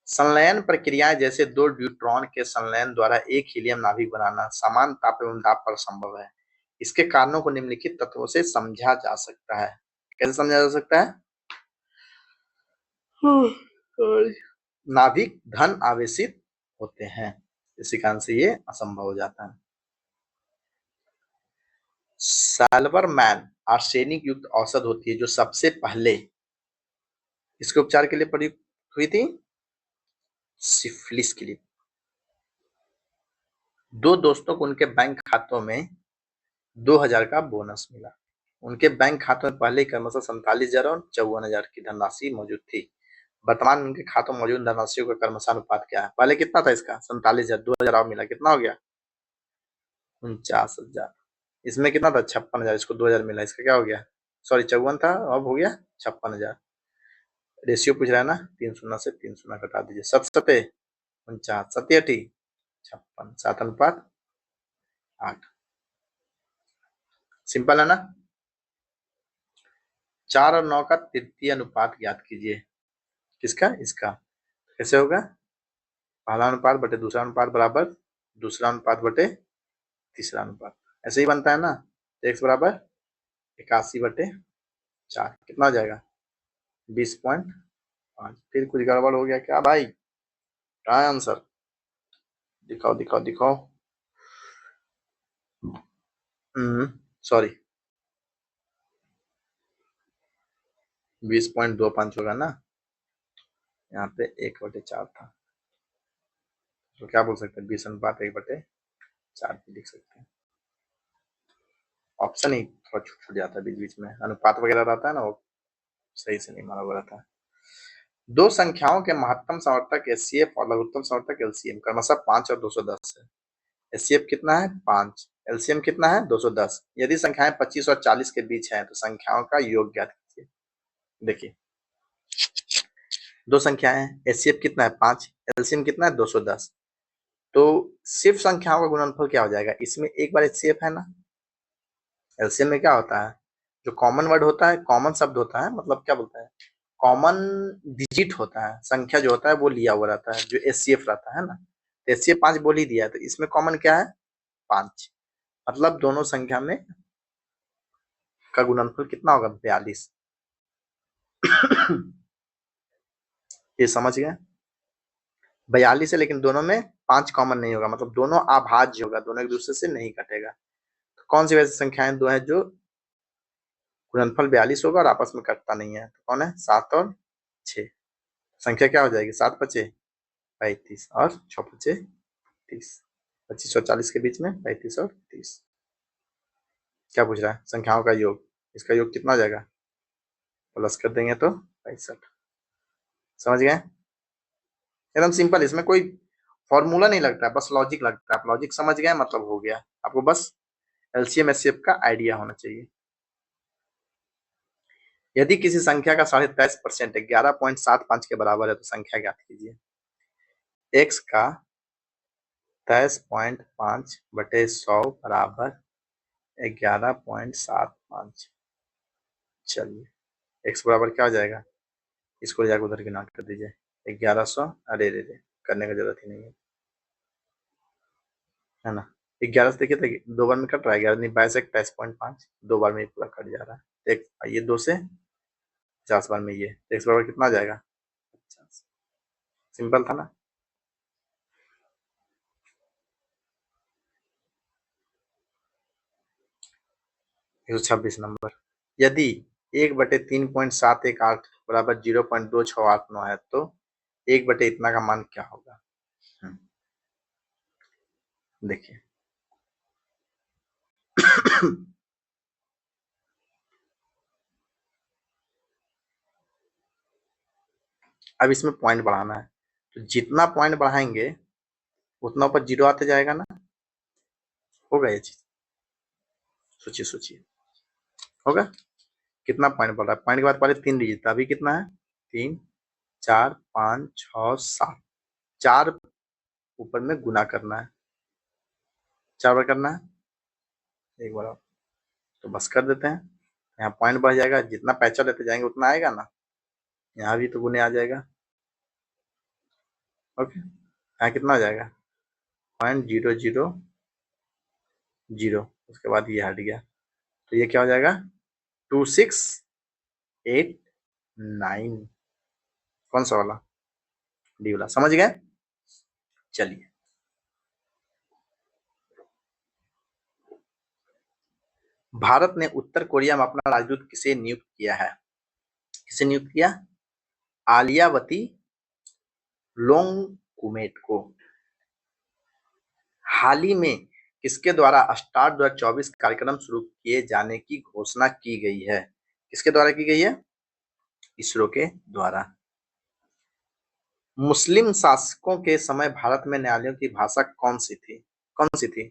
संलयन प्रक्रियाएं जैसे 2 ड्यूट्रॉन के संलयन द्वारा एक हीलियम नाभिक बनाना समान ताप एवं दाब पर संभव है। इसके कारणों को निम्नलिखित तत्वों से समझा जा सकता है। कैसे समझा जा सकता है? नाभिक धन आवेशित होते हैं, इसी कारण से ये असंभव हो जाता है। सैल्वरमैन आर्सेनिक युक्त औषध होती है जो सबसे पहले इसके उपचार के लिए प्रयुक्त हुई थी? सिफिलिस के लिए। दो दोस्तों को उनके बैंक खातों में 2000 का बोनस मिला। उनके बैंक खातों में पहले ही क्रमशः 47,000 और 54,000 की धनराशि मौजूद थी। वर्तमान में उनके खातों में मौजूद धनराशियों का क्रमशः अनुपात क्या है? पहले कितना था इसका? 47,000, 2000 और मिला, कितना हो गया? 49,000। इसमें कितना था? 56,000, इसको 2000 मिला, इसका क्या हो गया? सॉरी 54 था, अब हो गया 56,000। रेशियो पूछ रहा है ना, 3 शून्य से 3 शून्य घटा दीजिए, 7 सते 49, 7 अठी 56, 7:8। सिंपल है ना। 4 और 9 का तृतीय अनुपात ज्ञात कीजिए। किसका? इसका। कैसे होगा? पहला अनुपात बटे दूसरा अनुपात बराबर दूसरा अनुपात बटे तीसरा अनुपात, ऐसे ही बनता है ना। x बराबर 81/4, कितना हो जाएगा? 20.5। फिर कुछ गड़बड़ हो गया क्या भाई? क्या है आंसर? दिखाओ दिखाओ दिखाओ। सॉरी 20.25 होगा ना, यहाँ पे 1/4 था, तो क्या बोल सकते हैं? 20:1/4 भी लिख सकते हैं। ऑप्शन ही थोड़ा छूट छूट जाता है बीच बीच में, अनुपात वगैरह रहता है ना, वो सही से नहीं माना हुआ रहता है। दो संख्याओं के महत्तम समर्थक एचसीएफ और लघुत्तम समर्थक एलसीएम क्रमशः 5 और 210 है। एचसीएफ कितना है? 5। एलसीएम कितना है? 210। यदि संख्याएं 25 और 40 के बीच हैं तो संख्याओं का योग ज्ञात कीजिए। देखिए दो संख्याएं हैं, एचसीएफ कितना है? 5, एलसीएम कितना है? 210। तो सिर्फ संख्याओं का गुणनफल क्या हो जाएगा? इसमें एक बार एचसीएफ है ना, एलसीएम में क्या होता है? जो कॉमन वर्ड होता है, कॉमन शब्द होता है, मतलब क्या बोलता है, कॉमन डिजिट होता है, संख्या जो होता है वो लिया हुआ रहता है, जो एचसीएफ रहता है ना। एचसीएफ 5 बोल ही दिया है, तो इसमें कॉमन क्या है? 5। मतलब दोनों संख्या में का गुणनफल कितना होगा? 42। ये समझ गए? 42 है, लेकिन दोनों में 5 कॉमन नहीं होगा, मतलब दोनों अभाज्य होगा, दोनों एक दूसरे से नहीं कटेगा। तो कौन सी वैसी संख्याएं दो है जो गुणनफल 42 होगा और आपस में कटता नहीं है? तो कौन है? 7 और 6। संख्या क्या हो जाएगी? 7 पचे 35 और 6 पचे 30। 25 और 40 के बीच में 35 और 30। क्या पूछ रहा है? संख्याओं का योग। इसका योग कितना हो जाएगा? प्लस कर देंगे तो 65। समझ गए? एकदम सिंपल, इसमें कोई फॉर्मूला नहीं लगता है, बस लॉजिक लगता है। आप लॉजिक समझ गए मतलब हो गया। आपको बस एलसीएम एचसीएफ का आइडिया होना चाहिए। यदि किसी संख्या का 23.5% 11.75 के बराबर है तो संख्या ज्ञात कीजिए। x का 23.5 बटे 100 बराबर 11.75। चलिए x बराबर क्या हो जाएगा? इसको जाकर उधर गिना कर दीजिए। 1100, अरे रे रे, करने की जरूरत ही नहीं है ना। 11 से देखिए तो 2 बार में कट रहा है, 11 नहीं 22 23.5, 2 बार में पूरा कट जा रहा है। एक ये 2 से 50 बार में ये x बराबर कितना आ जाएगा? 50। सिंपल था ना। 126 नंबर। यदि 1/3.718 बराबर 0.2689 है तो 1 बटे इतना का मान क्या होगा? देखिए अब इसमें पॉइंट बढ़ाना है, तो जितना पॉइंट बढ़ाएंगे उतना ऊपर जीरो आते जाएगा ना। होगा ये चीज? सोचिए सोचिए, होगा? कितना पॉइंट बढ़ रहा है? पॉइंट के बाद पहले 3 डिजिट था, अभी कितना है? 3, 4, 5, 6, 7। 4 ऊपर में गुना करना है, 4 बार करना है, एक बार तो बस कर देते हैं। यहाँ पॉइंट बढ़ जाएगा, जितना पैसा लेते जाएंगे उतना आएगा ना। यहाँ भी तो गुने आ जाएगा। ओके, यहाँ कितना हो जाएगा? 0.000, उसके बाद ये हट गया, तो ये क्या हो जाएगा? 2689। कौन सा वाला? डी वाला। समझ गए? चलिए, भारत ने उत्तर कोरिया में अपना राजदूत किसे नियुक्त किया है? किसे नियुक्त किया? आलियावती लोंगकुमेट को। हाल ही में किसके द्वारा स्टार 2024 कार्यक्रम शुरू किए जाने की घोषणा की गई है? किसके द्वारा की गई है? इसरो के द्वारा। मुस्लिम शासकों के समय भारत में न्यायालयों की भाषा कौन सी थी? कौन सी थी?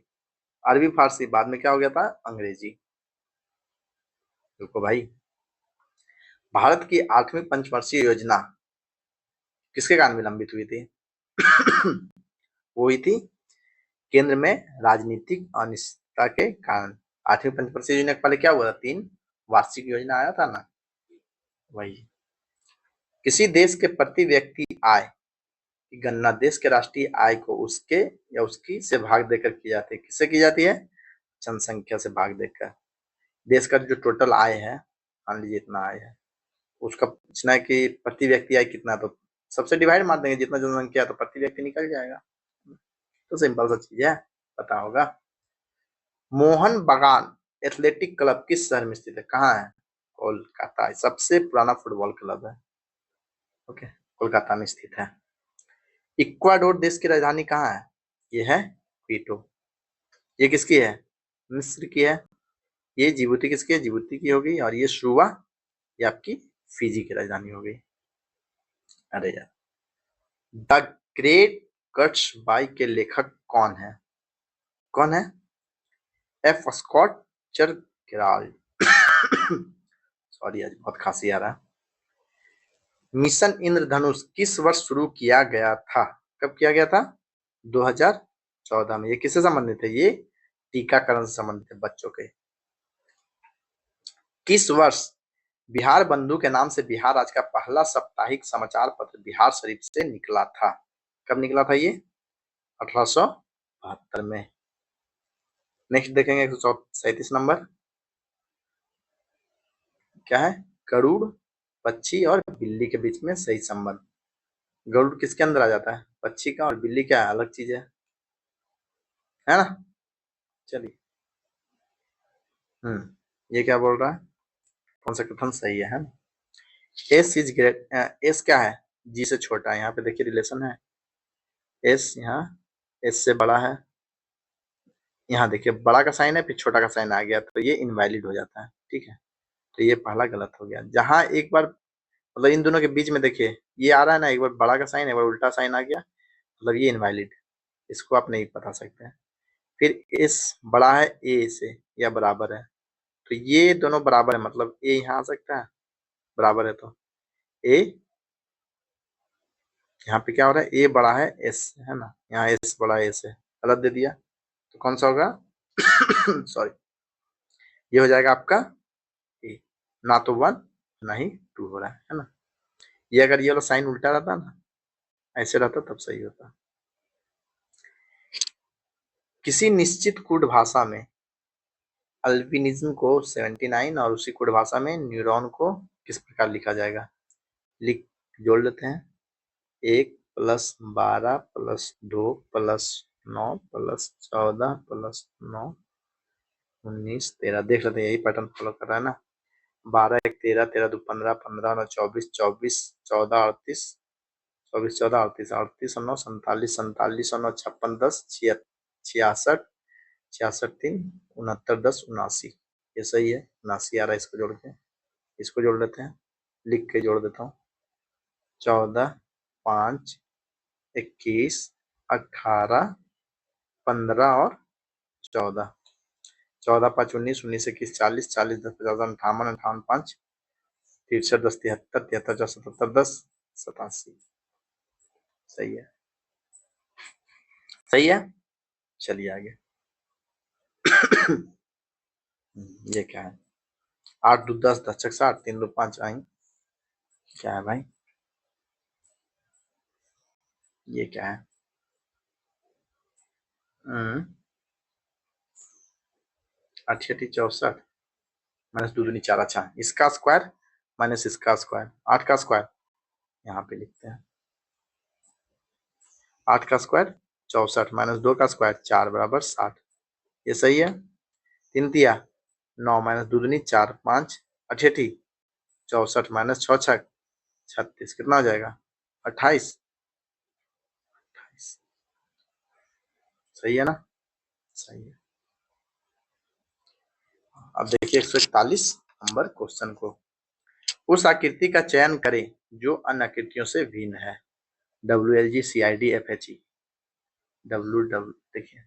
अरबी, फारसी, बाद में क्या हो गया था? अंग्रेजी। देखो भाई, भारत की 8वीं पंचवर्षीय योजना किसके कारण विलंबित हुई थी? वो हुई थी केंद्र में राजनीतिक अनिश्चितता के कारण। 8वीं पंचवर्षीय योजना के पहले क्या हुआ था? 3 वार्षिक योजना आया था ना, वही। किसी देश के प्रति व्यक्ति आय की गणना देश के राष्ट्रीय आय को उसके या उसकी से भाग देकर की जाती है। किससे की जाती है? जनसंख्या से भाग देकर। देश का जो टोटल आय है, मान लीजिए इतना आय है, उसका पूछना है कि प्रति व्यक्ति आय कितना, तो सबसे डिवाइड मार देंगे, जितना जनसंख्या है तो प्रति व्यक्ति निकल जाएगा। तो सिंपल सा चीज है, पता होगा। मोहन बागान एथलेटिक क्लब किस शहर में स्थित है? कहाँ है? कोलकाता है। सबसे पुराना फुटबॉल क्लब है, ओके, कोलकाता में स्थित है। इक्वाडोर देश की राजधानी कहाँ है? ये है क्वीटो। ये किसकी है? मिस्र की है। ये जिबूती किसकी है? जिबूती की होगी। और ये सुवा, ये आपकी फिजी की राजधानी हो गई। अरे यार, द ग्रेट गट्सबाई के लेखक कौन है? कौन है? F Scott फित्जजेराल्ड। सॉरी, आज बहुत खांसी आ रहा है। मिशन इंद्रधनुष किस वर्ष शुरू किया गया था? कब किया गया था? 2014 में। ये किससे संबंधित है? ये टीकाकरण से संबंधित है, बच्चों के। किस वर्ष बिहार बंधु के नाम से बिहार राज्य का पहला साप्ताहिक समाचार पत्र बिहार शरीफ से निकला था? कब निकला था ये? 1872 में। नेक्स्ट देखेंगे 137 नंबर। क्या है? गरुड़ पक्षी और बिल्ली के बीच में सही संबंध। गरुड़ किसके अंदर आ जाता है? पक्षी का। और बिल्ली क्या है? अलग चीज है ना? चलिए, ये क्या बोल रहा है? कौन सा कथन सही है ना? S is great. एस क्या है? जी से छोटा है। यहाँ पे देखिए रिलेशन है। एस यहाँ एस से बड़ा है। यहाँ देखिए बड़ा का साइन है, फिर छोटा का साइन आ गया, तो ये इनवैलिड हो जाता है। ठीक है, तो ये पहला गलत हो गया। जहां एक बार मतलब इन दोनों के बीच में देखिए ये आ रहा है ना, एक बार बड़ा का साइन, एक बार उल्टा साइन आ गया, मतलब ये इनवैलिड। इसको आप नहीं बता सकते हैं। फिर एस बड़ा है ए से या बराबर है, तो ये दोनों बराबर है, मतलब ए यहाँ आ सकता है, बराबर है तो ए। यहाँ पे क्या हो रहा है? ए बड़ा है एस, है ना? यहाँ एस बड़ा है ए से, गलत दे दिया, तो कौन सा होगा? सॉरी, ये हो जाएगा आपका ए। ना तो 1 ना ही 2 हो रहा है ना? ये अगर ये वाला साइन उल्टा रहता ना, ऐसे रहता, तब सही होता। किसी निश्चित कोड भाषा में अल्बिनिज्म को 79 और उसी कोड भाषा में न्यूरॉन को किस प्रकार लिखा जाएगा? लिख जोड़ लेते हैं। 1 + 12 + 2 + 9 + 14 + 9 19 13। देख लेते हैं, यही पैटर्न फॉलो कर रहा है ना? 12 1 13 13 2 15 15 9 24 24 14 38 24 14 38 38 और 9 47 47 और 9 56 10 66 66 3 69 10 79। ये सही है, 79 आ रहा है। इसको जोड़ के, इसको जोड़ लेते हैं, लिख के जोड़ देता हूँ। 14 5 21 18 15 और 14। 14 5 19 19 21 40 40 10 50 58 58 5 63 10 73 73 4 77 10 87। सही है, सही है। चलिए आगे। ये क्या है? 8 2 10 10 6 8 3 2 5 आई। क्या है भाई? ये क्या है? 8 8 64 माइनस 2 2 4। अच्छा, इसका स्क्वायर माइनस इसका स्क्वायर, 8 का स्क्वायर यहाँ पे लिखते हैं। 8 का स्क्वायर 64 माइनस 2 का स्क्वायर 4 बराबर 60। ये सही है। 3 तिया 9 माइनस 2 दूनी 4 5 अठेठी 64 माइनस 6 6 36। कितना हो जाएगा? 28। सही है ना? सही है। अब देखिए 141 नंबर क्वेश्चन को, उस आकृति का चयन करें जो अन्य आकृतियों से भिन्न है। WLG CID FHE डब्ल्यू देखिए,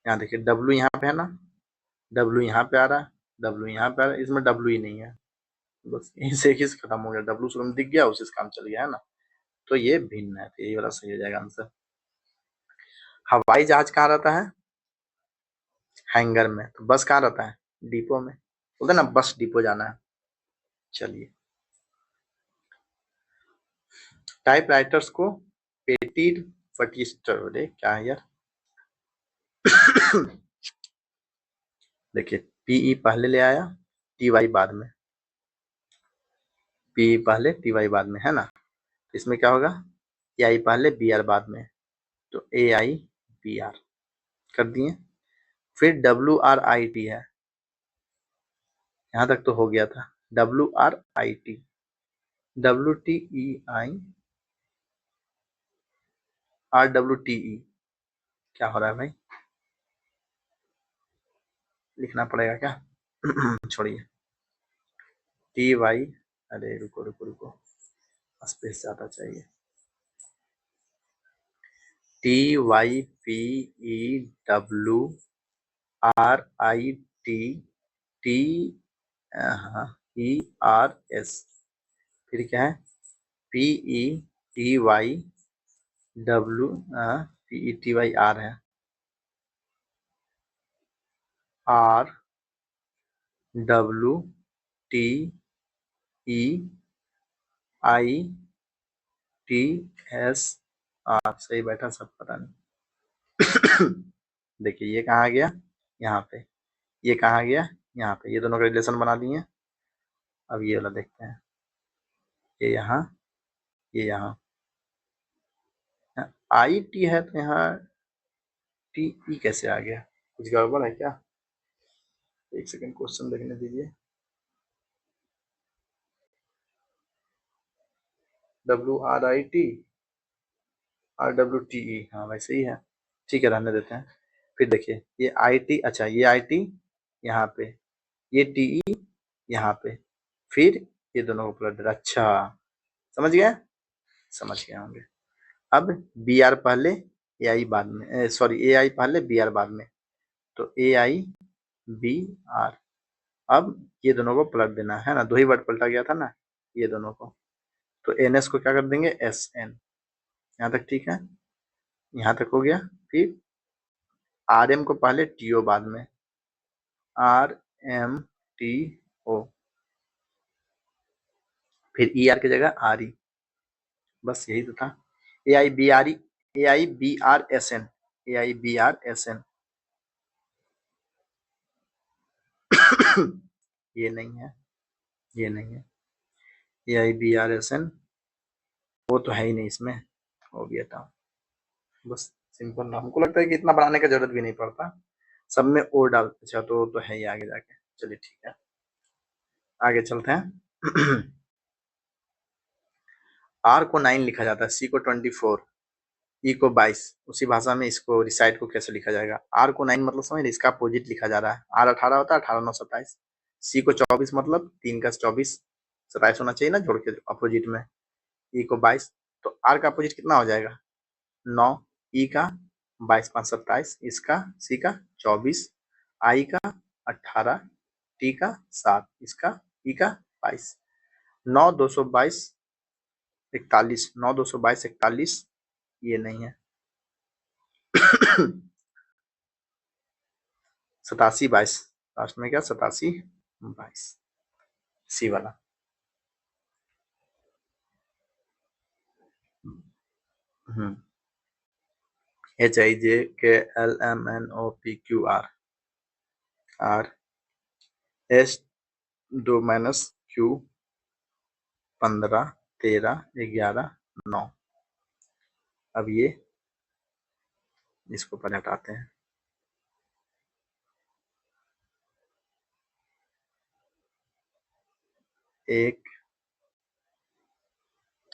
यहाँ देखिए डब्ल्यू यहाँ पे है ना, डब्ल्यू यहाँ पे आ रहा है, डब्ल्यू यहाँ पे आ रहा है, इसमें डब्ल्यू ही नहीं है, बस यहीं से एक खत्म हो गया, डब्ल्यू शुरू में दिख गया, उसी से काम चल गया है ना, तो ये भिन्न है, तो यही वाला सही हो जाएगा आंसर। हवाई जहाज कहाँ रहता है? हैंगर में। तो बस कहाँ रहता है? डिपो में। बोलते ना बस डिपो जाना है। चलिए, टाइपराइटर्स को पेटीड फटीस्टर, क्या है यार देखिए पीई पहले ले आया, टीवाई बाद में, पीई पहले टीवाई बाद में, है ना। इसमें क्या होगा, एआई पहले बीआर बाद में, तो एआई बीआर कर दिए। फिर WRIT है, यहाँ तक तो हो गया था, WRIT, WTEI RWTE, क्या हो रहा है भाई, लिखना पड़ेगा क्या छोड़िए, TY, अरे रुको रुको रुको, स्पेस ज्यादा चाहिए, TYPEWRITTERS, फिर क्या है, PETYWPETYR है, RWTEITSR, सही बैठा सब, पता नहीं देखिए ये कहाँ गया, यहाँ पे, ये कहाँ गया, यहाँ पे, ये दोनों का रिलेशन बना दिए। अब ये वाला देखते हैं, ये यहाँ, ये यहाँ, IT है तो यहाँ TE कैसे आ गया, कुछ गड़बड़ है क्या? एक सेकंड क्वेश्चन देखने दीजिए। WRIT RWTE, हाँ वैसे ही है, ठीक है रहने देते हैं। फिर देखिए ये IT, अच्छा ये IT यहाँ पे, ये TE यहाँ पे, फिर ये दोनों को पलट, अच्छा समझ गए, समझ गए होंगे। अब BR पहले AI बाद में, सॉरी AI पहले BR बाद में, तो AI BR। अब ये दोनों को पलट देना है ना, दो ही वर्ड पलटा गया था ना, ये दोनों को, तो NS को क्या कर देंगे, SN, यहाँ तक ठीक है, यहाँ तक हो गया। फिर RM को पहले TO बाद में, RMTO, फिर ER की जगह RE, बस यही तो था। AIBRSN, AIBRSN, ये नहीं है, ये नहीं है, AIBRSN वो तो है ही नहीं इसमें, हो गया था, बस सिंपल नाम, हमको लगता है कि इतना बनाने का जरूरत भी नहीं पड़ता, सब में ओ डाल, अच्छा तो है ही आगे जाके। चलिए ठीक है, आगे चलते हैं। R को 9 लिखा जाता है, C को 24, E को 22, उसी भाषा में इसको रिसाइड को कैसे लिखा जाएगा। R को 9 मतलब समझ, इसका अपोजिट लिखा जा रहा है, R 18 होता है, 18 9 27, C को 24 मतलब 3 का 24, 27 होना चाहिए ना जोड़ के अपोजिट में, E को 22, तो R का अपोजिट कितना हो जाएगा, 9, E का 22 5 27, इसका C का 24, I का 18, T का 7, इसका E का 22, 9 222 41, 9 222 41, ये नहीं है। 87 22, लास्ट में क्या 87 22, सी वाला। HIJKLMNOPQR, R S 2 minus Q 15 13 11 9। अब ये इसको पहले हटाते हैं, एक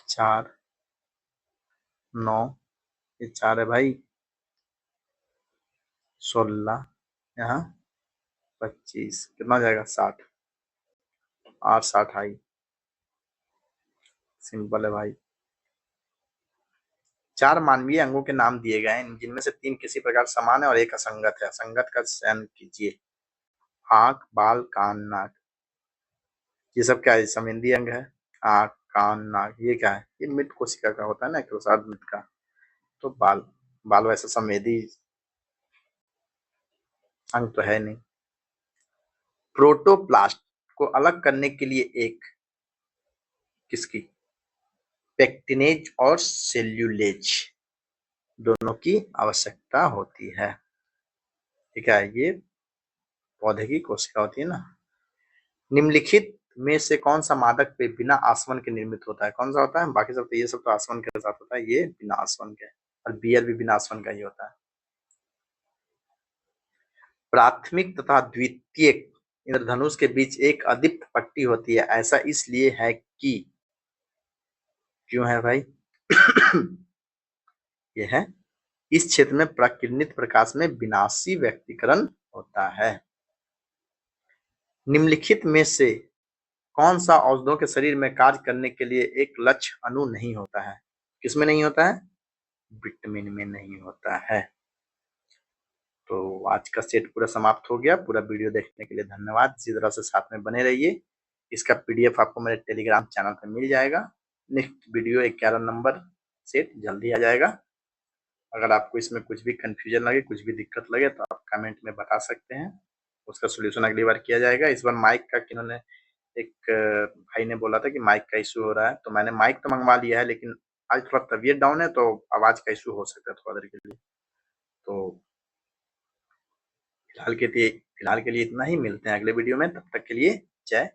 4 9, ये 4 है भाई, 16 यहाँ 25 कितना हो जाएगा 60। 8 60 आई। सिंपल है भाई। 4 मानवीय अंगों के नाम दिए गए हैं जिनमें से 3 किसी प्रकार समान है और एक असंगत है। असंगत का चयन कीजिए। आंख, बाल, कान, नाक। ये सब क्या है? संवेदी अंग है। आंख, कान, नाक, ये क्या है? ये मृत कोशिका का होता है ना, कोषार्ध मृत का। तो बाल, बाल वैसे संवेदी अंग तो है नहीं। प्रोटोप्लास्ट को अलग करने के लिए एक किसकी? पेक्टिनेज और सेल्यूलेज दोनों की आवश्यकता होती है। ठीक है, ये पौधे की कोशिका होती है ना। निम्नलिखित में से कौन सा मादक पे बिना आसवन के निर्मित होता है? कौन सा होता है? बाकी सब तो, ये सब तो आसवन के साथ होता है, ये बिना आसवन के। और बियर भी बिना आसवन का ही होता है। प्राथमिक तथा द्वितीयक इंद्रधनुष के बीच एक अदीप्त पट्टी होती है। ऐसा इसलिए है कि, क्यों है भाई? यह है, इस क्षेत्र में प्रकिरणित प्रकाश में विनाशी व्यक्तीकरण होता है। निम्नलिखित में से कौन सा औषधों के शरीर में कार्य करने के लिए एक लक्ष्य अणु नहीं होता है? किसमें नहीं होता है? विटामिन में नहीं होता है। तो आज का सेट पूरा समाप्त हो गया। पूरा वीडियो देखने के लिए धन्यवाद। इसी तरह से साथ में बने रहिए। इसका पीडीएफ आपको मेरे टेलीग्राम चैनल पर मिल जाएगा। नेक्स्ट वीडियो 11 नंबर सेट जल्दी आ जाएगा। अगर आपको इसमें कुछ भी कंफ्यूजन लगे, कुछ भी दिक्कत लगे तो आप कमेंट में बता सकते हैं। उसका सोल्यूशन अगली बार किया जाएगा। इस बार माइक का किन्होंने, एक भाई ने बोला था कि माइक का इशू हो रहा है, तो मैंने माइक तो मंगवा लिया है, लेकिन आज थोड़ा तबीयत डाउन है तो आवाज का इशू हो सकता है थोड़ा देर के लिए। तो फिलहाल के लिए इतना ही। मिलते हैं अगले वीडियो में। तब तक के लिए जय